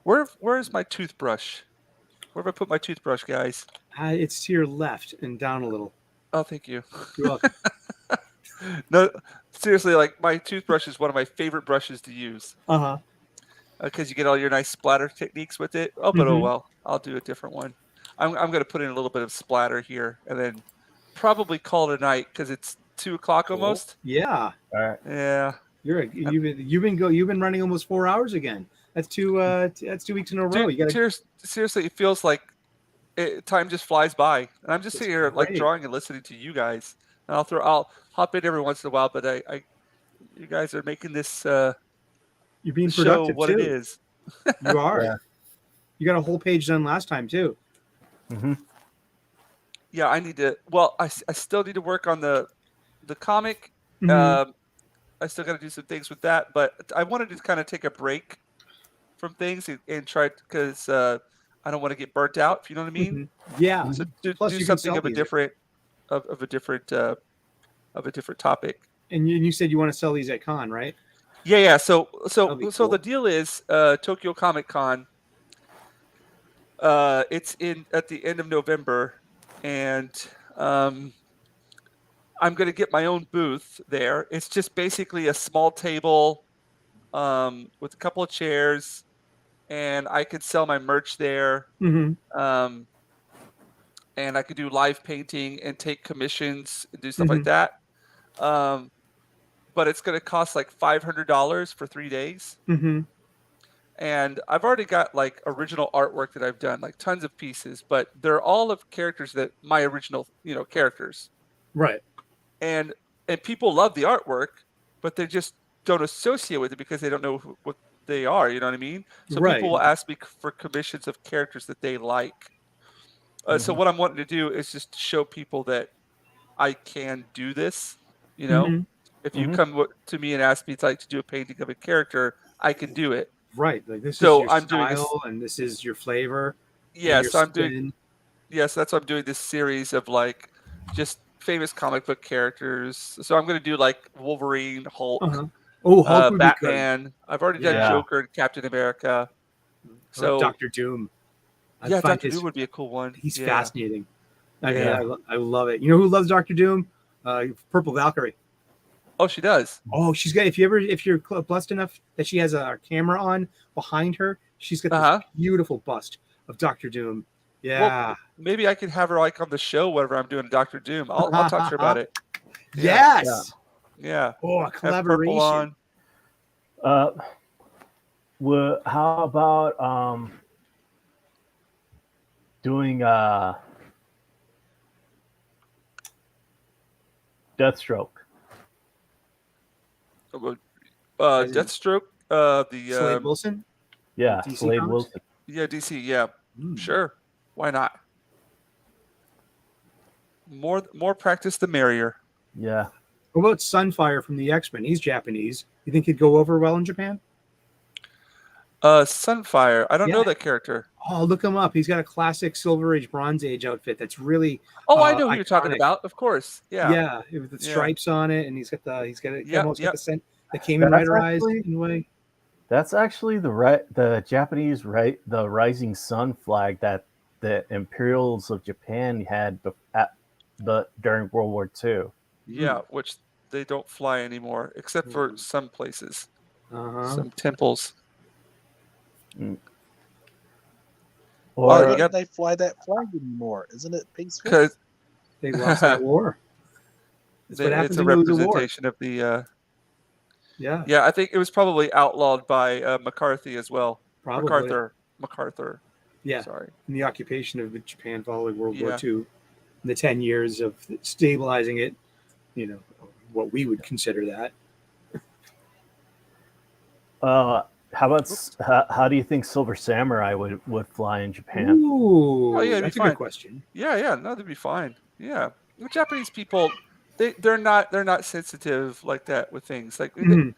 Where is my toothbrush? Where have I put my toothbrush, guys? It's to your left and down a little. Oh, thank you. You're welcome. No, seriously, like my toothbrush is one of my favorite brushes to use Uh-huh. because you get all your nice splatter techniques with it. Oh, but oh Mhm. well, I'll do a different one. I'm going to put in a little bit of splatter here and then probably call it a night because it's 2:00 almost. Yeah. All right. Yeah. You've been running almost 4 hours again. That's 2 weeks in a row. Dude, You gotta seriously, it feels like time just flies by, and I'm just It's sitting here like great. drawing and listening to you guys. And I'll hop in every once in a while, but you guys are making this You're being show productive what it too. is. You are. Yeah. You got a whole page done last time too. Hmm. Yeah, I need to. Well, I still need to work on the comic. Mhm. I still got to do some things with that, but I wanted to kind of take a break from things and try because I don't want to get burnt out. If you know what I mean. Mhm. Yeah. So Plus, do you can something sell of a these. different of a different topic. And you said you want to sell these at con, right? Yeah. So That'll be the cool. deal is Tokyo Comic Con. It's in at the end of November, and um, I'm going to get my own booth there. It's just basically a small table with a couple of chairs, and I could sell my merch there. Mm-hmm. Um, and I could do live painting and take commissions and do stuff like Mhm. that. But it's going to cost like $500 for 3 days. Mm-hmm. And I've already got like original artwork that I've done, like tons of pieces, but they're all of characters that my original, characters. Right. And people love the artwork, but they just don't associate with it because they don't know what they are. You know what I mean? So Right. people will ask me for commissions of characters that they like. So Mhm. what I'm wanting to do is just show people that I can do this. You know, Mhm. if you Mhm. come to me and ask me to do a painting of a character, I can do it. Right. Like this is So your I'm doing this. style, and this is your flavor, and Yeah, your so I'm doing. spin. Yes, that's why I'm doing this series of like just famous comic book characters. So I'm going to do like Wolverine, Hulk, Uh-huh. Oh, Hulk would be good. Batman. I've already done Yeah. Joker and Captain America. So Doctor Doom. I yeah, find Doctor Doom would be a cool one. he's Yeah. fascinating. Yeah. I love it. You know who loves Doctor Doom? Purple Valkyrie. Oh, she does. Oh, she's got. If you're blessed enough that she has a camera on behind her, she's got Uh-huh. this beautiful bust of Doctor Doom. Well, Yeah. maybe I could have her like on the show whenever I'm doing Doctor Doom. I'll talk to her about it. Yes. Yeah. Oh, a Have purple collaboration. on. How about doing Deathstroke? As in Deathstroke. The Slade Wilson. Yeah, DC Slade Comics? Wilson. yeah, DC. Yeah, sure. Why not? More practice, the merrier. Yeah. What about Sunfire from the X-Men? He's Japanese. You think he'd go over well in Japan? Sunfire. I don't know Yeah. that character. Oh, look him up. He's got a classic Silver Age, Bronze Age outfit that's really Oh, I know who you're talking iconic. about. Of course. Yeah. Yeah, with the stripes on it, and he's got it Yep, almost yep. got the scent, the Kamen That's Riderized in a way. That's actually the Japanese the rising sun flag that the Imperials of Japan had during World War II. Yeah, which they don't fly anymore, except for some places, Uh-huh. some temples. Why Or wouldn't they fly that flag anymore? Isn't it peaceful? Because They lost that war. That's what happens it's a when you lose a war. representation of the. Yeah, Yeah, I think it was probably outlawed by McCarthy as well. probably. MacArthur. Yeah, Sorry. in the occupation of Japan following World War Yeah. II, the 10 years of stabilizing it, what we would consider that. how do you think Silver Samurai would fly in Japan? Ooh, Oh, yeah, it'd be that's a fine. good question. Yeah, no, that'd be fine. Yeah, the Japanese people, they're not sensitive like that with things like Mhm.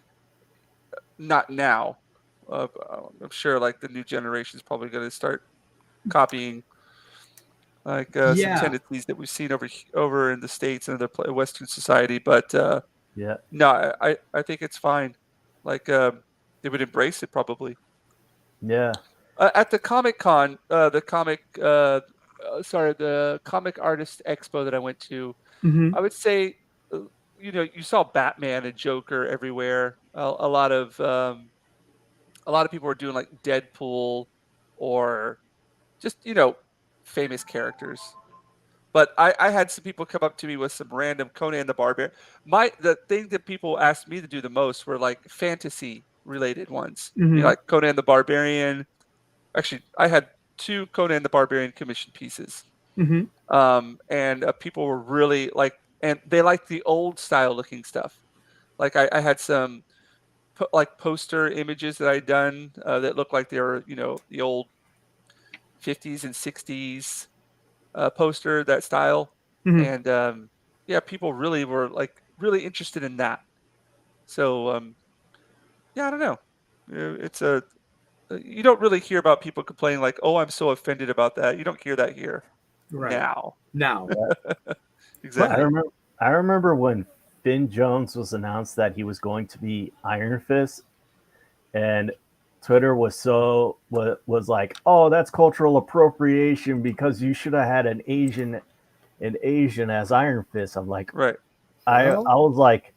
not now. I'm sure like the new generation is probably going to start copying like some Yeah. tendencies that we've seen over in the States and other Western society. But Yeah. no, I think it's fine. Like they would embrace it probably. Yeah. At the Comic Con, the Comic Artist Expo that I went to, Mhm. I would say, you saw Batman and Joker everywhere. A lot of people were doing like Deadpool or just famous characters. But I had some people come up to me with some random Conan the Barbarian. The thing that people asked me to do the most were like fantasy related ones. Mhm. Like Conan the Barbarian. Actually, I had 2 Conan the Barbarian commission pieces. Mm-hmm. And people were really like, and they liked the old style looking stuff. Like I had some like poster images that I'd done that looked like they were, the old 50s and 60s poster, that style. Mhm. And yeah, people really were like really interested in that. So yeah, I don't know. It's a you don't really hear about people complaining like, "Oh, I'm so offended about that." You don't hear that here Right. now. Now. I Exactly. remember. I remember when Finn Jones was announced that he was going to be Iron Fist, and Twitter was like, "Oh, that's cultural appropriation because you should have had an Asian as Iron Fist." I'm like, Right. I was like,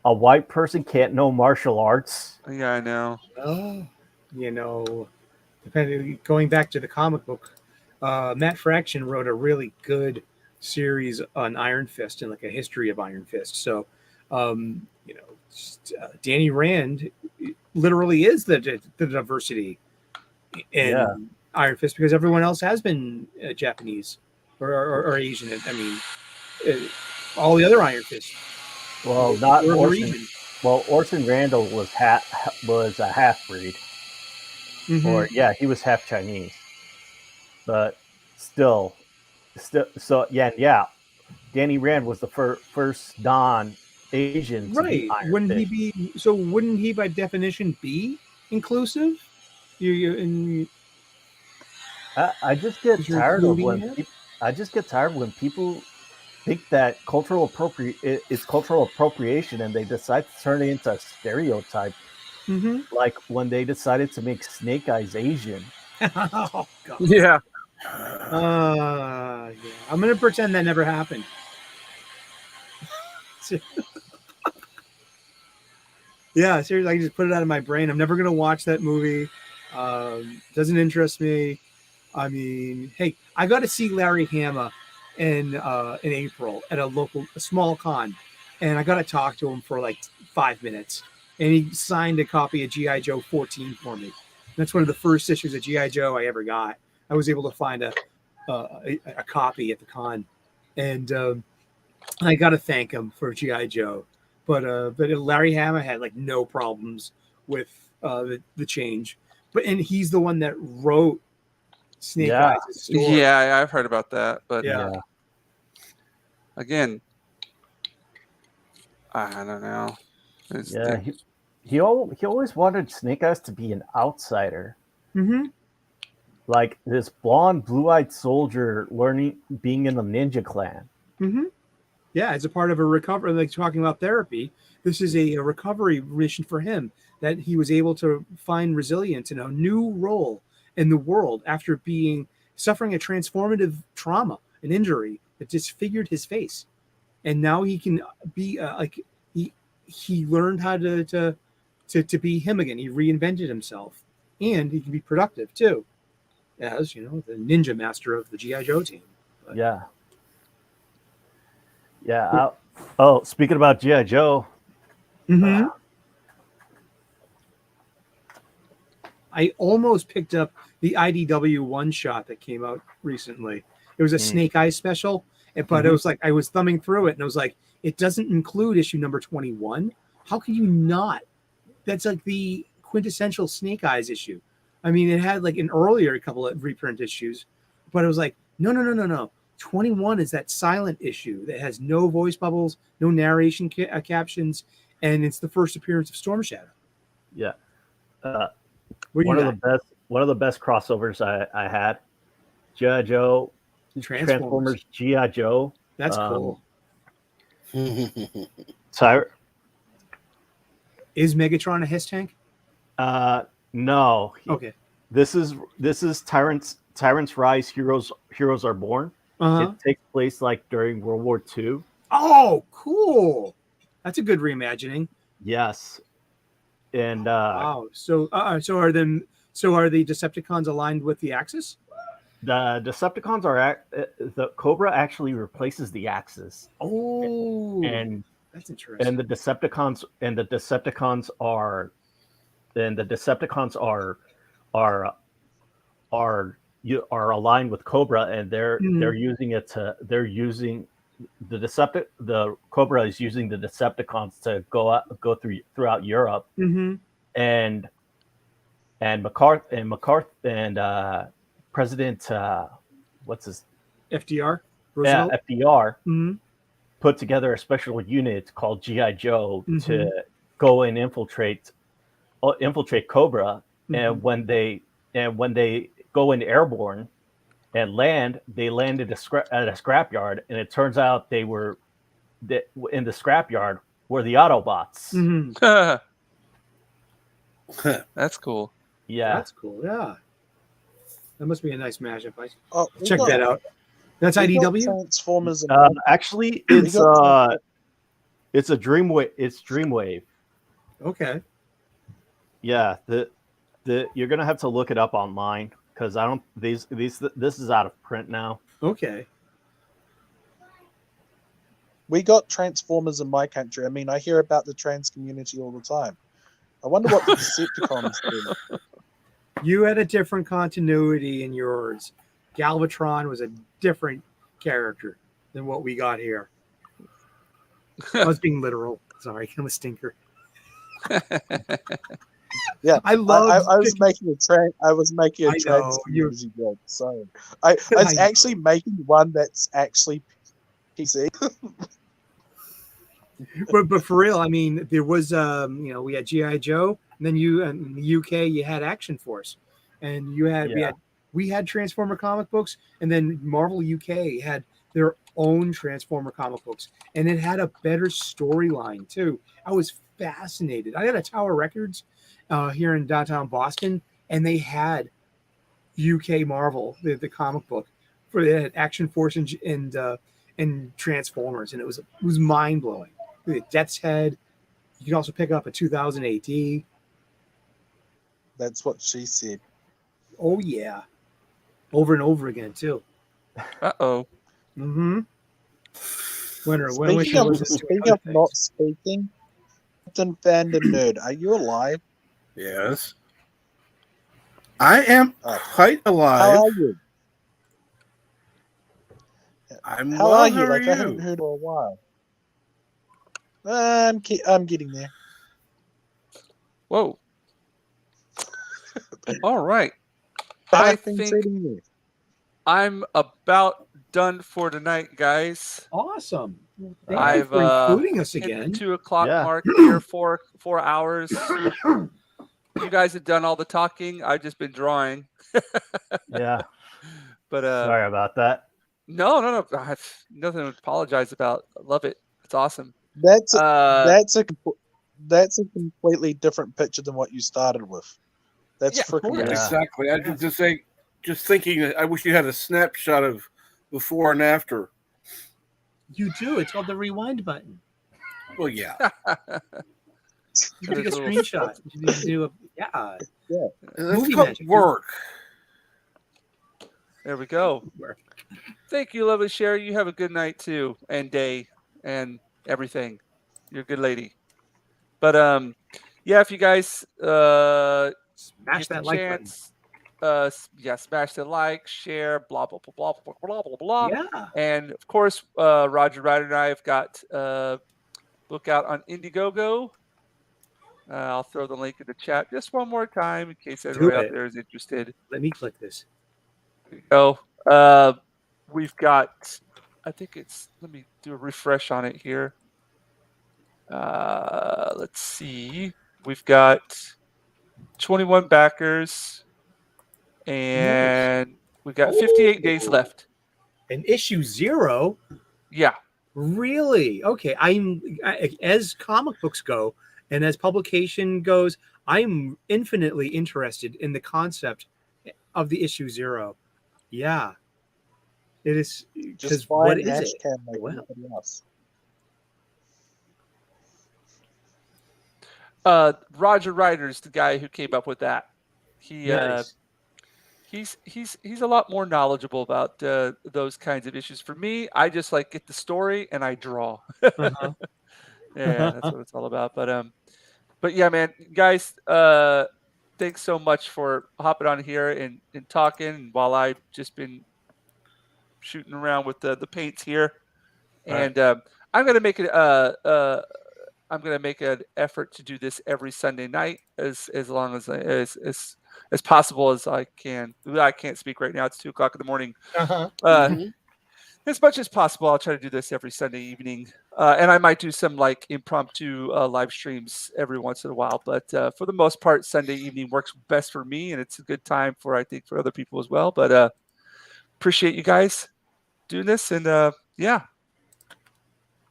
a white person can't know martial arts. Yeah, I know. Well, going back to the comic book, Matt Fraction wrote a really good series on Iron Fist and like a history of Iron Fist. So, Danny Rand literally is the diversity in Yeah. Iron Fist because everyone else has been Japanese or Asian. I mean, all the other Iron Fist. Well, not were of the Orson. region. Well, Orson Randall was a half breed, or yeah, he was half Chinese, but still. So yeah. Danny Rand was the first non-Asian to be Right. Iron Wouldn't he Fist. be? So wouldn't he, by definition, be inclusive? I just get You're tired of including when it? I just get tired when people think that it's cultural appropriation, and they decide to turn it into a stereotype. Mm-hmm. Like when they decided to make Snake Eyes Asian. Oh God. Yeah. Yeah. I'm gonna pretend that never happened. Yeah, seriously, I can just put it out of my brain. I'm never gonna watch that movie. Doesn't interest me. I mean, hey, I got to see Larry Hama in April at a small con, and I got to talk to him for like 5 minutes, and he signed a copy of GI Joe 14 for me. That's one of the first issues of GI Joe I ever got. I was able to find a copy at the con, and I got to thank him for GI Joe. But Larry Hama had like no problems with the change. And he's the one that wrote Snake Yeah. Eyes' story. Yeah, I've heard about that, but Yeah. again, I don't know. Yeah, he always wanted Snake Eyes to be an outsider. Mm-hmm. Like this blonde, blue-eyed soldier being in the ninja clan. Mm-hmm. Yeah, as a part of a recovery, like talking about therapy, this is a recovery mission for him, that he was able to find resilience in a new role in the world after suffering a transformative trauma, an injury that disfigured his face, and now he can be he learned how to be him again. He reinvented himself, and he can be productive too, as the ninja master of the GI Joe team. But, yeah. Yeah. Speaking about GI Joe, mm-hmm. I almost picked up the IDW one shot that came out recently. It was a Snake Eyes special, but it was like I was thumbing through it, and I was like, it doesn't include issue number 21. How can you not? That's like the quintessential Snake Eyes issue. I mean, it had like an earlier couple of reprint issues, but it was like, no. 21 is that silent issue that has no voice bubbles, no narration captions, and it's the first appearance of Storm Shadow. Yeah. One of the best crossovers I had. GI Joe, Transformers GI Joe. That's cool. Tyr- Is Megatron a Hiss tank? No. Okay. This is Tyrant's Rise. Heroes Are Born. Uh-huh. It takes place like during World War II. Oh, cool! That's a good reimagining. Yes. And wow. So are the Decepticons aligned with the Axis? The Decepticons the Cobra actually replaces the Axis. Oh, and that's interesting. And the Decepticons are you are aligned with Cobra, and they're Mhm. using it to the Cobra is using the Decepticons to go throughout Europe, Mm-hmm. and McCarthy and President what's his FDR. Roosevelt. FDR Mm-hmm. put together a special unit called GI Joe Mhm. to go and infiltrate Cobra, Mhm. and when they go in airborne and land, they land at a scrapyard, and it turns out in the scrapyard were the Autobots. Mm-hmm. That's cool. Yeah, That's cool. Yeah. That must be a nice mashup. Oh, we Check got- that out. That's we got IDW. Transformers and actually, we it's got it's a Dreamwave. It's Dreamwave. Okay. Yeah, you're gonna have to look it up online because I don't this is out of print now. Okay. we got Transformers in my country. I mean, I hear about the trans community all the time. I wonder what the Decepticons do. You had a different continuity in yours. Galvatron was a different character than what we got here. I was being literal. Sorry, I'm a stinker. Yeah, I love. I was making a I trans know, you- community joke. Sorry, I was I actually making one that's actually PC. but for real, I mean, there was we had GI Joe, and then in the UK you had Action Force, and we had Transformer comic books, and then Marvel UK had their own Transformer comic books, and it had a better storyline too. I was fascinated. I had a Tower Records here in downtown Boston, and they had UK Marvel, the comic book for the Action Force and Transformers, and it was mind blowing. Death's Head. You can also pick up a 2000 AD. That's what she said. Oh yeah, over and over again too. Uh-oh. Mm-hmm. Speaking of not speaking, Captain Fandom Nerd, are you alive? Yes. I am Oh. quite alive. How are you? I'm How well. are you? How are Like you? I haven't heard for a while. I'm getting there. Whoa. All right. How I are things think treating you? I'm about done for tonight, guys. Awesome. Thank I've you for including us hit the again. 2 o'clock Yeah. mark here, 4 hours. You guys have done all the talking. I've just been drawing. Yeah. But Sorry about that. no. I've nothing to apologize about. I love it. It's awesome. That's Uh, a completely different picture than what you started with. That's Yeah, freaking yeah. awesome. Exactly. I was just saying, just thinking that I wish you had a snapshot of before and after. You do. It's called the rewind button. Well, yeah. You take a There's a little- screenshot. You need to do a That's Movie called magic. work. There we go. Thank you, lovely Sherry. You have a good night too, and day, and everything. You're a good lady. But yeah, if you guys smash get the that like button. chance, smash the like, share, blah blah blah blah blah blah blah blah. Yeah. And of course, Roger Ryder and I have got a book out on Indiegogo. I'll throw the link in the chat just one more time in case everybody out it. there is interested. Let me click this. There you go. We've got, I think it's, let me do a refresh on it here. Let's see. We've got 21 backers and we've got 58 days left. And issue 0. Yeah. Really? Okay. As comic books go and as publication goes, I'm infinitely interested in the concept of the issue 0. Yeah. It is. Because Just buy what an is ash it? can like Well. everybody else. Roger Ryder's the guy who came up with that. He Nice. he's a lot more knowledgeable about those kinds of issues. For me, I just like get the story and I draw. Uh-huh. Yeah, that's what it's all about. But yeah, man, guys, thanks so much for hopping on here and talking while I've just been shooting around with the paints here. Right. And I'm gonna make it I'm gonna make an effort to do this every Sunday night as long as possible as I can. I can't speak right now. It's 2 o'clock in the morning. Uh-huh. Mhm. As much as possible, I'll try to do this every Sunday evening, and I might do some like impromptu live streams every once in a while. But for the most part, Sunday evening works best for me, and it's a good time for I think for other people as well. But appreciate you guys doing this, and yeah,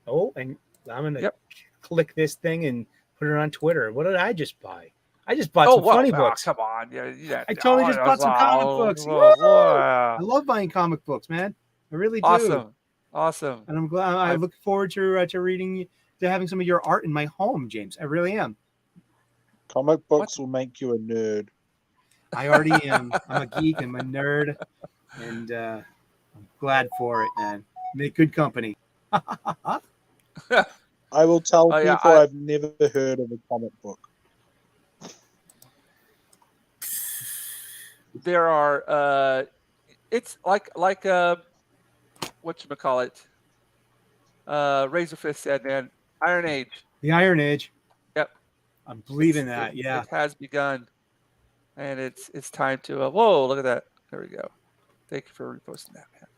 Oh, and I'm gonna Yep. click this thing and put it on Twitter. What did I just buy? I just bought oh some well, funny ah, books. come on, yeah, I totally just bought some comic books. Woo! I love buying comic books, man. I really do. Awesome. And I'm glad. I I've- look forward to reading, to having some of your art in my home, James. I really am. Comic books will make you a nerd. I already am. I'm a geek. I'm a nerd, and I'm glad for it, man. Make good company. I will tell Oh, people yeah, I've never heard of a comic book. There are it's like whatchamacallit, Razorfist said, man, Iron Age. The Iron Age. Yep. I'm believing It's- that. it, Yeah. it has begun, and it's time to whoa, look at that. There we go. Thank you for reposting that, man.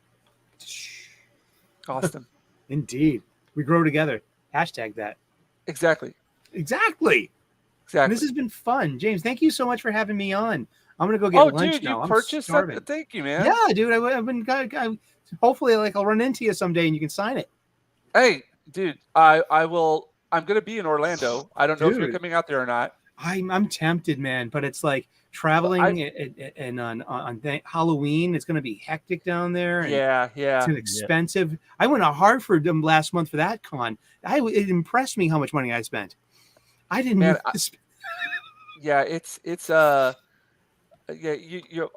Awesome. Indeed. We grow together. Hashtag that. Exactly. Exactly. And this has been fun. James, thank you so much for having me on. I'm going to go get Oh, lunch dude, now. you I'm purchased starving. something? Thank you, man. Yeah, dude. I've been hopefully like I'll run into you someday and you can sign it. Hey, dude, I will. I'm gonna be in Orlando. I don't know if you're Dude. coming out there or not. I'm tempted, man, but it's like traveling and on Halloween, it's going to be hectic down there. And Yeah. it's an expensive. I went to Hartford last month for that con. It impressed me how much money I spent. I didn't. Man, yeah, it's yeah.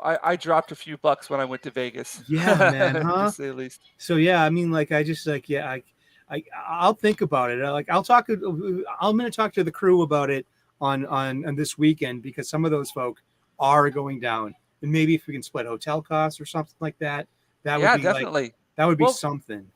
I dropped a few bucks when I went to Vegas. Yeah, man, huh? To say the least. So yeah, I mean, like I just like yeah, I'll think about it. I'm going to talk to the crew about it on this weekend because some of those folk are going down, and maybe if we can split hotel costs or something like that, that would be definitely. like that would be Well, something.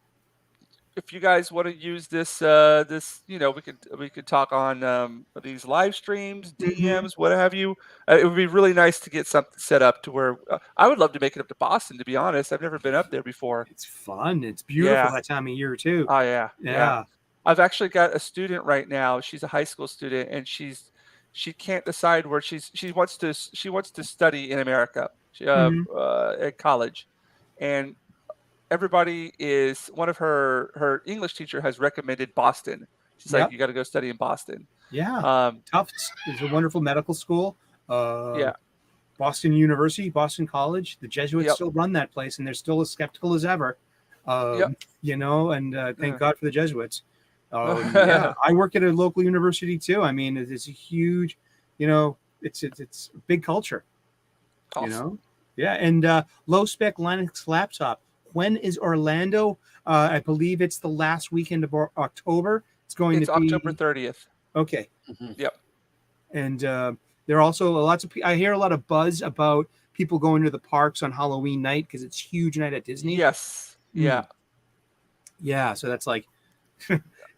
If you guys want to use this, we could talk on these live streams, DMs, what have you. It would be really nice to get something set up to where I would love to make it up to Boston. To be honest, I've never been up there before. It's fun. It's beautiful Yeah. that time of year too. Oh yeah. Yeah. I've actually got a student right now. She's a high school student, and she can't decide where she wants to study in America at college, and everybody is one of her English teacher has recommended Boston. She's like, you got to go study in Boston. Yeah. Tufts is a wonderful medical school. Yeah. Boston University, Boston College, the Jesuits still run that place, and they're still as skeptical as ever. You know, and thank God for the Jesuits. Yeah, I work at a local university too. I mean, it's a huge, you know, it's a big culture. Awesome. You know, yeah, and low spec Linux laptop. When is Orlando? I believe it's the last weekend of October. It's October 30th. Okay. Yep. And there are also lots of. I hear a lot of buzz about people going to the parks on Halloween night because it's a huge night at Disney. Yes. Yeah. Yeah. So that's like.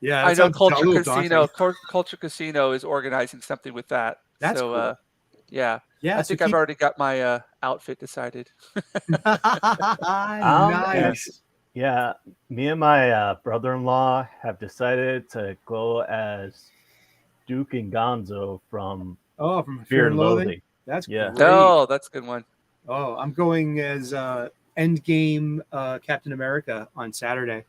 Yeah. I know Culture Casino is organizing something with that. That's so. Cool. Yeah. Yeah. I think I've already got my outfit decided. Nice. Yeah, me and my brother-in-law have decided to go as Duke and Gonzo from Fear and Loathing. That's great. Oh, that's a good one. Oh, I'm going as Endgame Captain America on Saturday.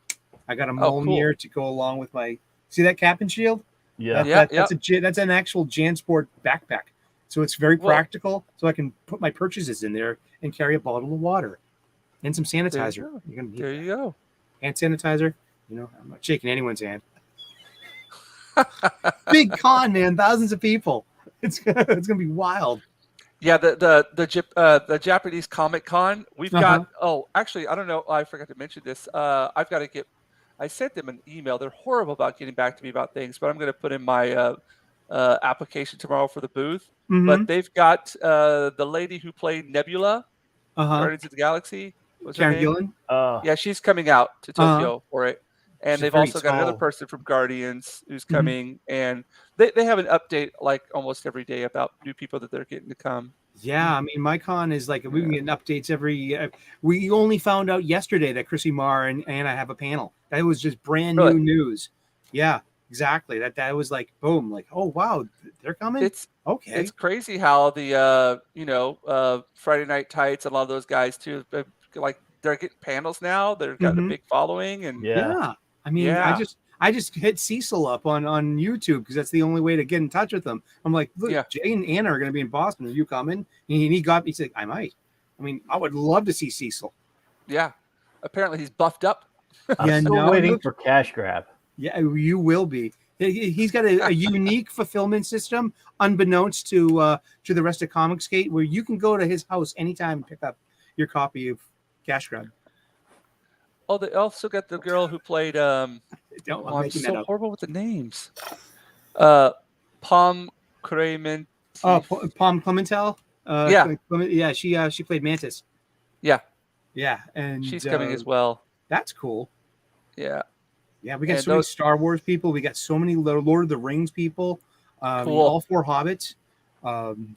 I got a Mjolnir to go along with my. See that cap and shield? Yeah, that's an actual JanSport backpack. So it's very practical. So I can put my purchases in there and carry a bottle of water and some sanitizer. There you go. Hand sanitizer. You know, I'm not shaking anyone's hand. Big con, man. Thousands of people. It's gonna be wild. Yeah, the Japanese Comic Con. We've got. Oh, actually, I don't know. I forgot to mention this. I've got to get. I sent them an email. They're horrible about getting back to me about things, but I'm going to put in my application tomorrow for the booth. Mhm. but they've got the lady who played Nebula, Uh-huh. Guardians of the Galaxy. What's her Karen name? Gillan. Yeah, she's coming out to Tokyo for it. And She's they've very also got another tall. person from Guardians who's Mhm. coming, and they have an update like almost every day about new people that they're getting to come. Yeah, I mean, my con is like we've been Yeah. getting updates every. We only found out yesterday that Chrissy Marr and Anna have a panel. That was just brand new Really? news. Yeah, exactly. That was like boom, like oh wow, they're coming. It's Okay. crazy how the Friday Night Tights and a lot of those guys too, like they're getting panels now. They've got a Mhm. big following, and Yeah. I mean, Yeah. I just hit Cecil up on YouTube because that's the only way to get in touch with them. I'm like, look, Yeah. Jay and Anna are going to be in Boston. Are you coming? And he said, I might. I mean, I would love to see Cecil. Yeah. Apparently he's buffed up. I'm Yeah, still no, waiting look- for cash grab. Yeah, you will be. He's got a unique fulfillment system, unbeknownst to the rest of Comicsgate, where you can go to his house anytime and pick up your copy of Cash Grab. Oh, they also got the girl who played I'm I'm making that so up. horrible with the names. Palm Crement. Oh, Palm Clementel. Yeah. Yeah. She played Mantis. Yeah. Yeah, and She's coming as well. That's cool. Yeah. Yeah, we got And so many those- Star Wars people. We got so many Lord of the Rings people. Cool. All 4 Hobbits.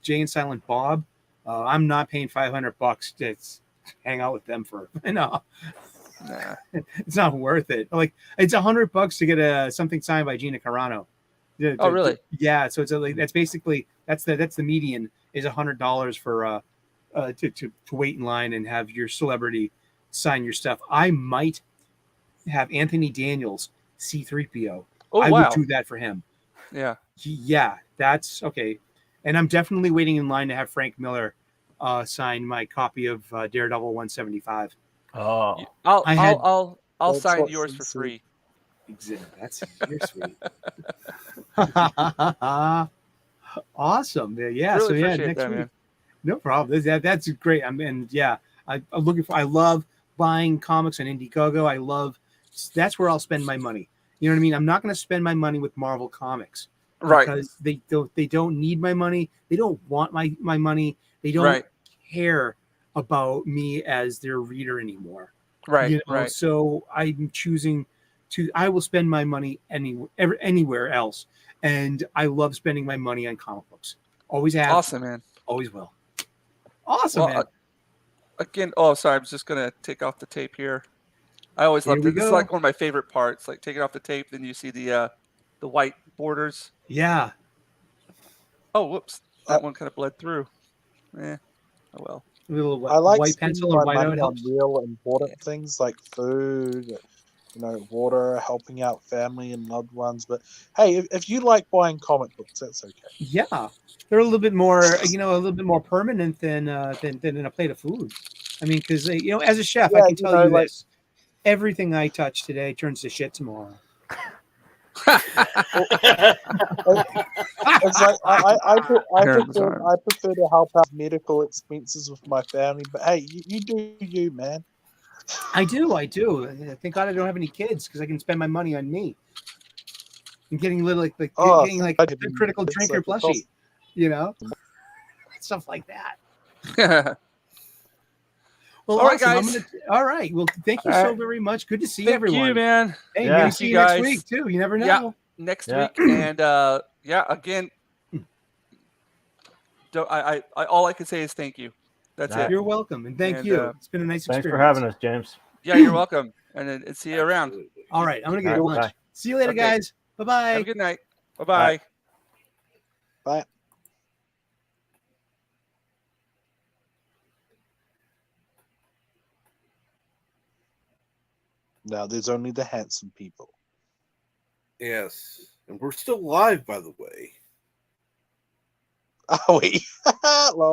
Jay and Silent Bob. I'm not paying $500 to hang out with them for. No, Nah. it's not worth it. Like it's $100 to get something signed by Gina Carano. Oh, really? Yeah. So it's like that's basically that's the median is $100 for to wait in line and have your celebrity sign your stuff. I might have Anthony Daniels C-3PO. Oh, I wow. would do that for him. Yeah. Yeah, that's okay. And I'm definitely waiting in line to have Frank Miller sign my copy of Daredevil 175. Oh, I'll That's sign what's yours for sincere. free. That's you're sweet. Awesome. Yeah. Really So yeah, appreciate next that, week. man. No problem. That's great. I'm looking for. I love buying comics on Indiegogo. That's where I'll spend my money. You know what I mean? I'm not going to spend my money with Marvel Comics Right. because they don't need my money. They don't want my money. They don't Right. care about me as their reader anymore. Right. You know, Right. so I'm choosing to. I will spend my money anywhere else, and I love spending my money on comic books. Always have. Awesome, man. Always will. Awesome, Well, man. Again, oh, sorry, I was just gonna take off the tape here. I always Here love we it. This is go. like one of my favorite parts. Like taking off the tape, then you see the white borders. Yeah. Oh, whoops, that one kind of bled through. Oh well. A little I like white spending pencil or my whiteout money on helps. real important things like food, water, helping out family and loved ones. But hey, if you like buying comic books, that's okay. Yeah, they're a little bit more, a little bit more permanent than in a plate of food. I mean, because as a chef, I Yeah, can tell you like- this: everything I touch today turns to shit tomorrow. It's like I prefer to help out medical expenses with my family. But hey, you do you, man. I do. Thank God I don't have any kids because I can spend my money on me. And getting little getting I a didn't- critical it's drinker like plushie, stuff like that. Well, All right, awesome. guys. All right. Well, thank you All so right. very much. Good to see Thank everyone. you, man. Hey, Yeah. maybe Thank see you you next guys. week too. You never know. Yeah. Next Yeah. week, and again, all I can say is thank you. That's Nah. it. You're welcome, and thank And, you. It's been a nice thanks experience. for having us, James. Yeah, you're welcome, and see you around. All right, I'm gonna get All right, lunch. bye. See you later, Okay. guys. Bye Have a bye. good night. Bye-bye. Bye. Now there's only the handsome people. Yes. And we're still live, by the way. Are we? Lol.